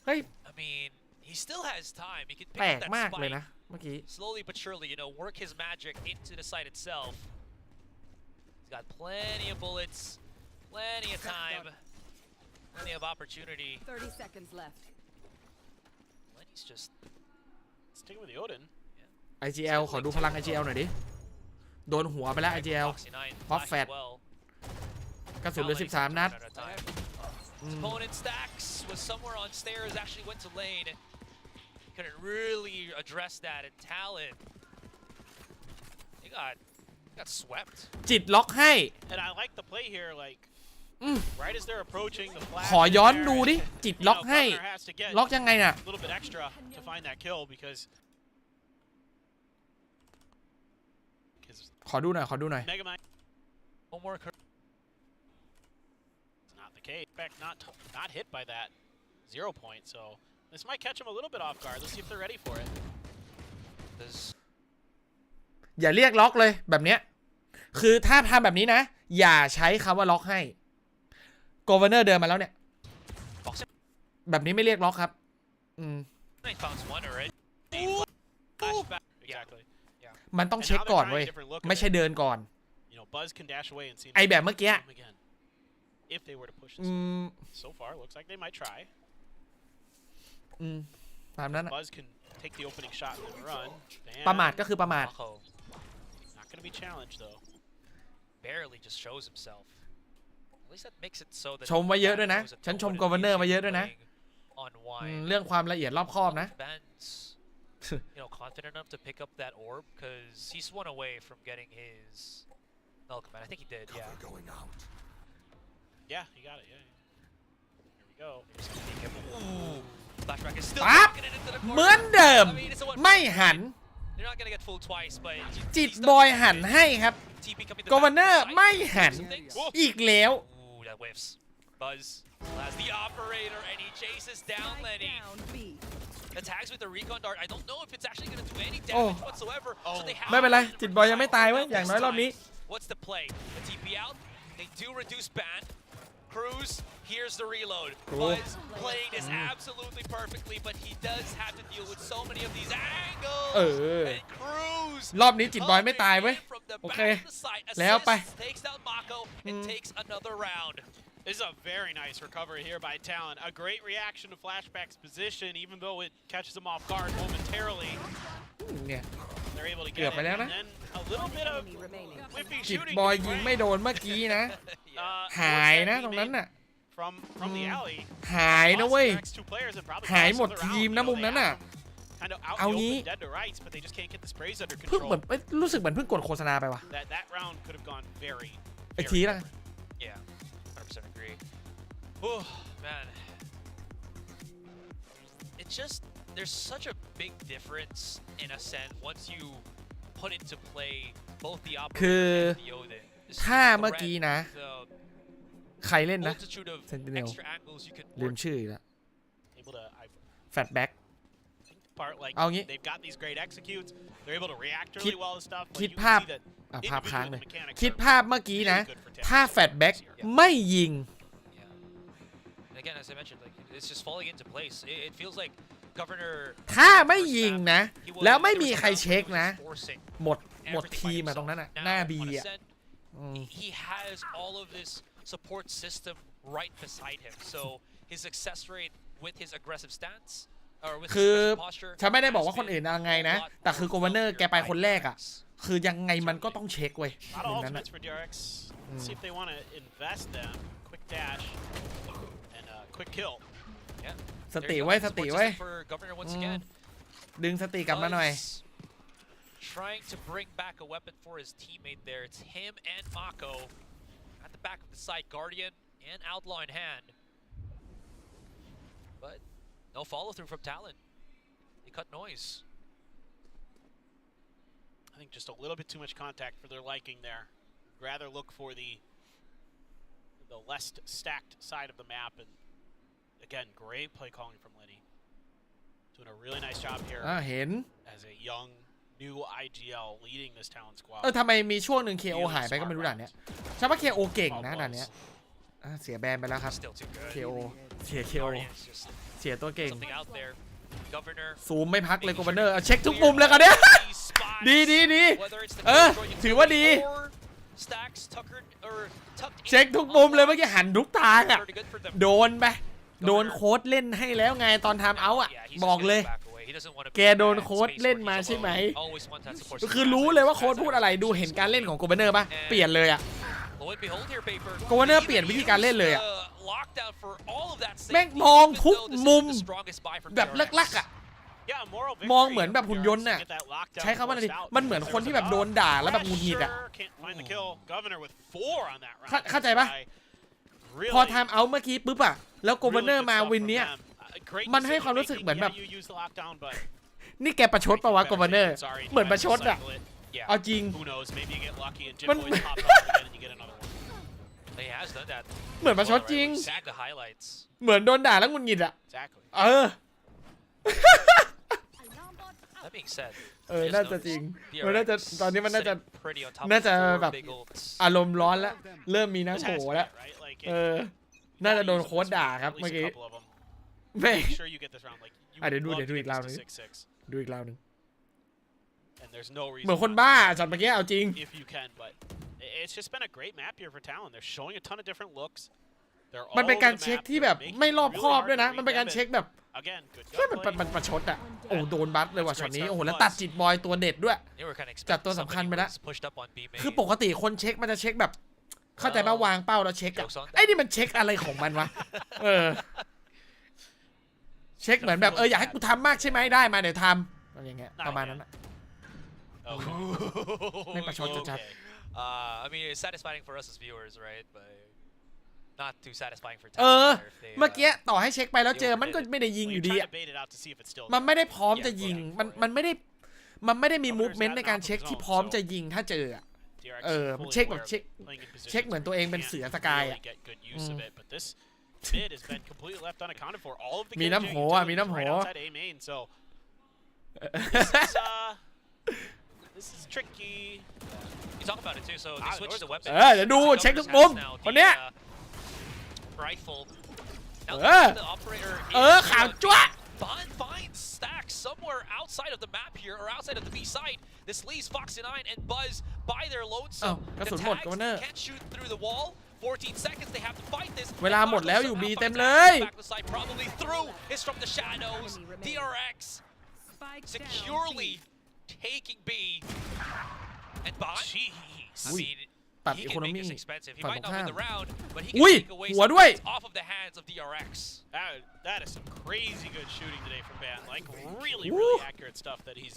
เฮ้ย I mean, he still has time. He can แปล pick ก up that มากเลย spike นะเมื่อกี้ slowly but surely, work his magic into the site itself. He's got plenty of bullets, plenty of time, plenty of opportunity. 30 seconds left. Lenny's just Sticking with the Odin. IGL ขอดูพลัง IGL หน่อยดิ โดนหัวไปแล้ว IGL Foxy 9 Pop flash fat. as well. กระสุนเหลือ 13 นัด Out of time. His opponent Stacks was somewhere on stairs, actually went to lane. Couldn't really address that, and Talon, he got swept. จิตล็อกให้ And I like the play here, like, right as they're approaching the flash. ขอย้อน in ดู there, ดิ จิตล็อกให้ Governor has to get ล็อกยังไงน่ะ a little bit extra to find that kill because ขอดูหน่อย ขอดูหน่อย Megamind One more. is not the case. In fact, not hit by that 0 point, so this might catch him a little bit off guard. Let's see if they're ready for it. There's อย่าเรียกล็อกเลยแบบเนี้ย คือถ้าทำแบบนี้นะ อย่าใช้คำว่าล็อกให้ Governor เดินมาแล้วเนี่ย แบบนี้ไม่เรียกล็อกครับ They found one already. Flashback. Exactly. มันต้องเช็คก่อนเว้ย ไม่ใช่เดินก่อน Buzz can dash away and see ไอแบบเมื่อกี้ him again. If they were to push this. So far, looks like they might try. ตามนั้นอะ Buzz can take the opening shot and then run. ประมาทก็คือประมาท Mako Not going to be challenged though. barely just shows himself. At least that makes it so that ชมไว้เยอะด้วยนะ knows that ฉันชม no one Governor is ไว้เยอะด้วยนะ playing on wide. เรื่องความละเอียดรอบคอบนะ Ben's, confident enough to pick up that orb because he's one away from getting his Milk Man. I think he did. Yeah. Yeah, he got it. Yeah. Here we go. Ooh. Flashback is still ปั๊บ knocking it into the เหมือน corner. เดิม I mean, it's a one. ไม่หัน They're not gonna get fooled twice, but จิต he's บอย done หันให้ครับ TP coming to Governor back to the side. ไม่หัน Things. อีกแล้ว Ooh, that whiffs. Buzz has the operator and he chases down Lenny. Down B. The tags with the recon dart. I don't know if it's actually gonna do any Oh. damage whatsoever. So they have ไม่เป็นไร จิตบอยยังไม่ตายเว้ย อย่างน้อยรอบนี้ What's the play? The TP out. They do reduce ban. Cruz, here's the reload. Buzz playing this absolutely perfectly, but he does have to deal with so many of these angles. And Cruz รอบนี้จิตบอยไม่ตายเว้ย from the โอ back เค of the site. แล้วไป Assists, takes down Mako and takes another round. This is a very nice recovery here by Talon. A great reaction to Flashback's position, even though it catches him off guard momentarily. เนี่ย They're able to เกือบ get ไป it. แล้วนะ And then a little bit of Enemy remaining. whiffy จิต shooting บอย to ยิง Frank. ไม่โดนเมื่อกี้นะ Forced หาย that นะ teammate ตรงนั้นน่ะ from the alley. หายนะเว้ย Lost the next two players and probably หาย cost หมด them the ทีม round. นะมุม They นั้น have น่ะ them kind of out in เอา the งี้ open, dead to rights, but they just can't get the sprays under เพิ่งเหมือน control. รู้สึกเหมือนเพิ่งกดโฆษณาไปว่ะ That round could have gone very. อีกทีละ Yeah, 100% agree. Oh, man. It's just, there's such a big difference in a sense once you put into play both the คือ operator and the Odin. This ถ้า threat, เมื่อกี้นะ the ใครเล่นนะ multitude of Sentinel extra angles you could ลืม work. ชื่ออีกแล้ว Able to. I แฟตแบ็ก think the part like เอางี้ they've got these great executes. They're able to react คิด really well to stuff. But คิด you ภาพ can see that ภาพค้างเลย individual mechanics คิด are ภาพเมื่อกี้นะ really good for Talon. ถ้าแฟตแบ็กไม่ยิง Yeah. And again, as I mentioned, like it's just falling into place. It feels like Governor. ถ้าไม่ยิงนะ he was- แล้วไม่ there was มี a ใคร round เช็ค where he นะ was forcing หมด everything by ทีมอะ himself. ตรงนั้นอะ Now, หน้าบี on อะ Ascent, he has all of this support system right beside him. So his success rate with his aggressive stance, or with คือ his aggressive posture, ฉันไม่ได้บอก has ว่าคนอื่น been ยังไง a นะ lot แต่คือ more Governor แก felt ไป here คน by แรกอะ DRX. คือยังไงมันก็ต้องเช็คเว้ย A lot of มุมนั้นอะ ultimates for DRX. Let's see if they want to invest them. Quick dash and quick kill. Yeah. ส There ติ you go. ไว้ส Support ติไว้ system for Governor once again. ดึงสติกลับมาหน่อย Buzz trying to bring back a weapon for his teammate there. It's him and Mako at the back of the site. Guardian and Outlaw in hand. but no follow through from Talon. They cut noise. I think just a little bit too much contact for their liking there. Rather look for the less stacked side of the map, and again, great play calling from Lenny. Doing a really nice job here เห็น as a young new IGL leading this Talon squad. ทำไมมีช่วงหนึ่ง KO หายไปก็ไม่รู้ด่านเนี้ยใช่ว่า KO เก่งนะด่านเนี้ยเสียแบนไปแล้วครับ Still too good. KO เสีย KO Guardians just เสียตัวเก่ง something out there. Governor ซูมไม่พักเลย Governor เช็คทุกมุมเลยกันเนี้ย ดี whether it's the ถือว่าดี stacks tuckered or tucked เช็คทุกมุมเลยเมื่อกี้หันทุกทางอ่ะ pretty good for them. โดนไปโดนโค้ดเล่นให้แล้วไงตอนทำเอาอ่ะ Yeah, he's บอก just เลย gonna back away. He doesn't want to แก be โดน in that โค้ด space เล่น where มา he's ใช่ไหม alone. Always wants that support คือ system. รู้เลยว่าโค้ดพูดอะไรดูเห็นการเล่นของ Governor ป่ะเปลี่ยนเลยอ่ะ Lo and behold here, Paper. Governor He เปลี่ยน even วิธีการเล่นเลยอ่ะ used the lockdown for all of that แม่ง safety, มอง even ทุก though this มุม isn't the strongest buy from แบบ DRX. ลักๆอ่ะ Yeah, moral มอง victory เหมือนแบบหุ่นยนต์น่ะ to get that lockdown ใช้คำว่าอะไรดี forced out. มันเหมือนคนที่แบบโดนด่าแล้วแบบหงุดหงิดอ่ะ Pressure, can't find the kill. Governor with 4 on that round. เข้าใจปะ Really พอทำเอาเมื่อกี้ปุ๊บอ่ะแล้ว Governor มาวินเนี้ย มันให้ความรู้สึกเหมือนแบบ นี่แกประชดปะวะ Governor เหมือนประชดอ่ะ Yeah. เอาจริง Who knows? Maybe you get lucky and Man- Jim Boy's pop it off again and you get another one. He has done that. เหมือนประชดจริง We've seen the highlights. เหมือนโดนด่าแล้วหงุดหงิดอ่ะ Exactly. That being said, น่าจะจริงมันน่าจะตอนนี้มันน่าจะ sitting pretty on top น่า of จะ four แบบ big ults. อารมณ์ร้อนแล้วเริ่มมี This น้ำโห has to be แล้ว it, right? Like, น่าจะโดนโค้ดด่าครับ at เมื่อ least a กี้ couple of them. ไม่ Make sure you get this round. Like, you เดี๋ยว would love ดู to อี get กราว this นึ to ง 6-6. ดูอีกราวนึง And there's no เหมือน reason คนบ้าจัดเมื่อกี้เอาจริง if you can, but it's just been a great map here for Talon. They're showing a ton of different looks. They're all มันเป็น over การ the เช็ค map. ที่แบบ They're making ไม่รอบ it คอบ really ด้วยนะ hard to มันเป็นการ read เช็ค them แบบ in. Again, good แค่มัน gunplay. ประชดอ่ะโอ้โดนบัสเลยว่ะช็อตนี้โอ้โหแล้วตัดจิตบอยตัวเด็ดด้วย They were kind of จัด expecting ตัวสำคัญ somebody ไปแล้ว was pushed up on B main. คือปกติคนเช็คมันจะเช็คแบบ เข้าใจป่ะวางเป้าแล้วเช็คอะไอ้นี่มันเช็คอะไรของมันวะเช็คเหมือนแบบอยากให้กูทำมากใช่ไหมได้มาเดี๋ยวทำอะไรอย่างเงี้ยประมาณนั้นอะ Oh, ไม่ประชดจัด okay. I mean, it's satisfying for us as viewers, right? But not too satisfying for เอ Talon. อ if they, เมื่อกี้ต่อให้เช็คไปแล้วเจอมันก็ไม่ได้ยิง Well, อ you ยู่ดี try อะ to bait it out to see if it's still มัน there. ไม่ได้พร้อมจะยิงมันไม่ได้มีมูฟเมนต์ในการเช็คที่พร้อมจะยิงถ้าเจออะ DRX มัน fully เช็คแบบ aware of เช็ค playing in positions เช็คเหมือนตัวเองเป็นเสือสกายอะ really get good use of it, but this mid has been completely left unaccounted for. All of the มี killing น้ำโหอ่ะมีน้ำโห right outside A main, so this is tricky. You talk about it too. So they switched the weapon. เดี๋ยวดูเช็คทุกมุมคนเนี้ย Rifle. เออ The operator ข่าวจ้วะ Bond finds stacks somewhere outside of the map here, or outside of the B side. This leaves Foxy9 and Buzz by their lonesome. กระ The สุนหมด tags Governor can't shoot through the wall. 14 seconds, they have to fight this. เวลาหมดแล้วอยู่ B เต็มเลย Back the side, probably through. It's from the shadows. DRX securely taking B. And Bond. I mean, ตัด he อี can โคโน make มี่ this expensive. He ฝั่ง might ตรง not ข้าม win the round, but he อุ้ย can take away หัว some ด้วย points off of the hands of DRX. That is some crazy good shooting today from Ban. Like really accurate stuff that he's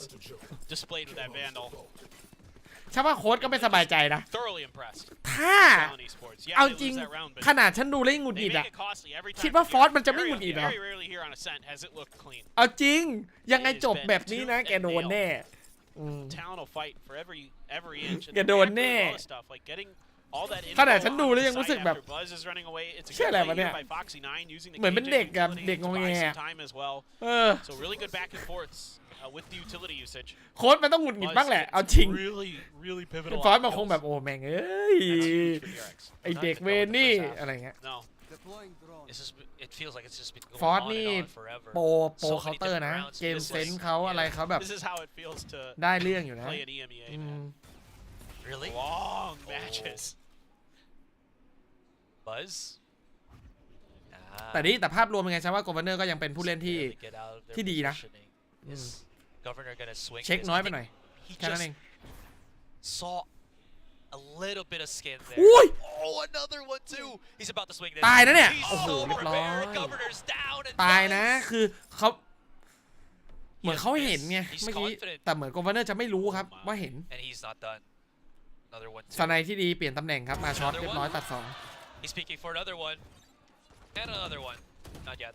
displayed with that Vandal. ใช่ว่าโค้ดก็ไม่สบายใจนะ Thoroughly impressed. ถ้า Talon Esports. Yeah, เอา they จริง lose that round, but ขนาดฉันดูแล้วยังหงุดห they งิด make อะ it costly every time. คิดว่าฟอสมันจะไม่หงุดหงิดเหรอ Very rarely here on Ascent has it looked clean. เอาจริงยังไงจบแบบนี้นะแกโดนแน่ Talon will fight for every inch. แกโดนแน่ All the stuff like getting all that info ขนาดฉันดู on แล้ว the ยังรู้สึก site แบบ after Buzz is running away. It's a เชื่อ good อะไร play วะเนี่ย here by Foxy9 using the เหมือนเป็นเด็กอะ utility เด็กง to ง buy แง some time as well. So really good back and forths with the utility usage. โค้ดมันต้องหงุดหงิด Buzz บ้างแหละ gets เอาจริง really pivotal. ฟอสมัน kills. คงแบบโอ้แม่งเอ้ย That's huge for DRX. ไอเด็กเวรนี่อะไรเงี้ย No. It's just, it feels like it's just been going ฟอส on นี่ and on forever. โปร So เคา many น์เตอร์ different นะ rounds. เกม This เซน is- ส์เขาอะไรเขาแบบ This is how it feels to ได้เรื่องอยู่นะ play an EMEA, man. Really? Long matches. Buzz? แต่ภาพรวมเป็นไงใช่ว่า Governor ก็ยังเป็นผู้เล่นที่ Barely get out of their ที่ดีนะ positioning. Is Governor gonna swing เช็ค this? น้อย I ไป think หน่อย He แค่นั้น just เอง saw a little bit of skin there. อุ้ย Oh, another one too. He's about to swing this. ตายนะเนี่ย He's โอ้โห so เรียบร้อย prepared. Governor's down and ตายนะ Buzz. คือเขาเหมือนเขาเห็นไง He's เมื่อกี้ confident. แต่เหมือน Governor จะไม่รู้ครับว่าเห็น And he's not done. Another one ส too. ไนที่ดีเปลี่ยนตำแหน่งครับมาช็อตเรียบร้อยตัดสอง He's peeking for another one. And another one. Not yet.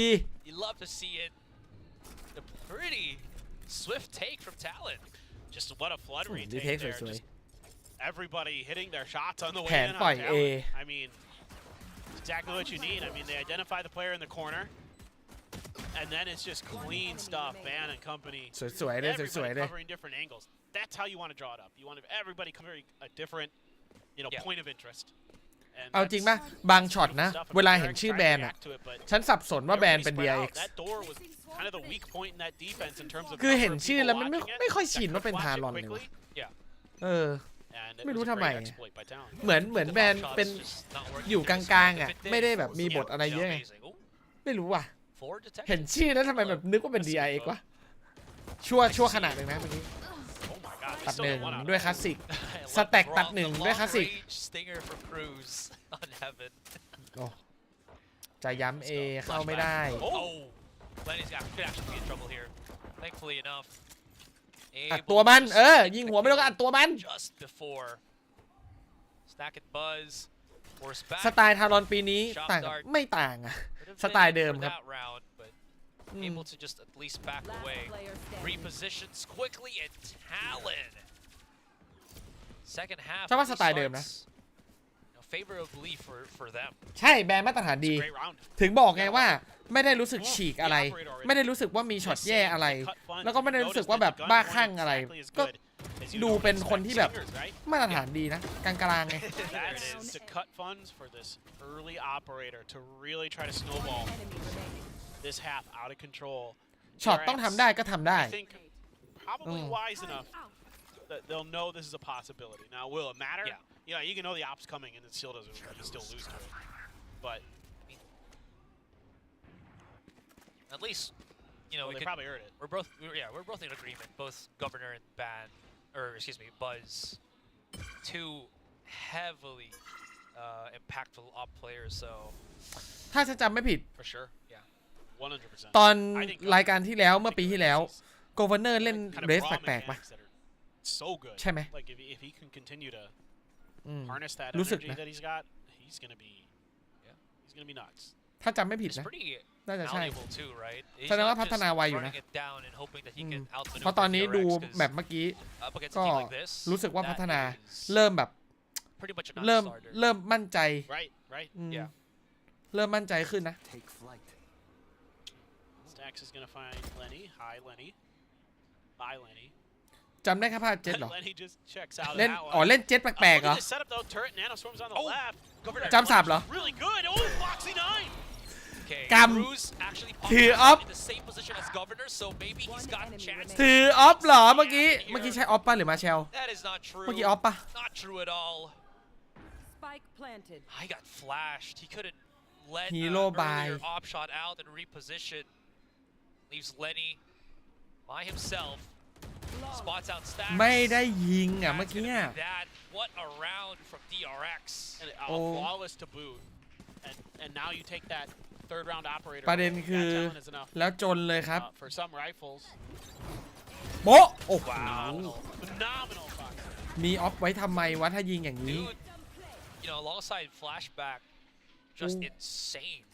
You love to see it. A pretty swift take from Talon. Just what a flood ดี retake เทค there. สวย Just everybody hitting their shots on the way แผน in ปล่อย on A Talon. I mean, exactly what you need. I mean, they identify the player in the corner, and then it's just clean stuff. Ban and company. สวยๆเลยสวยๆ Everybody เลย covering different angles. That's how you want to draw it up. You want everybody covering a different, point of interest. And เอาจริงป่ะบางช็อตนะเวลาเห็นชื่อแบรนด์อ่ะฉันสับสนว่าแบรนด์เป็น DRX That door was kind of the weak point in that defense in terms of คือเห็น number of ชื่อ people แล้วมัน watching it. ไม่ค่อยชิน That ว่าเป็น could ทา flash ร it อนเลยวะ quickly. เออ And it ไม่ was รู้ a ทำไม great exploit by Talon. เหมือนแบรนด์เป็นอยู่กลางๆอ่ะไม่ได้แบบมีบทอะไรเยอะไงไม่รู้ว่ะเห็นชื่อแล้วทำไมแบบนึกว่าเป็น DRX วะชั่วขนาดนึงนะเมื่อกี้ Oh my God, they ตัด still หนึ่ง got one out. ด้วยคลาสสิก สแต็กตัดหนึ่งด้วยคลาสสิก Stinger from Cruz on Heaven. โอ้จะย้ำ A เข้าไม่ได้ Oh, Lenny's could actually be in trouble here. Thankfully enough. อัดตัวมันยิงหัวไม่โดนก็อัดตัวมัน Just before. Stack and Buzz. Force back. สไตล์ทารอนปีนี้ต่างกับไม่ต่างอะ สไตล์เดิมครับ That round, but able to just at least back away. Repositions quickly and Talon. Second half. ใช่ว่าสไตล์เดิมนะ Favorably for them. ใช่แบรนด์มาตรฐานดี Great round. ถึงบอกไงว่าไม่ได้รู้สึกฉีกอะไร ไม่ได้รู้สึกว่ามีช็อตแย่อะไร แล้วก็ไม่ได้รู้สึกว่าแบบบ้าคลั่งอะไร ก็ดูเป็นคนที่แบบมาตรฐานดีนะกลางๆไง That's to cut funds for this early operator to really try to snowball this half out of control. ช็อตต้องทำได้ก็ทำได้ I think probably wise enough that they'll know this is a possibility. Now, will it matter? Yeah. You can know the op's coming and it still doesn't. You still lose to it. But At least, they probably heard it. We're both in agreement. Both Governor and Ban, or excuse me, Buzz, two heavily impactful op players. So ถ้าฉันจำไม่ผิด for sure, yeah. 100%. ตอนรายการที่แล้วเมื่อปีที่แล้วโกเวเนอร์เล่นเรสแปลกๆปะ So good. ใช่ไหม Like if he can continue to harness that รู้สึก energy นะ that he's got, he's gonna be nuts. ถ้าจำไม่ผิด It's นะ pretty น่าจะใช่ malleable too, right? He's แสดงว่า not พัฒนา just ไวอยู่นะ running it down and hoping that he can outmaneuver เพราะตอนนี้ DRX, ดู 'cause แบบเมื่อกี้ up against a ก็ team like this, รู้สึกว่าพัฒนา that is เริ่มแบบ pretty much a เริ่ม non-starter. มั่นใจ Right. Yeah. เริ่มมั่นใจขึ้นนะ Stax is gonna find Lenny. Hi, Lenny. Bye, Lenny. จำได้แค่ภาพเจ็ตเหรอ Lenny just checks out of เล่น that อ๋อ one. เล่นเจ็ตแปลกๆเหร Look อ at this setup though. Turret nanoswarms on the left. Governor จำสับเหรอ Really good. Oh, Foxy 9. Okay, Cam. Cruz actually popped ถือ out ออฟ in the same position as Governor, so maybe he's got a chance. ถือออฟเหรอเมื่อกี้ใช้ออฟป่ะหรือมาเชล That is not true. เมื่อกี้ออฟป่ะ Not true at all. Spike planted. I got flashed. He couldn't let Hero by. earlier op shot out and reposition. Leaves Lenny by himself. Spots out Stax. ไม่ได้ยิงอ่ะ That's เมื่อกี้ gonna be that. What a round from DRX. And Oh. flawless to boot. And now you take that third round operator. ประเด็น That คือ talent is enough. แล้วจนเลยครับ For some rifles. โบ๊ะโอ้โห Phenomenal Fox. มีออฟไว้ทำไมวะถ้ายิงอย่างนี้ Dude, alongside flashback, just insane.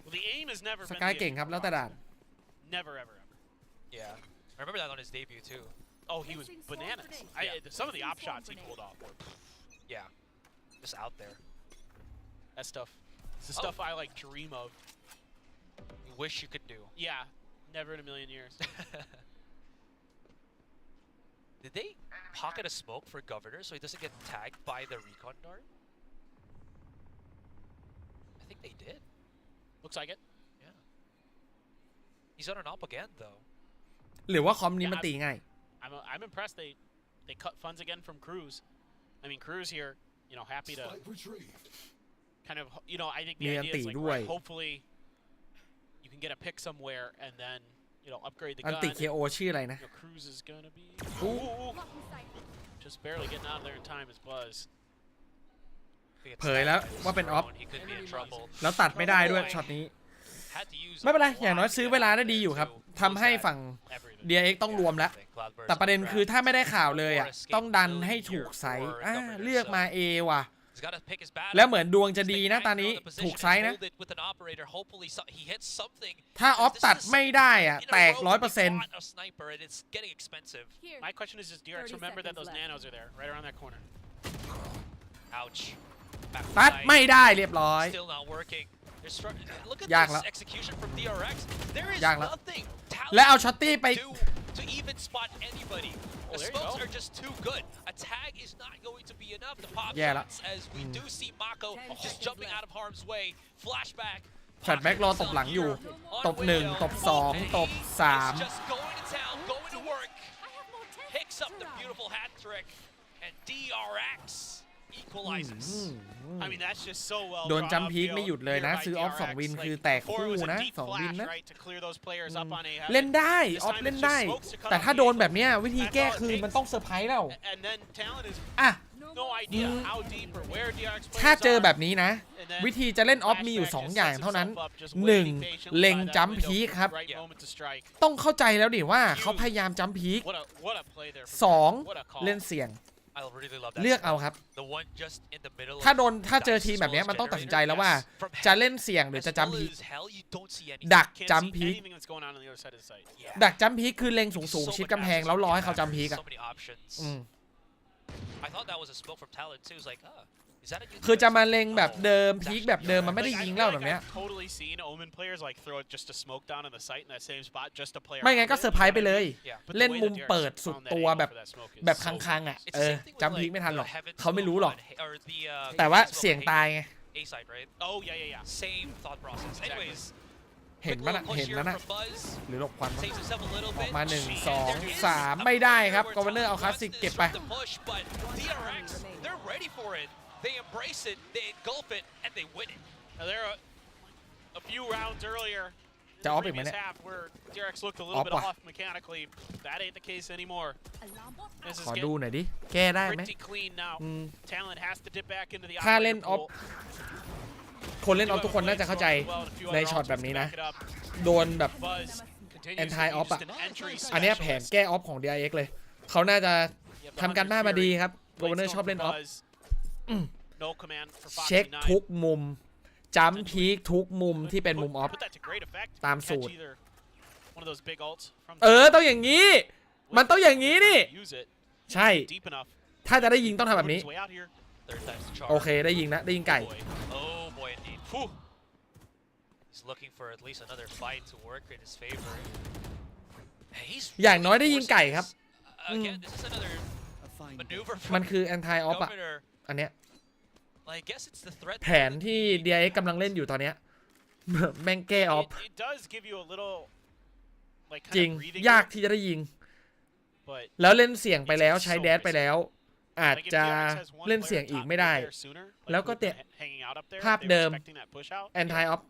Well, the aim has never ส been กาย the เก่ง issue ครับ for แล้วแต่ Fox. ด่าน Never, ever. Yeah. I remember that on his debut too. Oh, he was bananas. Some of the op shots he pulled off were Yeah. Just out there. that stuff. It's the stuff I like dream of. You wish you could do. Yeah, never in a million years. Did they pocket a smoke for Governor so he doesn't get tagged by the recon dart? I think they did. Looks like it. Yeah. He's on an op again though. หรือว่าคอมนี้มันตีง่าย I'm impressed they cut funds again from Cruz. I mean, Cruz here, happy to kind of, I think the idea is like, right, hopefully you can get a pick somewhere and then, upgrade the อัน gun. ติเคโอชื่ออะไรนะ Cruz is gonna be ooh, just barely getting out of there in time as Buzz. เผยแล้วว่าเป็นออฟ He could be in trouble. แล้วตัดไม่ได้ด้วยช็อตนี้ Had to use ไม่เป็นไร a อย่างน้อย lot ซื้อ to เว get ลา out ได้ of ดี there อยู่ครับ to ทำให้ close that. ฝั่ง Everything. DRX ต้องรวมแล้ว Cloudburst แต่ประเด็นคือถ้าไม่ได้ข่าวเลยอ่ะ Or escape ต้องดันให้ถูกไซส์ เลือกมา A ว่ะ He's got to pick his battle. แล้วเหมือนดวงจะดีนะตอนนี้ถูกไซส์นะ Hold it with an operator. Hopefully he hits something. ถ้าออฟตัดไม่ได้อะแตก 100% A sniper and it's getting expensive. My question is, does DRX remember that those nanos are there, right around that corner? Ouch. ตัดไม่ได้เรียบร้อย Still not working. Look at ยากแล้ว this execution from DRX. There is ยากแล้ว nothing และเอาช็อตตี้ไป to even spot anybody. The there you smokes go. are just too good. A tag is not going to be enough to pop Yeah, shots as we do see Mako just jumping out of harm's way. Flashback. แฟลชแบ็กรอตบหลังอยู่ ตบ 1 ตบ 2 ตบ It's just going to town, going to work. Picks up the beautiful hat trick, and DRX equalizes. I mean, that's just so well. โดนจัมป์พีคไม่หยุดเลยนะซื้อออฟ2 วินคือแตกคู่นะ2 วินนะ เล่นได้ออฟเล่นได้ แต่ถ้าโดนแบบเนี้ยวิธีแก้คือมันต้องเซอร์ไพรส์แล้วอ่ะถ้าเจอแบบนี้นะ วิธีจะเล่นออฟมีอยู่2 อย่างเท่านั้น 1. เล็งจัมป์พีคครับ ต้องเข้าใจแล้วดิว่าเขาพยายามจัมป์พีค 2. เล่นเสี่ยง เลือกเอาครับ ถ้าเจอทีมแบบนี้มันต้องตัดสินใจแล้วว่าจะเล่นเสี่ยงหรือจะจัมป์พีคดักจัมป์พีคดักจัมป์พีคคือเล็งสูงๆชิดกำแพงแล้วรอให้เขาจัมป์พีคอะคือจะมาเล็งแบบเดิมพีคแบบเดิมมันไม่ได้ยิงแล้วแบบเนี้ยไม่งั้นก็เซอร์ไพรส์ไปเลยเล่นมุมเปิดสุดตัวแบบคังๆอ่ะจัมป์พีคไม่ทันหรอกเขาไม่รู้หรอกแต่ว่าเสี่ยงตายไงเห็นมั้ยน่ะเห็นแล้วนะหรือหลบควันออกมา1 2 3ไม่ได้ครับกอร์เนอร์เอาคลาสสิกเก็บไปThey embrace it, they engulf it, and they win it. Now there are a few rounds earlier. จะออฟอีกไหมเนี่ย where DRX looked a little bit off mechanically. That ain't the case anymore. ขอดูหน่อยดิแก้ได้ไหม Pretty clean now. Talent has to dip back into the ถ้าเล่นออฟ pool. คนเล่นออฟทุกคนน่าจะเข้าใจในช็อตแบบนี้นะโดนแบบ anti off อ่ะอันนี้แผนแก้ออฟของ DRX เลยเขาน่าจะทำการบ้านมาดีครับกอร์เนอร์ชอบเล่นออฟเช็คทุกมุมจัมป์พีคทุกมุมที่เป็นมุมออฟตามสูตรต้องอย่างนี้มันต้องอย่างนี้นี่ใช่ถ้าจะได้ยิงต้องทำแบบนี้โอเคได้ยิงนะได้ยิงไก่ อย่างน้อยได้ยิงไก่ครับมันคือ anti off อ่ะอันเนี้ยแผนที่ DRX กำลังเล่นอยู่ตอนเนี้ยแม่งแก้ออฟจริงยากที่จะได้ยิงแล้วเล่นเสี่ยงไปแล้วใช้แดดไปแล้วอาจจะเล่นเสี่ยงอีกไม่ได้แล้วก็เตะภาพเดิม anti off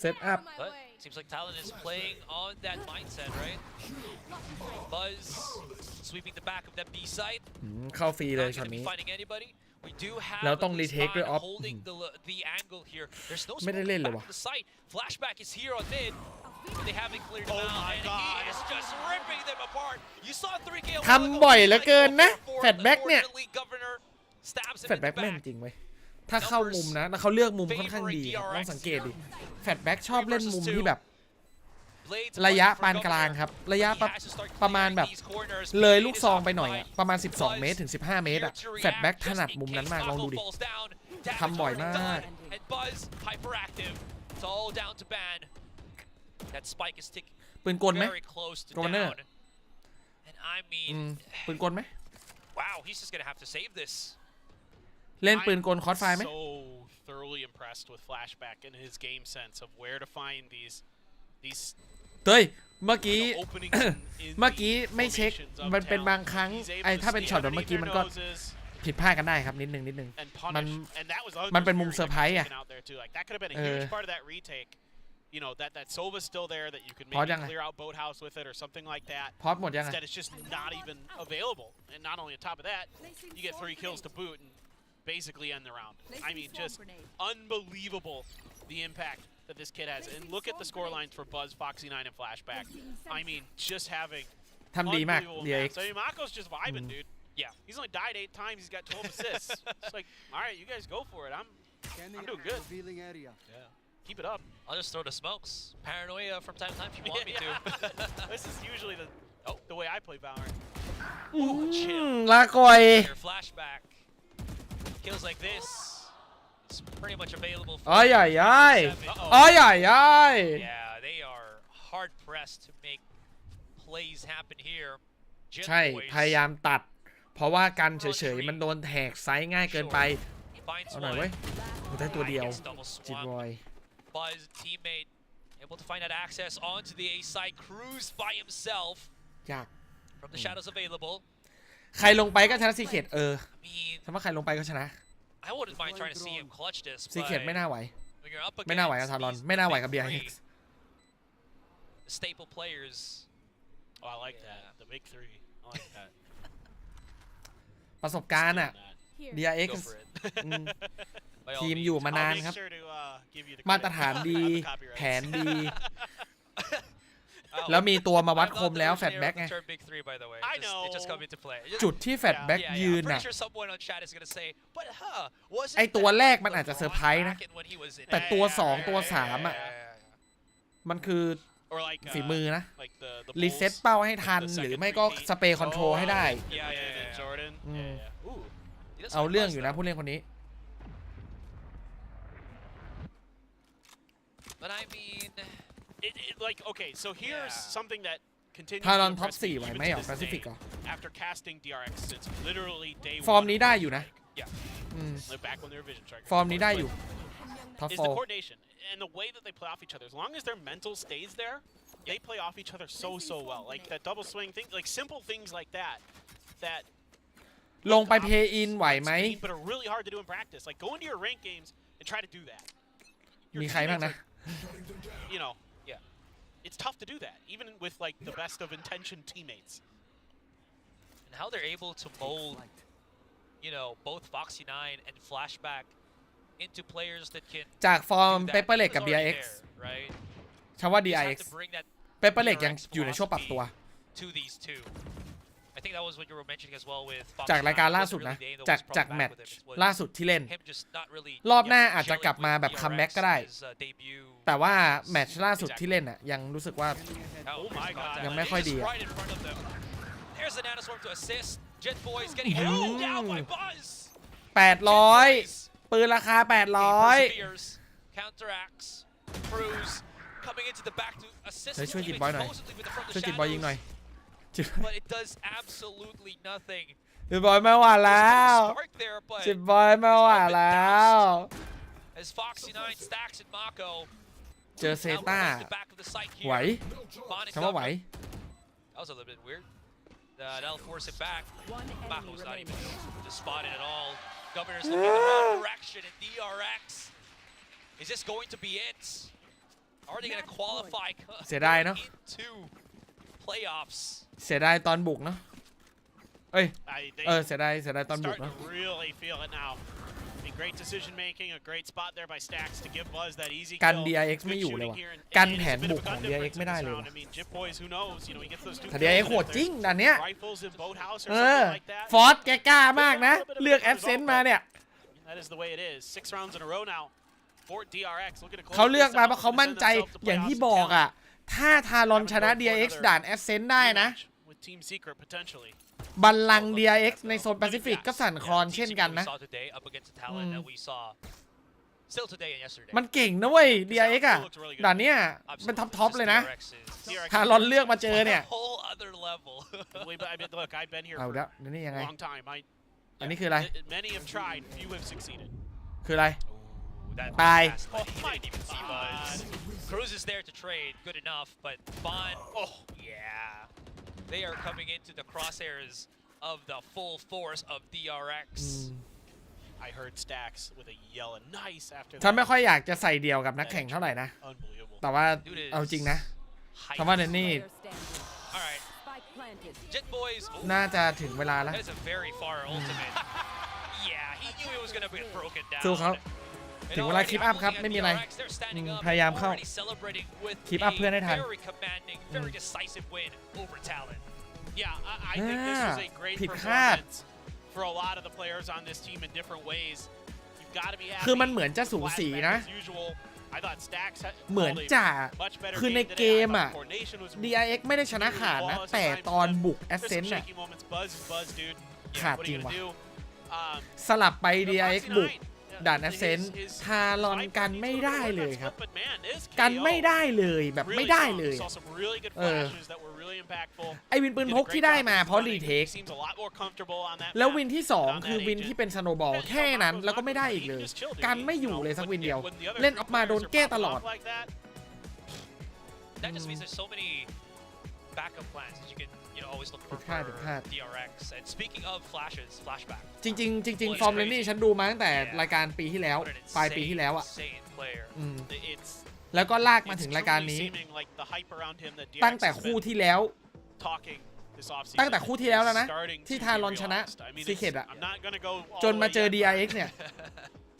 set up But seems like Talon is playing on that mindset, right? Buzz sweeping the back of that B side. เข้าฟรีเลยช็อตนี้ We do have แล้วต้องรีเทคด้วยออฟ holding the angle here. There's no ไม่ได้เล่นเลยว่ะ Flashback is here on mid. They haven't cleared him out, and he is just ripping them apart. You saw 3K ทำบ่อยเหลือเกินนะแฟลชแบ็กเนี่ยแฟลชแบ็กแม่นจริงเว้ยถ้าเข้ามุมนะแล้วเขาเลือกมุมค่อนข้างดีต้องสังเกตดิแฟลชแบ็กชอบเล่นมุมที่แบบระยะปานกลางครับระยะประมาณแบบเลยลูกซองไปหน่อยประมาณ12 เมตรถึง15 เมตรอะแฟลชแบ็กถนัดมุมนั้นมากลองดูดิทำบ่อยมากปืนกลไหมกอร์เนอร์ปืนกลไหมเล่นปืนกลคอร์สไฟไหม thoroughly impressed with Flashback and his game sense of where to find these เฮ้ยเมื่อกี้ ไม่เช็คมันเป็นบางครั้งไอ้ถ้าเป็นช็อตแบบเมื่อกี้มันก็ผิดพลาดกันได้ครับนิดนึงมันเป็นมุมเซอร์ไพรส์อ่ะYou know that Sova's still there that you could maybe clear out Boathouse with it or something like that. Instead, it's just not even available. And not only on top of that, you get 3 kills to boot and basically end the round. I mean, just unbelievable the impact that this kid has. And look at the score lines for Buzz, Foxy9, and Flashback. I mean, just having ทำดีมาก Unbelievable DRX match. I mean, Mako's just vibing, dude. Yeah. He's only died 8 times. He's got 12 assists. It's like, all right, you guys go for it. I'm doing good. Keep it up. I'll just throw the smokes. Paranoia from time to time if you want me to. This is usually the way I play Valorant. Chill. ลาก่อย Your flashback. Kills like this. It's pretty much available for อ๋อใหญ่ใหญ่ 7. อ๋อใหญ่ใหญ่ Yeah, they are hard pressed to make plays happen here. ใช่ พยายามตัด เพราะว่ากันเฉยๆ มันโดนแทกไซส์ง่ายเกินไป Finds เอาหน่อย one. เว้ยมันได้ตัวเดียว Gets double จิต swung. บอย Buzz, teammate, able to find that access onto the A side. Cruz by himself ยาก from the shadows available. ใครลงไปก็ชนะซีเคท I mean, ถ้าว่าใครลงไปก็ชนะ I wouldn't mind trying to see him clutch this, ซีเคท but ไม่น่าไหว when you're up ไม่น่าไหวกับ against ทารอน these ไม่น่าไหว big กับ three DRX staple players, Oh, I like that. The big 3. I like that. ประสบการณ์อะ Here. DRX go for it. อืม By all ทีม means. อยู่มา I'll นาน make ครับ sure to give you the มา credit. ตรฐานดี I have the copyrights. แผนดี Oh, แล้วมีตัวมาวัด I'm ค not ม the แล้วแฟล originator ตแบ็ก of ไง the term big three, by the way. I It just know. come into play. จุดที่แฟลตแบ็ก Yeah, ยืน I'm น่ะ pretty sure someone on chat is gonna say, but wasn't ไอตัว that แรกมัน the อาจจะเซอร์ไพร front ส์นะ back end when he was in แต่ it? ตัว Yeah, 2 ตัว 3 อ่ะ มันคือ Or like ฝีมือนะ like the รีเซ็ต Bulls. เป้าให้ทัน หรือไม่ก็สเปรย์คอนโทรลให้ได้ Yeah. Jordan. Mm. Yeah. Ooh. He does เอา find เรื่อง Buzz, อยู่นะ though. ผู้เล่นคนนี้ But I mean, Like okay, so here's Yeah. something that continues ทาร to อนท็อป impress me 4ไหว even ไหม to หรอ this แปซิฟิก day เหรอ after casting DRX since literally day ฟอร์ม one. นี้ได้อยู่นะ yeah. อืม Like back when they were Vision Strikers. ฟอร์มนี้ได้อยู่ ท็อป Is โฟ the coordination and the way that they play off each other. As long as their mental stays there, they play off each other so well. Like that double swing thing, like simple things like that. That ลงไปเพย์อินไหวไหม but are really hard to do in practice. Like go into your rank games and try to do that. Your มีใครบ้าง teammates นะ are, you know, Yeah. it's tough to do that, even with like the best of intention teammates. And how they're able to mold, both Foxy 9 and Flashback into players that can จากฟอร์ม do that. เปเปอร์เล็ก It กับ was already DRX there, right? ชาว่า You just have DRX to bring that เปเปอร์เล็กยังอยู่ในช่วงปรับตัว to these two. I think that was what you were mentioning as well with Foxy จากรายการ 9. ล่า It สุด wasn't นะ really the aim that จาก was จาก brought แม back ตช์ with him. It was ล่าสุดที่เล่น him just not really, รอบหน้าอาจจะ gelling กลับมา with แบบ DRX คัมแบ็กก็ได้ his, debut. แต่ว่าแมตช์ล่าสุดที่เล่นอ่ะยังรู้สึกว่า Oh my God. ยังไม่ค่อยดีอะ Right in front of them. There's the nanoswarm to assist. Jet Boys getting held down by Buzz. 800 ปืนราคา He 800 perseveres, counteracts, Cruz coming into the back to assist. เฮ้ยช่วย his จิต teammates บอยหน่อย supposedly with the from the ช่วยจิตบอยยิงหน่อย shadows, จิต But it does absolutely nothing. จิตบอยไม่ไหวแล้ว Spark there, but จิตบอยไม่ไหวแล้ว as Foxy 9 stacks and Mako เจอเซต้า now the back of the site ไหว here. Bond ฉันว่าไหว That was a little bit weird. That'll force it back. One Mako's not enemy even remaining. just spotted at all. Governor's looking in the wrong direction, and DRX. Is this going to be it? Are they going to qualify เสียดายเนอะ into playoffs? เสียดายตอนบุกเนาะเอ้ย They เสียดายตอนบุก starting เนาะ to really feel it now. I mean, great decision making, a great spot there by Stacks to give Buzz that easy กัน kill. DRX Good ไม่อยู่เลย shooting ว่ะ here, and กัน it's แผ a น bit บุ of ก a ของ gun DRX difference ไม่ได้ in เลย this ว่ะ round. I mean, Jip Boys, who knows? You know, he gets those two แต่ kills, DRX and โหด if จริง they're ด่านเนี้ย rifles in boathouse or เออ something like that. ฟอร์สแกกล้ามากนะ เลือกแอปเซนต์มาเนี่ย That is the way it is. 6 rounds in a row now for DRX. Looking to close เขาเลือก this มา out เพราะเขา and มั่น send ใจ themselves to อย่างที่ playoffs บอก and อ่ะ ถ้าทารอนชนะ DRX ด่านแอปเซนต์ได้นะ rematch with Team Secret potentially. บัลลังก์ DRX ในโซนแปซิฟิกก็สั่นคลอนเช่นกันนะ We saw today up against the talent that we saw still today and yesterday. มันเก่งนะเว้ย DRX อ่ะ ด่านเนี้ยเป็นท็อปเลยนะ DRX ทารอนเลือกมาเจอเนี่ย A whole other level. I mean, look, I've been here เอา for แล้วนี่ยังไง a long time. อันนี้คืออะไร Many have tried, few have succeeded. คืออะไร That Bye. pass, but he didn't even see Buzz. Cruz is there to trade, good enough, but Bond, yeah. They are coming into the crosshairs of the full force of DRX. I heard Stacks with a yell and nice after ฉัน that. ไม่ค่อยอยากจะใส่เดียวกับนักแข่งเท่าไหร่นะ Unbelievable. แต่ว่า Dude is เอาจริงนะ hype. คำว่าเนนนี่ Player standing. All right, Spike planted. Jet Boys. Ooh, น่าจะถึงเวลาแล้ว that is a very far ultimate. Yeah, he knew it was going to be broken down. สู้เขา And ถึงเวลา already คลิปอัพครับ looking at ไม่มีอะไร DRX, they're standing up, พยายามเข้า already celebrating with คลิปอัพ a เพื่อนให้ทัน very commanding, very decisive win over Talon. Yeah, I think this was a great ผิดคาด performance for a lot of the players on this team in different ways. You've got to be happy. คือมันเหมือนจะสูสีนะ As usual, I thought Stacks had เหมือน called a จะ much better คือใน game เก today. I ม thought อ่ะ coordination was DRX ไม่ได้ชนะขาดนะ แต่ตอนบุก Just some Ascent อ่ะ shaky moments. Buzz is Buzz, dude. ขาด What จ are ริง you ว่ะ gonna do? สลับไป DRX บุก ด่าน His- Ascent his ทารอนกัน life ไม่ needs a ได้ little bit เลย of ครับ but man, this กัน KO ไม่ได้เลยแบบไม่ really ได้ strong. เลย We saw some really good เออ flashes that were really impactful. ไอวินปืนพกที่ได้มาเพราะรีเทค Seems a lot more comfortable on that แล้ว map วินที่ 2 คือวินที่เป็นสโนบอลแค่นั้นแล้วก็ไม่ได้อีกเลย กันไม่อยู่เลยสักวินเดียว เล่นออกมาโดนแก้ตลอด like that. That just means there's so many backup plans that you can, always look for DRX. And speaking of flashback. จริงฟอร์มเลนนี่ฉันดูมาตั้งแต่รายการปีที่แล้ว What an ปลายปีที่แล้วอ่ะ insane player. It's แล้วก็ลากมาถึงรายการนี้ seeming like the hype around him that DRX ตั้งแต่คู่ที่แล้ว talking this offseason ตั้งแต่คู่ที่แล้วแล้วนะ starting ที่ to ทารอน be ชนะ realized. I mean, ซีเคด it's- อะ I'm not gonna go all จน the มา way เจอ yet, DRX เนี่ย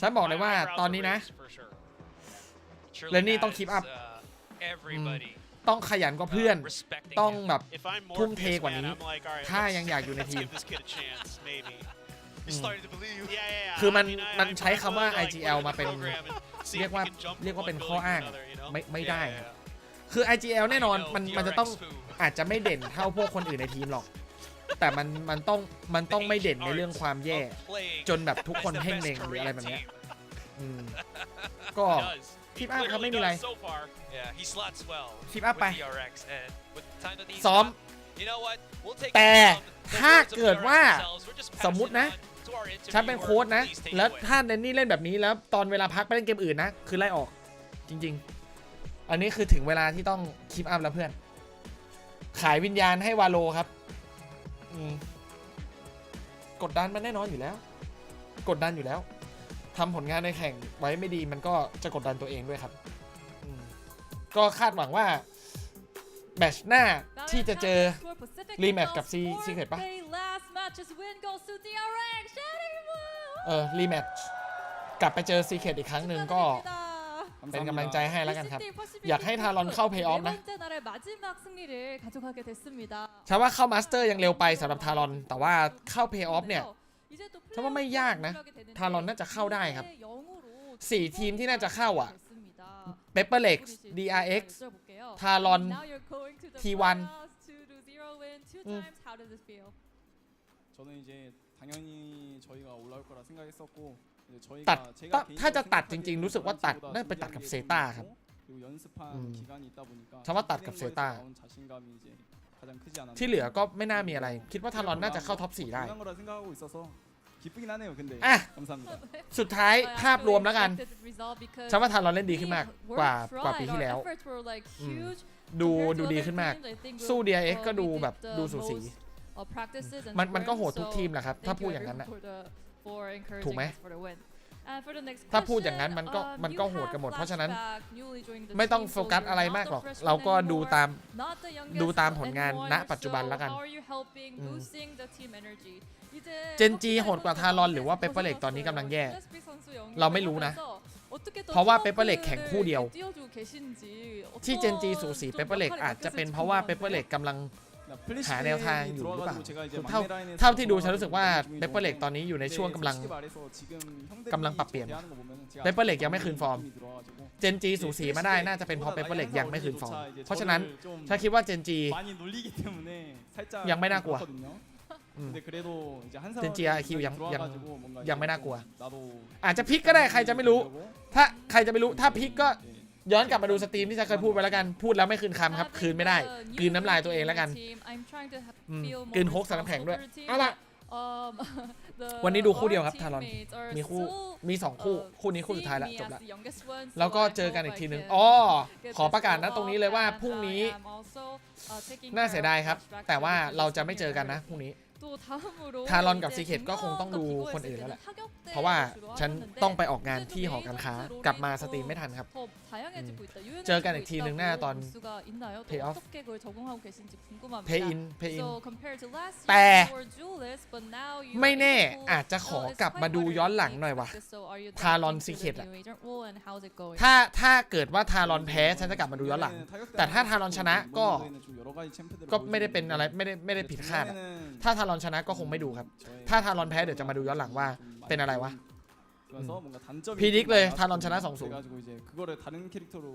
ฉันบอกเลยว่า my ตอนนี้ eyebrows นะ are raised for sure. Surely และนี่ต้อง has, keep up everybody ต้องขยันกว่าเพื่อน respecting ต้อง him. แบบ If I'm ทุ่ม Morpheus, เทกว่า man, นี้ I'm like, all right, ถ้า let's- ยังอยากอยู่ใน let's ทีม give this kid a chance, maybe. He's starting to believe. Yeah. คือมัน I mean, มันใช้ I'm คำว่า willing to, like, IGL put it in มา the เป็น program and see เรีย if กว่า we can jump เรียก from ว่าเป็น one ข้อ building อ้าง to another, you know? ไม่ได้ Yeah. คือ IGL แน่นอน I know มันจะต้อง DRX foo. อาจจะไม่เด่นเท่าพวกคนอื่นในทีมหรอก แต่มันต้องไม่เด่นในเรื่องความแย่ จนแบบทุกคนเพ่งเล็งหรืออะไรแบบเนี้ยก็ Does. คลิปอัพครับไม่มีอะไร So far. Yeah, he slots well. Keep with up ไป DRX and with the time that he's ซ้อม got, you know what? We'll take แต่ it from the ถ้า words of เกิด DRX ว่า themselves. We're just สมมุตินะ passing on to our interviewer. ฉันเป็นโค้ชนะ Please take it แล้ว away. ถ้าแดนนี่เล่นแบบนี้แล้วตอนเวลาพักไปเล่นเกมอื่นนะ คือไล่ออกจริงๆ อันนี้คือถึงเวลาที่ต้องคีปอัพแล้วเพื่อน ขายวิญญาณให้วาโลครับกดดันมันแน่นอนอยู่แล้ว กดดันอยู่แล้วทำผลงานในแข่งไว้ไม่ดีมันก็จะกดดันตัวเองด้วยครับก็คาดหวังว่าแมตช์หน้าที่จะเจอ รีแมตช์กับ Secret ปะ รีแมตช์กลับไปเจอ Secret อีกครั้งหนึ่งก็เป็นกำลังใจให้แล้วกันครับ อยากให้ทารอนเข้าเพย์ออฟนะฉันว่าเข้ามาสเตอร์ยังเร็วไปสำหรับทารอนแต่ว่าเข้าเพย์ออฟเนี่ยฉันว่าไม่ยากนะทารอนน่าจะเข้าได้ครับ4 ทีมที่น่าจะเข้าอ่ะPaperlex DRXทารอน T1 저는 이제 당연히 저희가 올라올 거라 생각했었고 ตัดถ้าจะตัดจริงๆรู้สึกว่าตัดน่าไปตัดกับเซต้าครับ 그리고 연습한 기간이 있다 보니까 ฉันว่าตัดกับเซต้า 나온 자신감이 이제 가장 크지 않았나 ที่เหลือก็ไม่น่ามีอะไรคิดว่าทารอนน่าจะเข้าท็อป4ได้ 중요한 거라 생각하고 있어서 기쁘긴 하네요 근데 아! 감사합니다 สุดท้ายภาพรวมแล้วกันฉันว่าทารอนเล่นดีขึ้นมากกว่าปีที่แล้วดูดีขึ้นมากสู้ DRX ก็ดูแบบดูสูสีมันก็โหดทุกทีมแหละครับถ้าพูดอย่างนั้นนะถูกไหมถ้าพูดอย่างนั้นมันก็โหดกันหมดเพราะฉะนั้นไม่ต้องโฟกัสอะไรมากหรอกเราก็ดูตามผลงานณปัจจุบันแล้วกันเจนจีโหดกว่าทารอนหรือว่าเปเปอร์เล็กตอนนี้กำลังแย่เราไม่รู้นะเพราะว่าเปเปอร์เล็กแข่งคู่เดียวที่เจนจีสูสีเปเปอร์เล็กอาจจะเป็นเพราะว่าเปเปอร์เล็กกำลังหาแนวทางอยู่หรือเปล่าเท่าที่ดูฉันรู้สึกว่าเปเปอร์เล็กตอนนี้อยู่ในช่วงกำลังปรับเปลี่ยนเปเปอร์เล็กยังไม่คืนฟอร์มเจนจีสูสีมาได้น่าจะเป็นเพราะเปเปอร์เล็กยังไม่คืนฟอร์มเพราะฉะนั้นฉันคิดว่าเจนจียังไม่น่ากลัวเจนจีIQยังไม่น่ากลัวอาจจะพลิกก็ได้ใครจะไม่รู้ถ้าพลิกก็ย้อนกลับมาดูสตรีมที่จะเคยพูดไปแล้วกันพูดแล้วไม่คืนคำครับคืนไม่ได้คืนน้ำลายตัวเองแล้วกันคืนโค้กใส่น้ำแข็งด้วยเอาล่ะวันนี้ดูคู่เดียวครับทารอนมี2คู่นี้คู่สุดท้ายแล้วจบแล้วแล้วก็เจอกันอีกทีนึงขอประกาศนะตรงนี้เลยว่าพรุ่งนี้น่าเสียดายครับแต่ว่าเราจะไม่เจอกันนะพรุ่งนี้ทารอนกับซีเคทก็คงต้องดูคนอื่นแล้วแหละเพราะว่าฉันต้องไปออกงานที่หอการค้ากลับมาสตรีมไม่ทันครับ 다양해지고 있다. เจอกันอีกทีนึงหน้าตอน 볼 수가 있나요? 또 Playoff. 어떻게 그걸 적응하고 계신지 궁금합니다. เพย์อิน So compared to last แต่ year, you were duelist, but now you ไม่ are แน่ able- อาจจะขอ Well, it's กลับ quite มาดู harder ย้อน than หลัง we หน่อยว่ะ expected. So are you ทารอน adapting to Secret the อะ new agent role and how's it going? ถ้าเกิดว่าทารอนแพ้ฉันจะกลับมาดูย้อนหลัง แต่ถ้าทารอนชนะก็ไม่ได้เป็นอะไรไม่ได้ผิดคาดอะถ้าทารอนชนะก็คงไม่ดูครับ ถ้าทารอนแพ้เดี๋ยวจะมาดูย้อนหลังว่าเป็นอะไรวะ 그래서 뭔가 단점이 피닉 좀 래, 많아서 탈론 전화 성수. 그래가지고 이제 그거를 다른 캐릭터로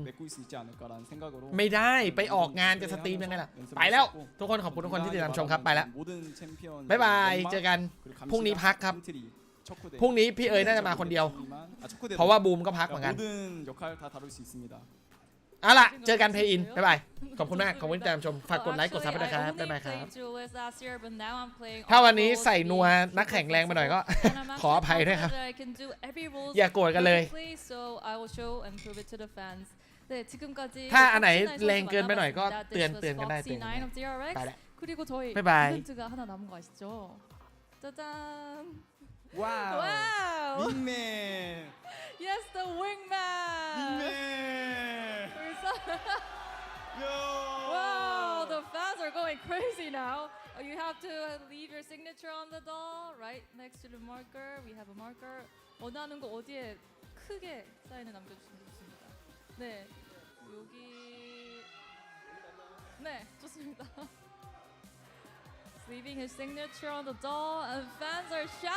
메꿀 수 있지 않을까라는 생각으로 ไม่ได้ไปออกงานจะสตรีมยังไงล่ะ ไปแล้ว ทุกคนขอบคุณทุกคนที่ติดตามชมครับไปแล้ว 모든 챔피언 บ๊ายบายเจอกัน 그리고 พรุ่งนี้พักครับ 감시자, 척후대, พรุ่งนี้พี่เอ๋ยน่าจะมาคนเดียว 척후대 เพราะว่าบูมก็พักเหมือนกัน 모든 역할 다 다룰 수 있습니다. เอาล่ะเจอกันเพย์อินบ๊ายบายขอบคุณมากขอบคุณที่ติดตามชมฝากกดไลค์กดซับด้วยนะครับบ๊ายบายครับ ถ้าวันนี้ใส่นัวนักแข่งแรงไปหน่อยก็ ขออภัยด้วยครับ อย่าโกรธกันเลย ถ้าอันไหนแรงเกินไปหน่อยก็เตือนกันได้ไปแล้ว 그리고 저희 바이바이. 이벤트가 하나 남은 거 아시죠? 짜잔. 와우. 와우. 윙맨. Yes, the wingman. 윙맨. Wow, the fans are going crazy now. You have to leave your signature on the doll right next to the marker. We have a marker. 원하는 거 어디에 크게 사인을 남겨주시면 좋습니다. 네, 여기. 네, 좋습니다. Leaving his signature on the doll, and fans are shouting.